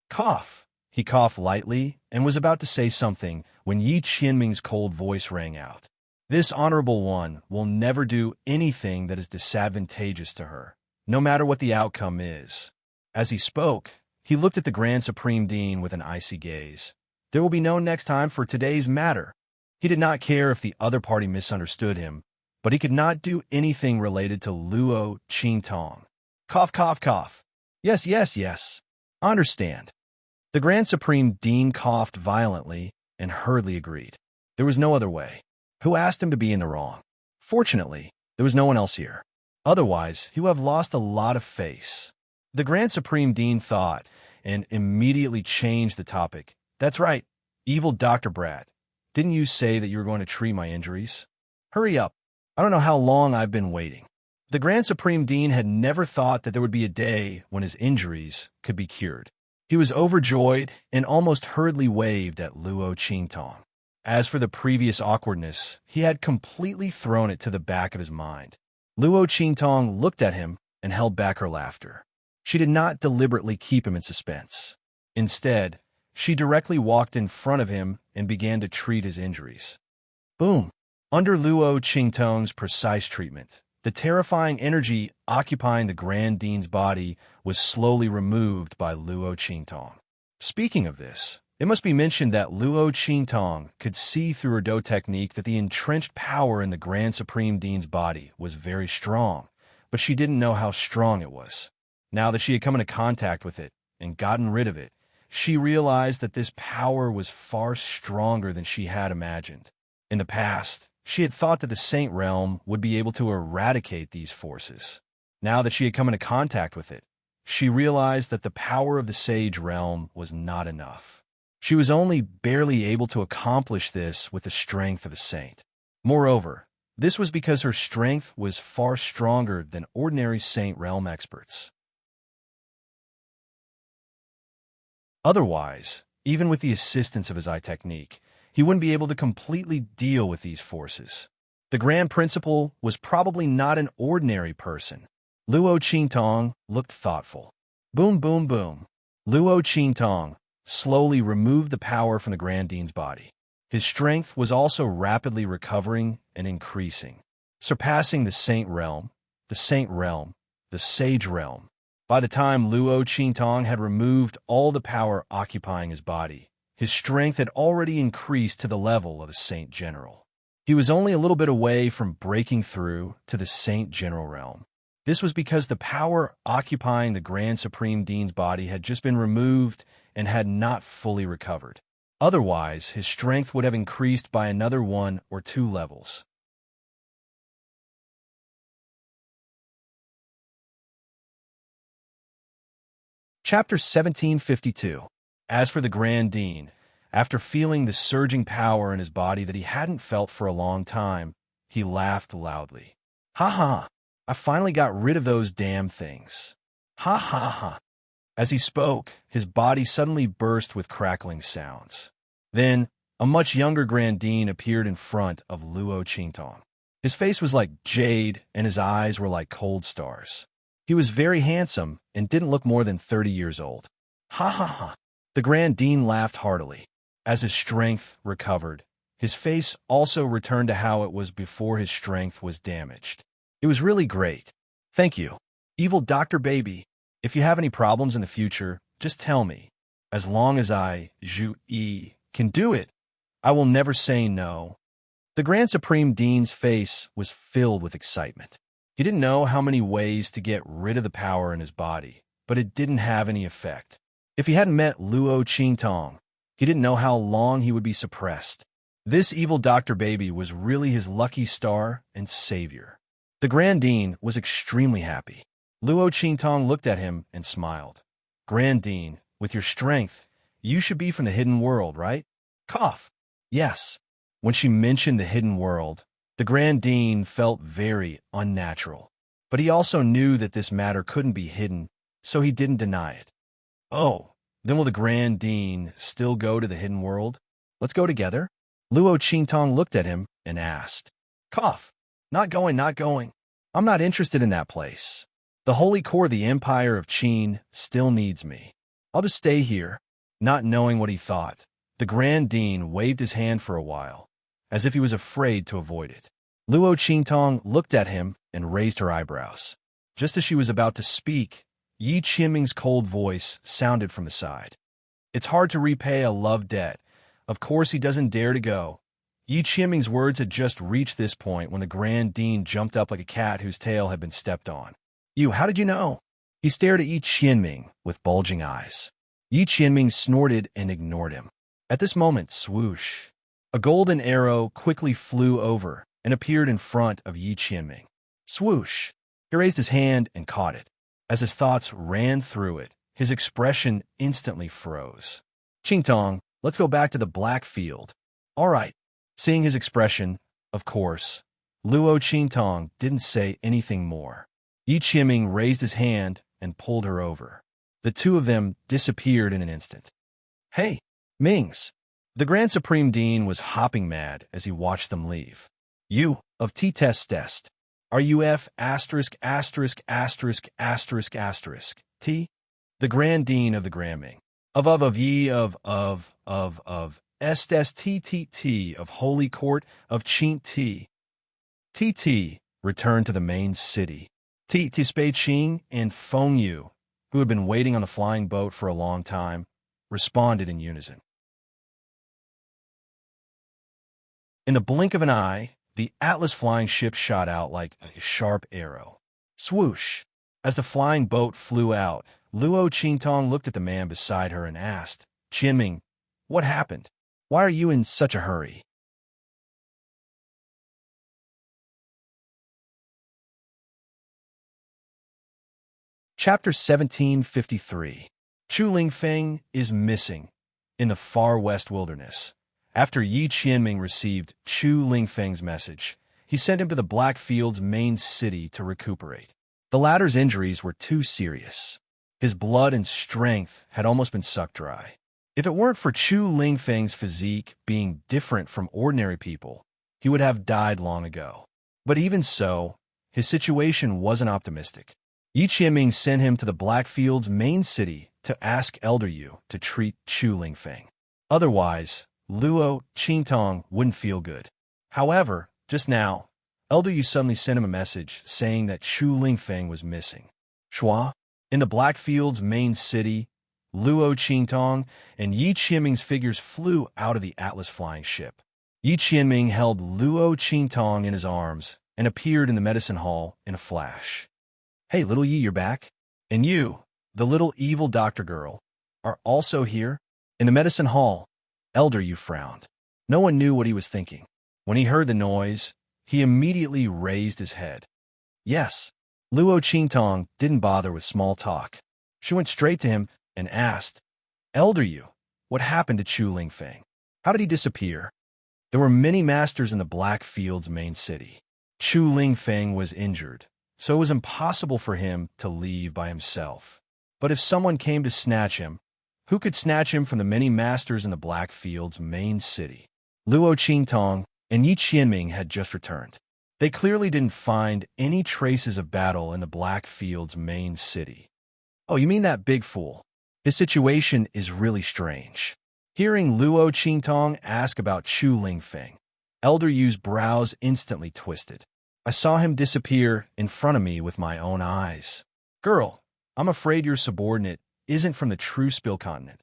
Cough! He coughed lightly and was about to say something when Yi Qianming's cold voice rang out. This honorable one will never do anything that is disadvantageous to her, no matter what the outcome is. As he spoke, he looked at the Grand Supreme Dean with an icy gaze. There will be no next time for today's matter. He did not care if the other party misunderstood him, but he could not do anything related to Luo Qingtong. Cough, cough, cough. Yes, yes, yes. I understand. The Grand Supreme Dean coughed violently and hurriedly agreed. There was no other way. Who asked him to be in the wrong? Fortunately, there was no one else here. Otherwise, he would have lost a lot of face. The Grand Supreme Dean thought and immediately changed the topic. That's right, evil Dr. Brad. Didn't you say that you were going to treat my injuries? Hurry up. I don't know how long I've been waiting. The Grand Supreme Dean had never thought that there would be a day when his injuries could be cured. He was overjoyed and almost hurriedly waved at Luo Qingtong. As for the previous awkwardness, he had completely thrown it to the back of his mind. Luo Qingtong looked at him and held back her laughter. She did not deliberately keep him in suspense. Instead, she directly walked in front of him and began to treat his injuries. Boom! Under Luo Qingtong's precise treatment, the terrifying energy occupying the Grand Dean's body was slowly removed by Luo Qingtong. Speaking of this, it must be mentioned that Luo Qingtong could see through her Do technique that the entrenched power in the Grand Supreme Dean's body was very strong, but she didn't know how strong it was. Now that she had come into contact with it and gotten rid of it, she realized that this power was far stronger than she had imagined. In the past, she had thought that the Saint Realm would be able to eradicate these forces. Now that she had come into contact with it, she realized that the power of the Sage Realm was not enough. She was only barely able to accomplish this with the strength of a saint. Moreover, this was because her strength was far stronger than ordinary Saint Realm experts. Otherwise, even with the assistance of his eye technique, he wouldn't be able to completely deal with these forces. The Grand Principal was probably not an ordinary person. Luo Qingtong looked thoughtful. Boom, boom, boom. Luo Qingtong slowly removed the power from the Grand Dean's body. His strength was also rapidly recovering and increasing, surpassing the Saint Realm, the Sage Realm. By the time Luo Qingtong had removed all the power occupying his body, his strength had already increased to the level of a Saint General. He was only a little bit away from breaking through to the Saint General realm. This was because the power occupying the Grand Supreme Dean's body had just been removed and had not fully recovered. Otherwise, his strength would have increased by another 1 or 2 levels. Chapter 1752. As for the Grand Dean, after feeling the surging power in his body that he hadn't felt for a long time, he laughed loudly. Ha ha! I finally got rid of those damn things. Ha ha ha! As he spoke, his body suddenly burst with crackling sounds. Then, a much younger Grand Dean appeared in front of Luo Qingtong. His face was like jade, and his eyes were like cold stars. He was very handsome and didn't look more than 30 years old. Ha ha ha! The Grand Dean laughed heartily. As his strength recovered, his face also returned to how it was before his strength was damaged. It was really great. Thank you. Evil Dr. Baby, if you have any problems in the future, just tell me. As long as I, Zhu-Yi, can do it, I will never say no. The Grand Supreme Dean's face was filled with excitement. He didn't know how many ways to get rid of the power in his body, but it didn't have any effect. If he hadn't met Luo Qingtong, he didn't know how long he would be suppressed. This evil Dr. Baby was really his lucky star and savior. The Grand Dean was extremely happy. Luo Qingtong looked at him and smiled. Grand Dean, with your strength, you should be from the hidden world, right? Cough. Yes. When she mentioned the hidden world, the Grand Dean felt very unnatural. But he also knew that this matter couldn't be hidden, so he didn't deny it. Oh, then will the Grand Dean still go to the hidden world? Let's go together? Luo Qingtong looked at him and asked. Cough. Not going, not going. I'm not interested in that place. The holy core of the Empire of Qin still needs me. I'll just stay here. Not knowing what he thought, the Grand Dean waved his hand for a while, as if he was afraid to avoid it. Luo Qingtong looked at him and raised her eyebrows. Just as she was about to speak, Yi Qianming's cold voice sounded from the side. It's hard to repay a love debt. Of course he doesn't dare to go. Yi Qianming's words had just reached this point when the Grand Dean jumped up like a cat whose tail had been stepped on. You, how did you know? He stared at Yi Qianming with bulging eyes. Yi Qianming snorted and ignored him. At this moment, swoosh, a golden arrow quickly flew over and appeared in front of Yi Qianming. Swoosh! He raised his hand and caught it. As his thoughts ran through it, his expression instantly froze. Qingtong, let's go back to the black field. All right. Seeing his expression, of course, Luo Qingtong didn't say anything more. Yi Qianming raised his hand and pulled her over. The two of them disappeared in an instant. Hey, Mings! The Grand Supreme Dean was hopping mad as he watched them leave. You, of T-Test, are you F****************** T? The Grand Dean of the Gramming. Of ye of SSTTT of Holy Court of Qing T. TT returned to the main city. Spei Qing and Feng Yu, who had been waiting on the flying boat for a long time, responded in unison. In the blink of an eye, the Atlas flying ship shot out like a sharp arrow. Swoosh! As the flying boat flew out, Luo Qingtong looked at the man beside her and asked, Qianming, what happened? Why are you in such a hurry? Chapter 1753. Chu Lingfeng is missing in the far west wilderness. After Yi Qianming received Chu Lingfeng's message, he sent him to the Black Field's main city to recuperate. The latter's injuries were too serious. His blood and strength had almost been sucked dry. If it weren't for Chu Lingfeng's physique being different from ordinary people, he would have died long ago. But even so, his situation wasn't optimistic. Yi Qianming sent him to the Blackfield's main city to ask Elder Yu to treat Chu Lingfeng. Otherwise, Luo Qingtong wouldn't feel good. However, just now, Elder Yu suddenly sent him a message saying that Chu Lingfeng was missing. Shua, in the Blackfield's main city, Luo Qingtong and Yi Qianming's figures flew out of the Atlas flying ship. Yi Qianming held Luo Qingtong in his arms and appeared in the medicine hall in a flash. Hey, little Yi, you're back? And you, the little evil doctor girl, are also here? In the medicine hall, Elder Yu frowned. No one knew what he was thinking. When he heard the noise, he immediately raised his head. Yes, Luo Qingtong didn't bother with small talk. She went straight to him and asked, Elder Yu, what happened to Chu Lingfeng? How did he disappear? There were many masters in the Blackfield's main city. Chu Lingfeng was injured, so it was impossible for him to leave by himself. But if someone came to snatch him, who could snatch him from the many masters in the Blackfield's main city? Luo Qingtong and Yi Qianming had just returned. They clearly didn't find any traces of battle in the Blackfield's main city. Oh, you mean that big fool? His situation is really strange. Hearing Luo Qingtong ask about Chu Lingfeng, Elder Yu's brows instantly twisted. I saw him disappear in front of me with my own eyes. Girl, I'm afraid your subordinate isn't from the true Spill Continent,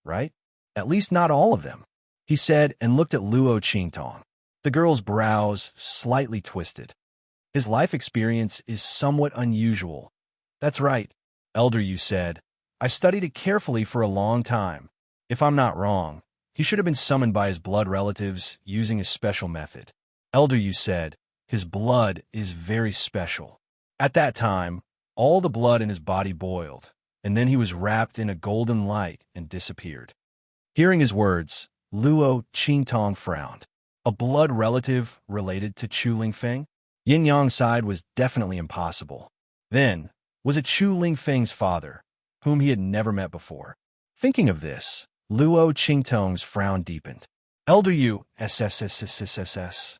right? At least not all of them, he said and looked at Luo Qingtong. The girl's brows slightly twisted. His life experience is somewhat unusual. That's right, Elder Yu said. I studied it carefully for a long time. If I'm not wrong, he should have been summoned by his blood relatives using a special method. Elder Yu said, his blood is very special. At that time, all the blood in his body boiled, and then he was wrapped in a golden light and disappeared. Hearing his words, Luo Qingtong frowned. A blood relative related to Chu Lingfeng? Yin Yang's side was definitely impossible. Then, was it Chu Lingfeng's father, whom he had never met before? Thinking of this, Luo Qingtong's frown deepened. Elder Yu, SSSSSS.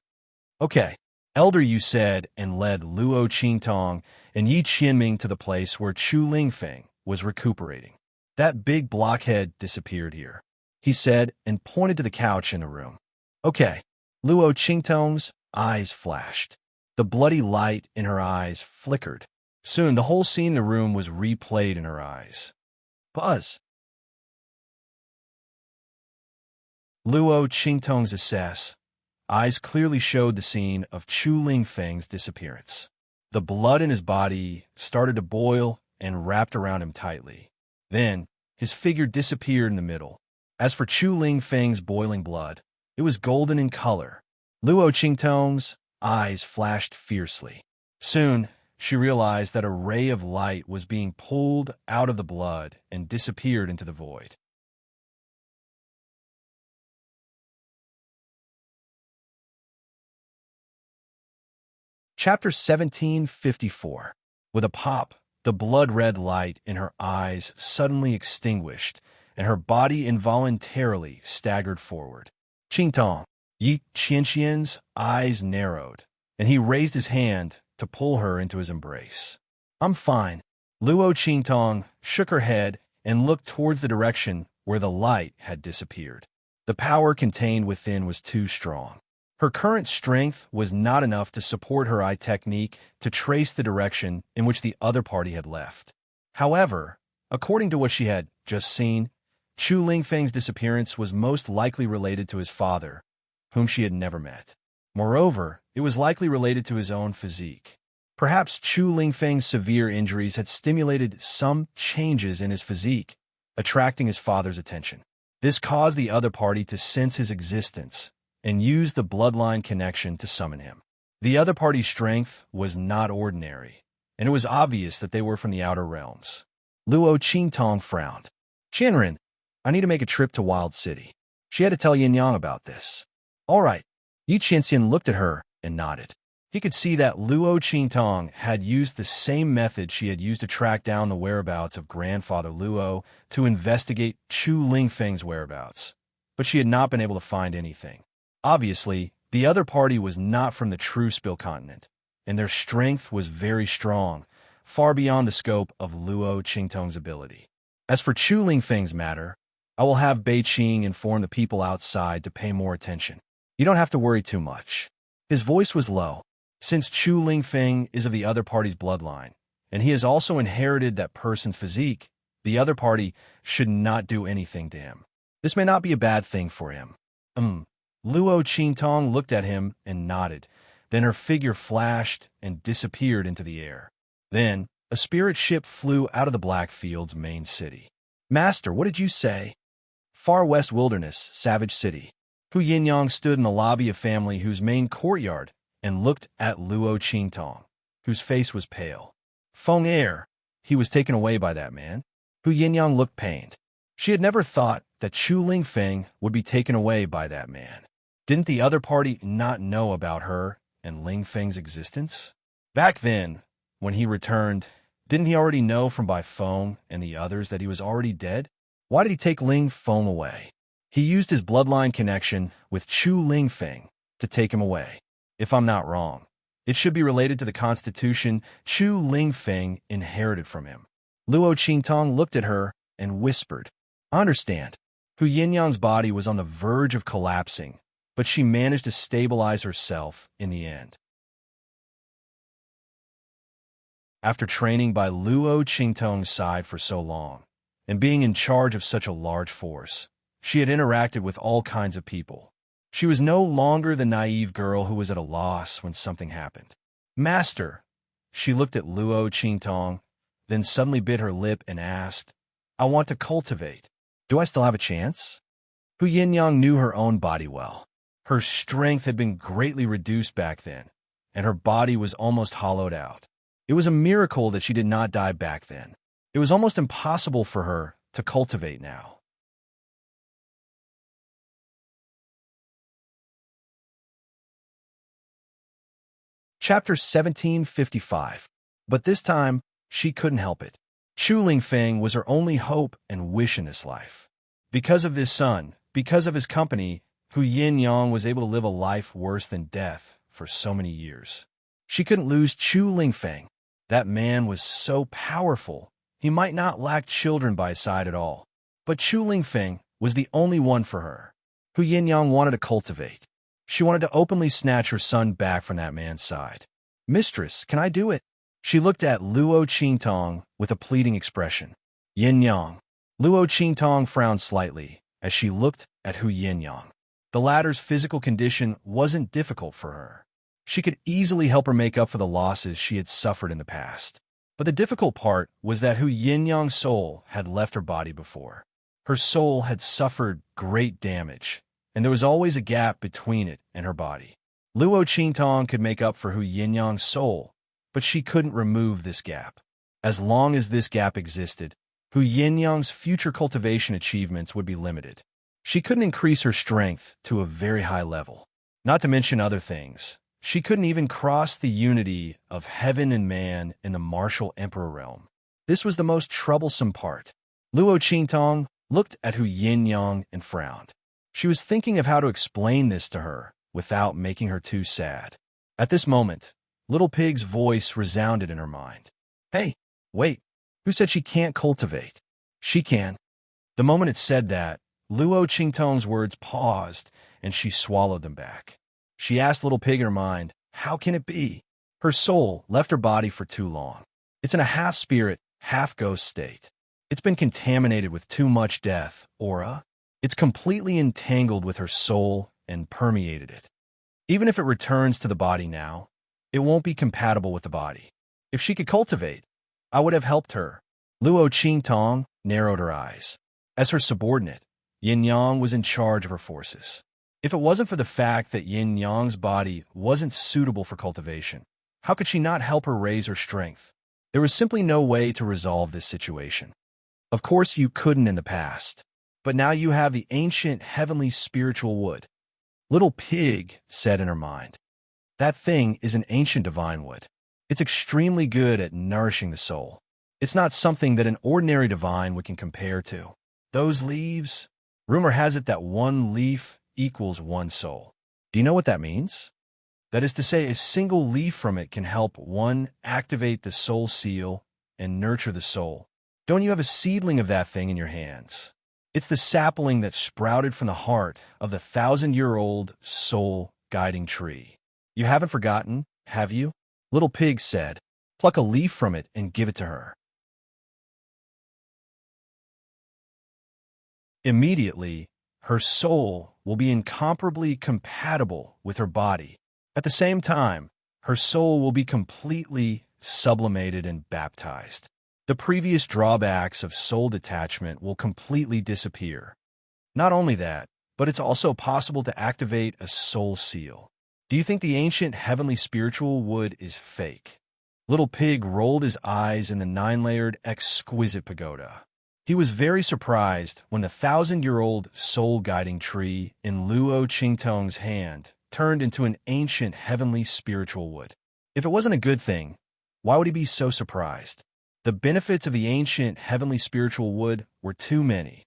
Okay, Elder Yu said and led Luo Qingtong and Yi Qianming to the place where Chu Lingfeng was recuperating. That big blockhead disappeared here, he said and pointed to the couch in the room. Okay, Luo Qingtong's eyes flashed. The bloody light in her eyes flickered. Soon, the whole scene in the room was replayed in her eyes. Buzz. Luo Qingtong's assess. Eyes clearly showed the scene of Chu Lingfeng's disappearance. The blood in his body started to boil and wrapped around him tightly. Then, his figure disappeared in the middle. As for Chu Lingfeng's boiling blood, it was golden in color. Luo Qingtong's eyes flashed fiercely. Soon, she realized that a ray of light was being pulled out of the blood and disappeared into the void. Chapter 1754. With a pop, the blood-red light in her eyes suddenly extinguished, and her body involuntarily staggered forward. Qingtong, Yi Qianqian's eyes narrowed, and he raised his hand to pull her into his embrace. I'm fine. Luo Qingtong shook her head and looked towards the direction where the light had disappeared. The power contained within was too strong. Her current strength was not enough to support her eye technique to trace the direction in which the other party had left. However, according to what she had just seen, Chu Lingfeng's disappearance was most likely related to his father, whom she had never met. Moreover, it was likely related to his own physique. Perhaps Chu Lingfeng's severe injuries had stimulated some changes in his physique, attracting his father's attention. This caused the other party to sense his existence and use the bloodline connection to summon him. The other party's strength was not ordinary, and it was obvious that they were from the outer realms. Luo Qingtong frowned. Qianren, I need to make a trip to Wild City. She had to tell Yin Yang about this. All right. Yi Qianxian looked at her and nodded. He could see that Luo Qingtong had used the same method she had used to track down the whereabouts of grandfather Luo to investigate Chu Lingfeng's whereabouts, but she had not been able to find anything. Obviously, the other party was not from the true Spill continent, and their strength was very strong, far beyond the scope of Luo Qingtong's ability. As for Chu Lingfeng's matter, I will have Bei Qing inform the people outside to pay more attention. You don't have to worry too much. His voice was low. Since Chu Lingfeng is of the other party's bloodline, and he has also inherited that person's physique, the other party should not do anything to him. This may not be a bad thing for him. Luo Qingtong looked at him and nodded. Then her figure flashed and disappeared into the air. Then, a spirit ship flew out of the Blackfield's main city. Master, what did you say? Far West Wilderness, Savage City. Hu Yinyang stood in the lobby of family whose main courtyard and looked at Luo Qingtong, whose face was pale. Feng Air, he was taken away by that man. Hu Yinyang looked pained. She had never thought that Chu Lingfeng would be taken away by that man. Didn't the other party not know about her and Lingfeng's existence? Back then, when he returned, didn't he already know from Bai Feng and the others that he was already dead? Why did he take Ling Feng away? He used his bloodline connection with Chu Lingfeng to take him away. If I'm not wrong, it should be related to the constitution Chu Lingfeng inherited from him. Luo Qingtong looked at her and whispered, I understand. Hu Yinyang's body was on the verge of collapsing, but she managed to stabilize herself in the end. After training by Luo Qingtong's side for so long, and being in charge of such a large force, she had interacted with all kinds of people. She was no longer the naive girl who was at a loss when something happened. Master, she looked at Luo Qingtong, then suddenly bit her lip and asked, I want to cultivate. Do I still have a chance? Hu Yinyang knew her own body well. Her strength had been greatly reduced back then, and her body was almost hollowed out. It was a miracle that she did not die back then. It was almost impossible for her to cultivate now. Chapter 1755. But this time, she couldn't help it. Chu Lingfeng was her only hope and wish in this life. Because of this son, because of his company, Hu Yinyang was able to live a life worse than death for so many years. She couldn't lose Chu Lingfeng. That man was so powerful, he might not lack children by his side at all. But Chu Lingfeng was the only one for her. Hu Yinyang wanted to cultivate. She wanted to openly snatch her son back from that man's side. Mistress, can I do it? She looked at Luo Qingtong with a pleading expression. Yin Yang. Luo Qingtong frowned slightly as she looked at Hu Yin Yang. The latter's physical condition wasn't difficult for her. She could easily help her make up for the losses she had suffered in the past. But the difficult part was that Hu Yin Yang's soul had left her body before. Her soul had suffered great damage, and there was always a gap between it and her body. Luo Qingtong could make up for Hu Yin Yang's soul, but she couldn't remove this gap. As long as this gap existed, Hu Yin Yang's future cultivation achievements would be limited. She couldn't increase her strength to a very high level. Not to mention other things. She couldn't even cross the unity of heaven and man in the martial emperor realm. This was the most troublesome part. Luo Qingtong looked at Hu Yin Yang and frowned. She was thinking of how to explain this to her without making her too sad. At this moment, Little Pig's voice resounded in her mind. Hey, wait, who said she can't cultivate? She can. The moment it said that, Luo Qingtong's words paused, and she swallowed them back. She asked Little Pig in her mind, how can it be? Her soul left her body for too long. It's in a half-spirit, half-ghost state. It's been contaminated with too much death, aura. It's completely entangled with her soul and permeated it. Even if it returns to the body now, it won't be compatible with the body. If she could cultivate, I would have helped her. Luo Qingtong narrowed her eyes. As her subordinate, Yin Yang was in charge of her forces. If it wasn't for the fact that Yin Yang's body wasn't suitable for cultivation, how could she not help her raise her strength? There was simply no way to resolve this situation. Of course you couldn't in the past, but now you have the ancient heavenly spiritual wood. Little Pig said in her mind. That thing is an ancient divine wood. It's extremely good at nourishing the soul. It's not something that an ordinary divine wood can compare to. Those leaves, rumor has it that one leaf equals one soul. Do you know what that means? That is to say, a single leaf from it can help one activate the soul seal and nurture the soul. Don't you have a seedling of that thing in your hands? It's the sapling that sprouted from the heart of the 1,000-year-old soul-guiding tree. You haven't forgotten, have you? Little Pig said. Pluck a leaf from it and give it to her. Immediately, her soul will be incomparably compatible with her body. At the same time, her soul will be completely sublimated and baptized. The previous drawbacks of soul detachment will completely disappear. Not only that, but it's also possible to activate a soul seal. Do you think the ancient heavenly spiritual wood is fake? Little Pig rolled his eyes in the 9-layered exquisite pagoda. He was very surprised when the 1,000-year-old soul-guiding tree in Luo Qingtong's hand turned into an ancient heavenly spiritual wood. If it wasn't a good thing, why would he be so surprised? The benefits of the ancient heavenly spiritual wood were too many.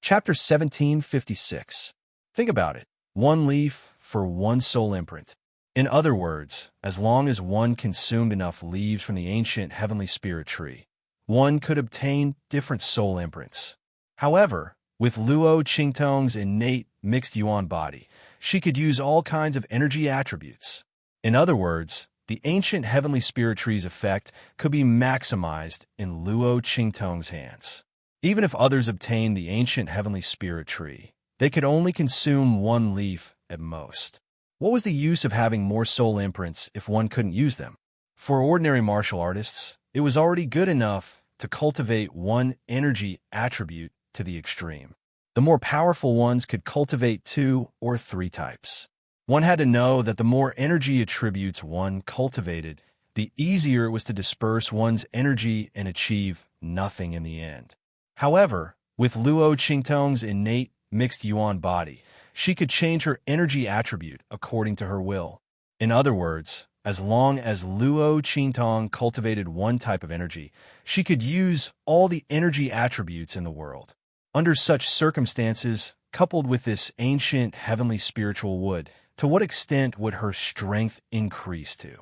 Chapter 1756. Think about it. One leaf for one soul imprint. In other words, as long as one consumed enough leaves from the ancient heavenly spirit tree, one could obtain different soul imprints. However, with Luo Qingtong's innate mixed yuan body, she could use all kinds of energy attributes. In other words, the ancient heavenly spirit tree's effect could be maximized in Luo Qingtong's hands. Even if others obtained the ancient heavenly spirit tree, they could only consume one leaf at most. What was the use of having more soul imprints if one couldn't use them? For ordinary martial artists, it was already good enough to cultivate one energy attribute to the extreme. The more powerful ones could cultivate 2 or 3 types. One had to know that the more energy attributes one cultivated, the easier it was to disperse one's energy and achieve nothing in the end. However, with Luo Qingtong's innate mixed yuan body, she could change her energy attribute according to her will. In other words, as long as Luo Qingtong cultivated one type of energy, she could use all the energy attributes in the world. Under such circumstances, coupled with this ancient heavenly spiritual wood, to what extent would her strength increase to?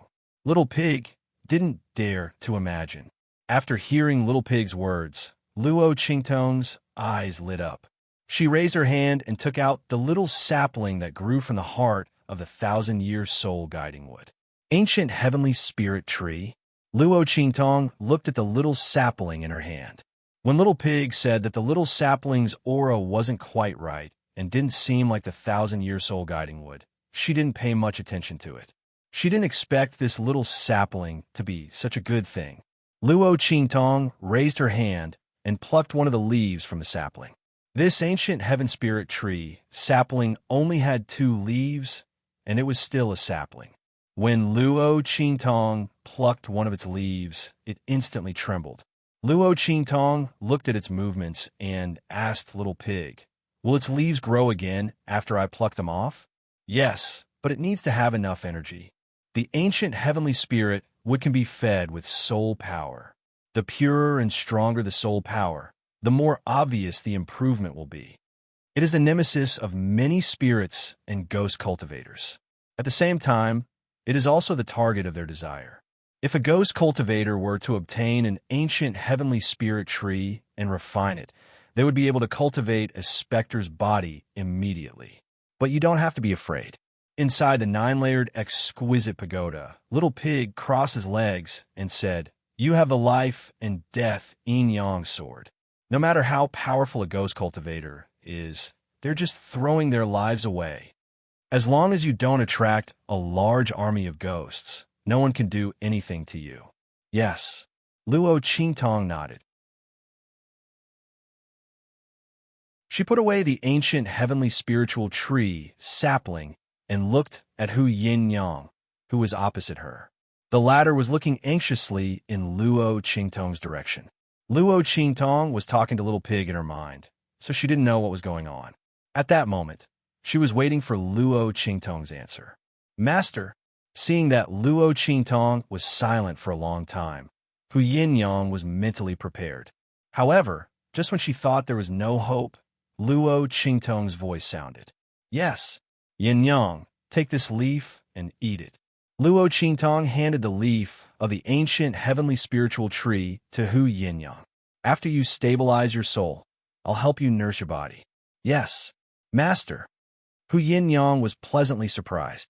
Little Pig didn't dare to imagine. After hearing Little Pig's words, Luo Qingtong's eyes lit up. She raised her hand and took out the little sapling that grew from the heart of the 1,000-year soul guiding wood. Ancient heavenly spirit tree. Luo Qingtong looked at the little sapling in her hand. When Little Pig said that the little sapling's aura wasn't quite right and didn't seem like the 1,000-year soul guiding wood, she didn't pay much attention to it. She didn't expect this little sapling to be such a good thing. Luo Qingtong raised her hand and plucked one of the leaves from the sapling. This ancient heaven spirit tree sapling only had 2 leaves, and it was still a sapling. When Luo Qingtong plucked one of its leaves, it instantly trembled. Luo Qingtong looked at its movements and asked Little Pig, "Will its leaves grow again after I pluck them off?" "Yes, but it needs to have enough energy." The ancient heavenly spirit wood can be fed with soul power. The purer and stronger the soul power, the more obvious the improvement will be. It is the nemesis of many spirits and ghost cultivators. At the same time, it is also the target of their desire. If a ghost cultivator were to obtain an ancient heavenly spirit tree and refine it, they would be able to cultivate a specter's body immediately. But you don't have to be afraid. Inside the 9-layered exquisite pagoda, Little Pig crossed his legs and said, "You have the life and death yin-yang sword." No matter how powerful a ghost cultivator is, they're just throwing their lives away. As long as you don't attract a large army of ghosts, no one can do anything to you. Yes, Luo Qingtong nodded. She put away the ancient heavenly spiritual tree sapling and looked at Hu Yin-yang, who was opposite her. The latter was looking anxiously in Luo Qingtong's direction. Luo Qingtong was talking to Little Pig in her mind, so she didn't know what was going on. At that moment, she was waiting for Luo Qingtong's answer. "Master." Seeing that Luo Qingtong was silent for a long time, Hu Yin-yang was mentally prepared. However, just when she thought there was no hope, Luo Qingtong's voice sounded. "Yes, Yin-yang, take this leaf and eat it." Luo Qingtong handed the leaf of the ancient heavenly spiritual tree to Hu Yin-yang. "After you stabilize your soul, I'll help you nurse your body." "Yes, Master." Hu Yin-yang was pleasantly surprised.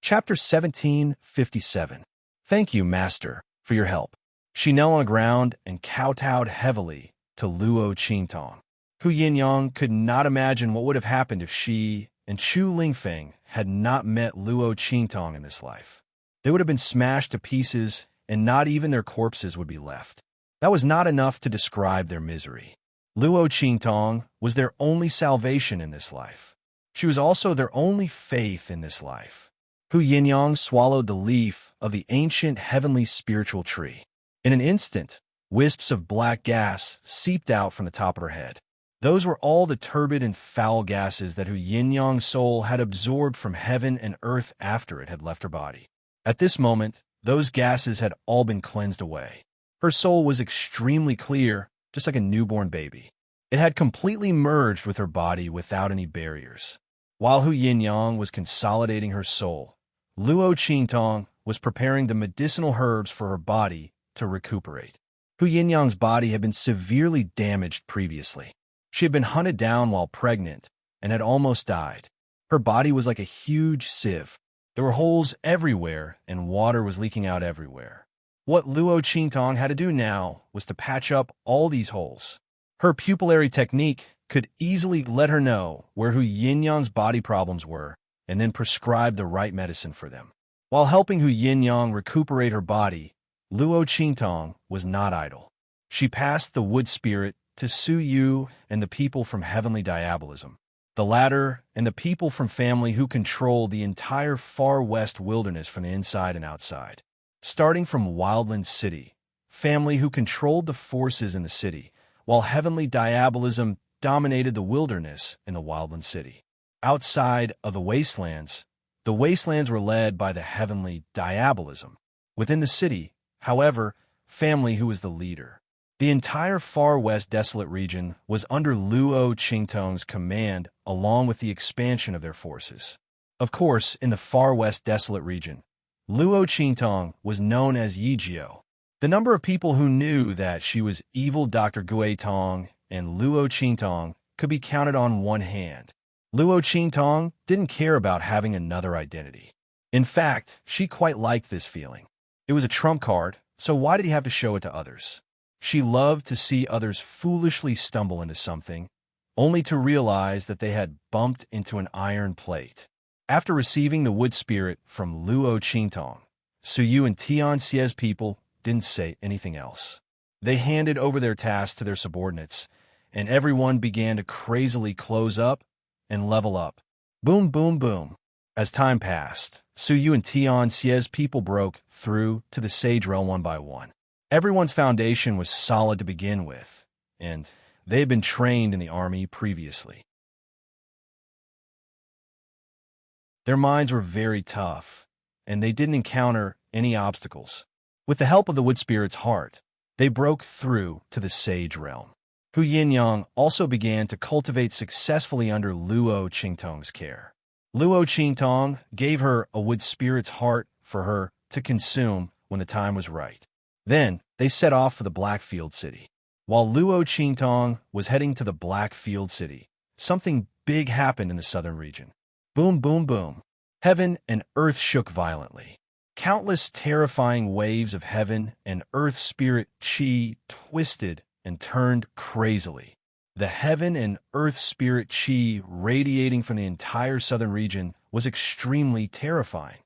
Chapter 1757. Thank you, Master, for your help. She knelt on the ground and kowtowed heavily to Luo Qingtong. Hu Yin-yang could not imagine what would have happened if she and Chu Lingfeng had not met Luo Qingtong in this life. They would have been smashed to pieces, and not even their corpses would be left. That was not enough to describe their misery. Luo Qingtong was their only salvation in this life. She was also their only faith in this life. Hu Yin-yang swallowed the leaf of the ancient heavenly spiritual tree. In an instant, wisps of black gas seeped out from the top of her head. Those were all the turbid and foul gases that Hu Yin-yang's soul had absorbed from heaven and earth after it had left her body. At this moment, those gases had all been cleansed away. Her soul was extremely clear, just like a newborn baby. It had completely merged with her body without any barriers. While Hu Yin-yang was consolidating her soul, Luo Qingtong was preparing the medicinal herbs for her body to recuperate. Hu Yin-yang's body had been severely damaged previously. She had been hunted down while pregnant and had almost died. Her body was like a huge sieve. There were holes everywhere and water was leaking out everywhere. What Luo Qingtong had to do now was to patch up all these holes. Her pupillary technique could easily let her know where Hu Yin-yang's body problems were and then prescribe the right medicine for them. While helping Hu Yin-yang recuperate her body, Luo Qingtong was not idle. She passed the wood spirit to Su Yu and the people from heavenly diabolism. The latter and the people from family who controlled the entire far west wilderness from the inside and outside. Starting from Wildland City, family who controlled the forces in the city, while heavenly diabolism dominated the wilderness in the Wildland City. Outside of the wastelands were led by the heavenly diabolism. Within the city, however, family who was the leader. The entire far west desolate region was under Luo Qingtong's command along with the expansion of their forces. Of course, in the far west desolate region, Luo Qingtong was known as Yijio. The number of people who knew that she was evil Dr. Gui Tong and Luo Qingtong could be counted on one hand. Luo Qingtong didn't care about having another identity. In fact, she quite liked this feeling. It was a trump card, so why did he have to show it to others? She loved to see others foolishly stumble into something, only to realize that they had bumped into an iron plate. After receiving the wood spirit from Luo Qingtong, Suyu and Tian Xie's people didn't say anything else. They handed over their tasks to their subordinates, and everyone began to crazily close up and level up. Boom, boom, boom. As time passed, Suyu and Tian Xie's people broke through to the Sage Realm one by one. Everyone's foundation was solid to begin with, and they had been trained in the army previously. Their minds were very tough, and they didn't encounter any obstacles. With the help of the Wood Spirit's heart, they broke through to the Sage Realm. Hu Yinyang also began to cultivate successfully under Luo Qingtong's care. Luo Qingtong gave her a Wood Spirit's heart for her to consume when the time was right. Then they set off for the Blackfield City. While Luo Qingtong was heading to the Blackfield City, something big happened in the southern region. Boom, boom, boom. Heaven and earth shook violently. Countless terrifying waves of heaven and earth spirit chi twisted and turned crazily. The heaven and earth spirit chi radiating from the entire southern region was extremely terrifying.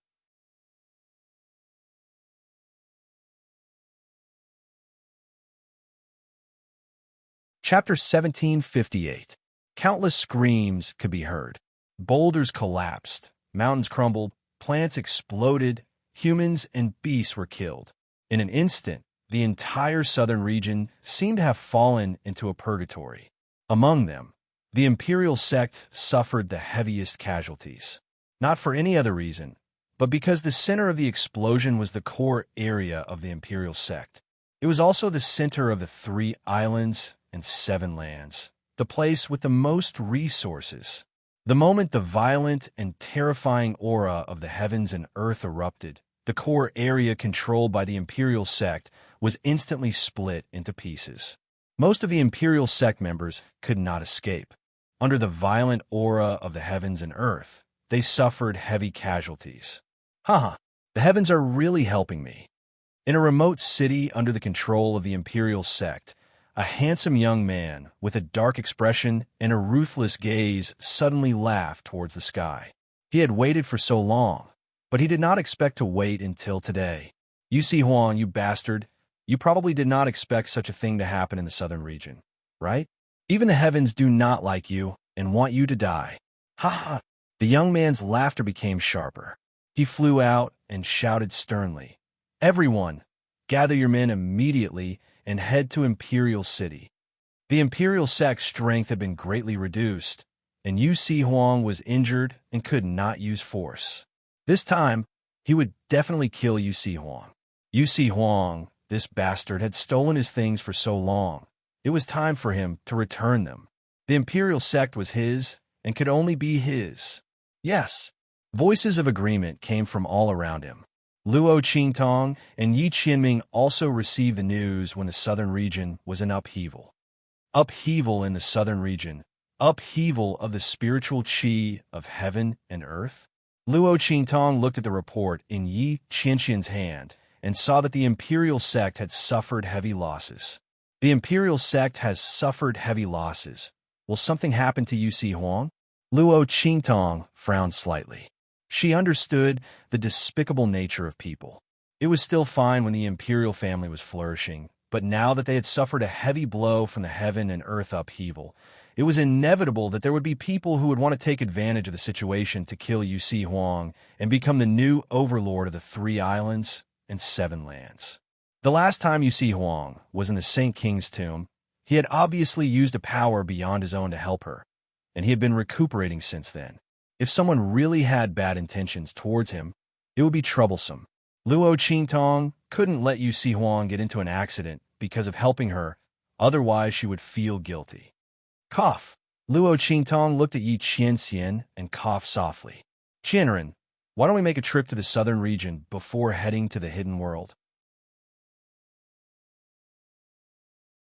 Chapter 1758. Countless screams could be heard. Boulders collapsed, mountains crumbled, plants exploded, humans and beasts were killed. In an instant, the entire southern region seemed to have fallen into a purgatory. Among them, the imperial sect suffered the heaviest casualties. Not for any other reason, but because the center of the explosion was the core area of the imperial sect. It was also the center of the 3 islands and 7 lands, the place with the most resources. The moment the violent and terrifying aura of the heavens and earth erupted, the core area controlled by the imperial sect was instantly split into pieces. Most of the imperial sect members could not escape. Under the violent aura of the heavens and earth, they suffered heavy casualties. Haha, the heavens are really helping me. In a remote city under the control of the imperial sect, a handsome young man with a dark expression and a ruthless gaze suddenly laughed towards the sky. He had waited for so long, but he did not expect to wait until today. You see, Huang, you bastard, you probably did not expect such a thing to happen in the southern region, right? Even the heavens do not like you and want you to die. Ha ha! The young man's laughter became sharper. He flew out and shouted sternly, "Everyone, gather your men immediately and head to Imperial City." The Imperial sect's strength had been greatly reduced, and Yu Si Huang was injured and could not use force. This time, he would definitely kill Yu Si Huang. Yu Si Huang, this bastard, had stolen his things for so long. It was time for him to return them. The Imperial sect was his and could only be his. Yes. Voices of agreement came from all around him. Luo Qingtong and Yi Qianming also received the news when the southern region was in upheaval. Upheaval in the southern region. Upheaval of the spiritual chi of heaven and earth. Luo Qingtong looked at the report in Yi Qianxian's hand and saw that the imperial sect had suffered heavy losses. The imperial sect has suffered heavy losses. Will something happen to Yu Si Huang? Luo Qingtong frowned slightly. She understood the despicable nature of people. It was still fine when the imperial family was flourishing, but now that they had suffered a heavy blow from the heaven and earth upheaval, it was inevitable that there would be people who would want to take advantage of the situation to kill Yu Si Huang and become the new overlord of the 3 islands and 7 lands. The last time Yu Si Huang was in the Saint King's tomb, he had obviously used a power beyond his own to help her, and he had been recuperating since then. If someone really had bad intentions towards him, it would be troublesome. Luo Qingtong couldn't let Yu Si Huang get into an accident because of helping her, otherwise she would feel guilty. Cough. Luo Qingtong looked at Yi Qianxian and coughed softly. "Qianren, Why don't we make a trip to the southern region before heading to the hidden world?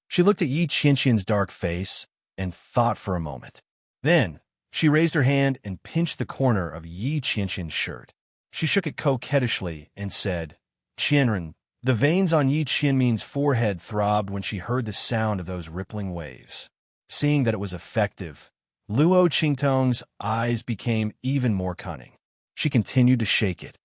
She looked at Yi Qianqian's dark face and thought for a moment. Then, she raised her hand and pinched the corner of Yi Qianqian's shirt. She shook it coquettishly and said, Qianren. The veins on Yi Qianmin's forehead throbbed when she heard the sound of those rippling waves. Seeing that it was effective, Luo Qingtong's eyes became even more cunning. She continued to shake it.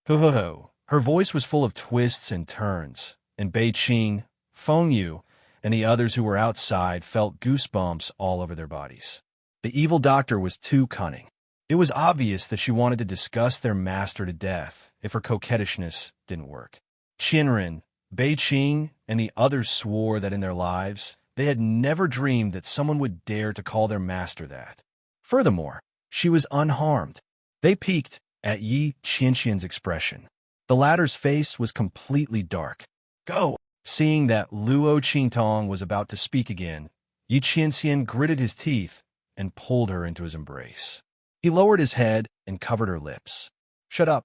Ho ho ho. Her voice was full of twists and turns, and Bei Qing, Feng Yu, and the others who were outside felt goosebumps all over their bodies. The evil doctor was too cunning. It was obvious that she wanted to discuss their master to death if her coquettishness didn't work. Qianren, Bei Qing, and the others swore that in their lives, they had never dreamed that someone would dare to call their master that. Furthermore, she was unharmed. They peeked at Yi Qianqian's expression. The latter's face was completely dark. Go! Seeing that Luo Qingtong was about to speak again, Yi Qianqian gritted his teeth and pulled her into his embrace. He lowered his head and covered her lips. Shut up.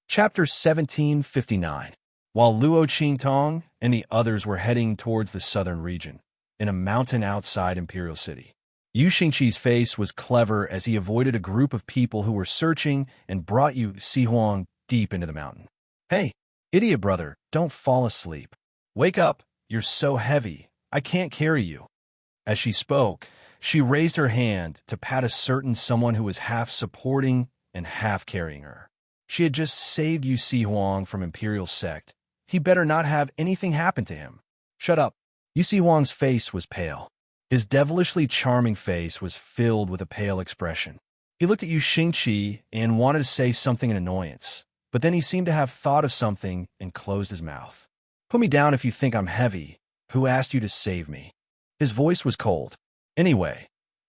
Chapter 1759. While Luo Qingtong and the others were heading towards the southern region, in a mountain outside Imperial City, Yu Xingqi's face was clever as he avoided a group of people who were searching and brought Yu Xihuang deep into the mountain. Hey, idiot brother, don't fall asleep. Wake up, you're so heavy, I can't carry you. As she spoke, she raised her hand to pat a certain someone who was half supporting and half carrying her. She had just saved Yu Xihuang from Imperial sect. He better not have anything happen to him. Shut up. Yu Xihuang's face was pale. His devilishly charming face was filled with a pale expression. He looked at Yu Xingqi and wanted to say something in annoyance, but then he seemed to have thought of something and closed his mouth. Put me down if you think I'm heavy. Who asked you to save me? His voice was cold. Anyway,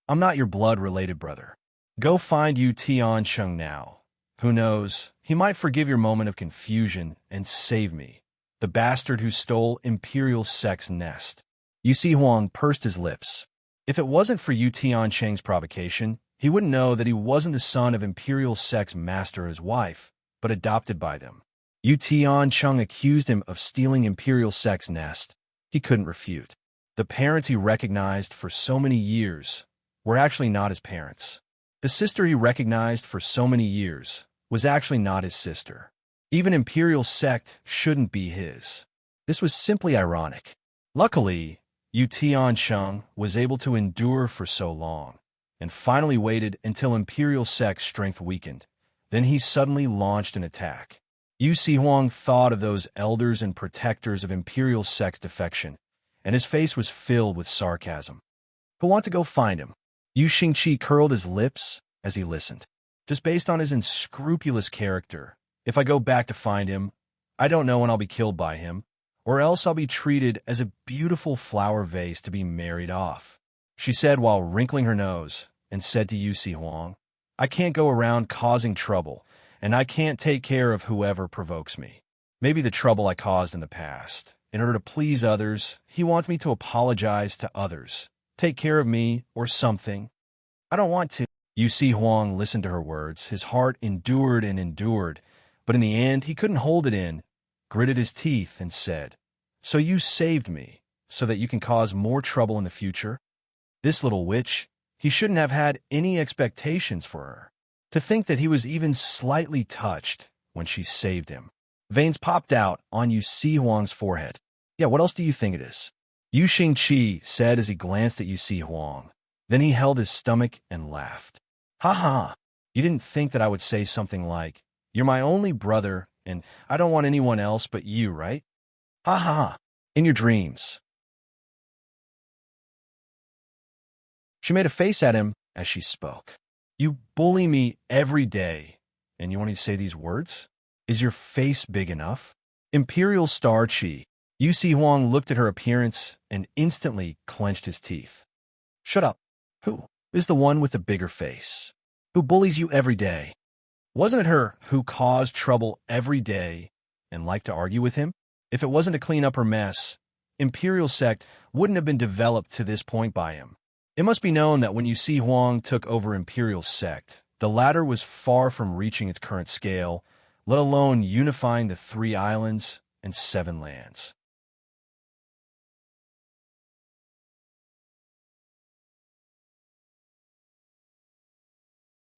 I'm not your blood-related brother. Go find Yu Tiancheng now. Who knows, he might forgive your moment of confusion and save me, the bastard who stole Imperial Sect's nest. Yu Xihuang pursed his lips. If it wasn't for Yu Tiancheng's provocation, he wouldn't know that he wasn't the son of Imperial Sect's master or his wife, but adopted by them. Yu Tiancheng accused him of stealing Imperial Sect's nest. He couldn't refute. The parents he recognized for so many years were actually not his parents. The sister he recognized for so many years was actually not his sister. Even Imperial Sect shouldn't be his. This was simply ironic. Luckily, Yu Tiancheng was able to endure for so long, and finally waited until Imperial Sect's strength weakened. Then he suddenly launched an attack. Yu Xihuang thought of those elders and protectors of Imperial Sect's defection, and his face was filled with sarcasm. Who want to go find him? Yu Xingqi curled his lips as he listened. Just based on his unscrupulous character, if I go back to find him, I don't know when I'll be killed by him, or else I'll be treated as a beautiful flower vase to be married off, she said while wrinkling her nose, and said to Yu Xihuang, I can't go around causing trouble, and I can't take care of whoever provokes me. Maybe the trouble I caused in the past. In order to please others, he wants me to apologize to others, take care of me, or something. I don't want to. Yu Xihuang listened to her words. His heart endured and endured, but in the end he couldn't hold it in, gritted his teeth, and said, So you saved me, so that you can cause more trouble in the future? This little witch, he shouldn't have had any expectations for her. To think that he was even slightly touched when she saved him. Veins popped out on Yu Xihuang's forehead. Yeah, what else do you think it is? Yu Xingqi said as he glanced at Yu Xihuang. Then he held his stomach and laughed. Ha ha, you didn't think that I would say something like, You're my only brother, and I don't want anyone else but you, right? Ha ha ha, in your dreams. She made a face at him as she spoke. You bully me every day, and you want me to say these words? Is your face big enough? Imperial Star Qi. Yu Xihuang looked at her appearance and instantly clenched his teeth. Shut up. Who is the one with the bigger face? Who bullies you every day? Wasn't it her who caused trouble every day and liked to argue with him? If it wasn't to clean up her mess, imperial sect wouldn't have been developed to this point by him. It must be known that when Yu Si Huang took over imperial sect, the latter was far from reaching its current scale, let alone unifying the 3 islands and 7 lands.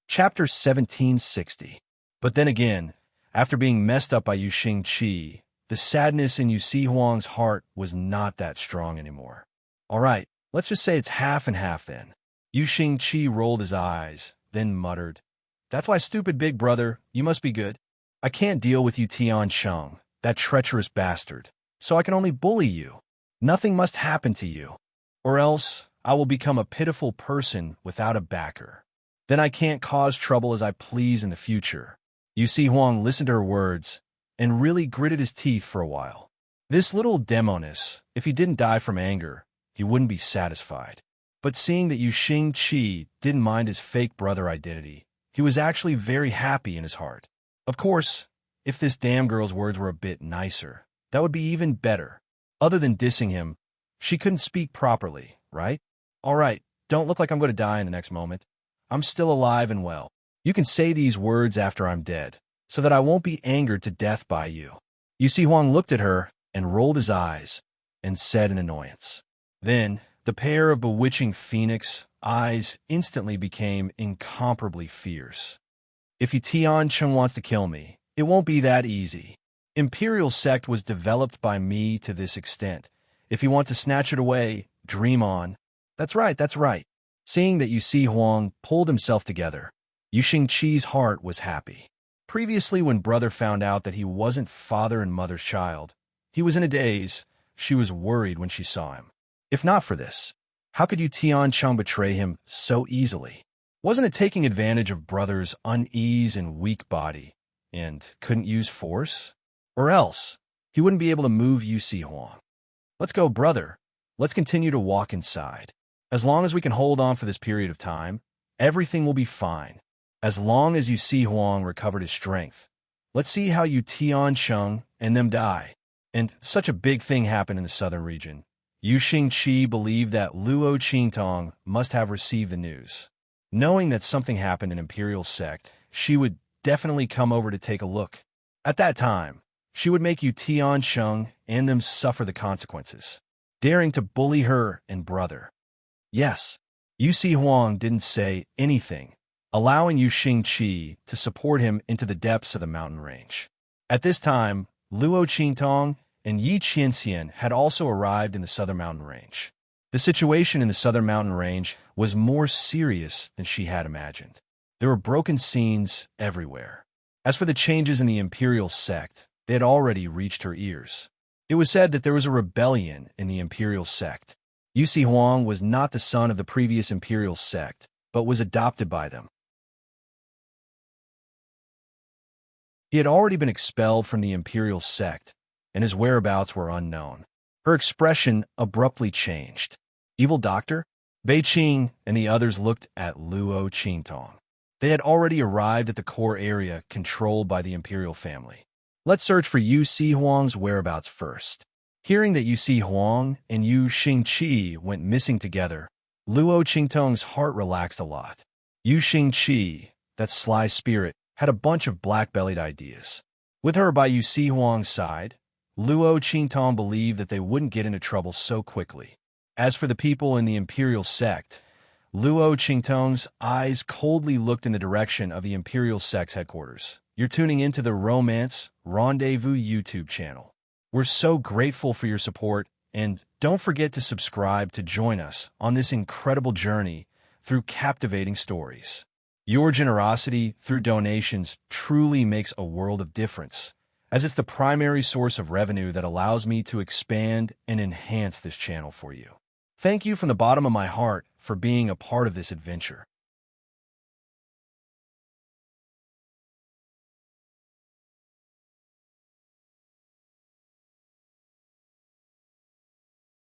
Chapter 1760. But then again, after being messed up by Yu Xingqi, the sadness in Yu Si Huang's heart was not that strong anymore. All right, let's just say it's half and half then. Yu Xingqi rolled his eyes, then muttered, "That's why, stupid big brother, you must be good. I can't deal with you Tian Cheng, that treacherous bastard, so I can only bully you. Nothing must happen to you, or else I will become a pitiful person without a backer. Then I can't cause trouble as I please in the future." Yu Si Huang listened to her words and really gritted his teeth for a while. This little demoness, if he didn't die from anger, he wouldn't be satisfied. But seeing that Yu Xingqi didn't mind his fake brother identity, he was actually very happy in his heart. Of course, if this damn girl's words were a bit nicer, that would be even better. Other than dissing him, she couldn't speak properly, right? All right, don't look like I'm going to die in the next moment. I'm still alive and well. You can say these words after I'm dead, so that I won't be angered to death by you. Yu Si Huang looked at her and rolled his eyes and said in annoyance. Then, the pair of bewitching phoenix eyes instantly became incomparably fierce. "If Yu Tian Cheng wants to kill me, it won't be that easy. Imperial sect was developed by me to this extent. If you want to snatch it away, dream on." That's right, that's right. Seeing that Yu Si Huang pulled himself together, Yu Xingqi's heart was happy. Previously, when brother found out that he wasn't father and mother's child, he was in a daze. She was worried when she saw him. If not for this, how could Yu Tian Cheng betray him so easily? Wasn't it taking advantage of brother's unease and weak body, and couldn't use force? Or else, he wouldn't be able to move Yu Si Huang. "Let's go, brother. Let's continue to walk inside. As long as we can hold on for this period of time, everything will be fine. As long as Yu Si Huang recovered his strength, let's see how Yu Tian Cheng and them die." And such a big thing happened in the southern region. Yu Xingqi believed that Luo Qingtong must have received the news. Knowing that something happened in Imperial Sect, she would definitely come over to take a look. At that time, she would make Yu Tian Cheng and them suffer the consequences, daring to bully her and brother. Yes, Yu Si Huang didn't say anything, allowing Yu Xingqi to support him into the depths of the mountain range. At this time, Luo Qingtong and Yi Qianxian had also arrived in the southern mountain range. The situation in the southern mountain range was more serious than she had imagined. There were broken scenes everywhere. As for the changes in the imperial sect, they had already reached her ears. It was said that there was a rebellion in the imperial sect. Yu Si Huang was not the son of the previous imperial sect, but was adopted by them. He had already been expelled from the imperial sect, and his whereabouts were unknown. Her expression abruptly changed. "Evil doctor?" Bei Qing and the others looked at Luo Qingtong. They had already arrived at the core area controlled by the imperial family. Let's search for Yu Si Huang's whereabouts first. Hearing that Yu Si Huang and Yu Xingqi went missing together, Luo Qingtong's heart relaxed a lot. Yu Xingqi, that sly spirit, had a bunch of black-bellied ideas. With her by Yu Si Huang's side, Luo Qingtong believed that they wouldn't get into trouble so quickly. As for the people in the imperial sect, Luo Qingtong's eyes coldly looked in the direction of the imperial sect's headquarters. You're tuning into the Romance Rendezvous YouTube channel. We're so grateful for your support, and don't forget to subscribe to join us on this incredible journey through captivating stories. Your generosity through donations truly makes a world of difference, as it's the primary source of revenue that allows me to expand and enhance this channel for you. Thank you from the bottom of my heart for being a part of this adventure.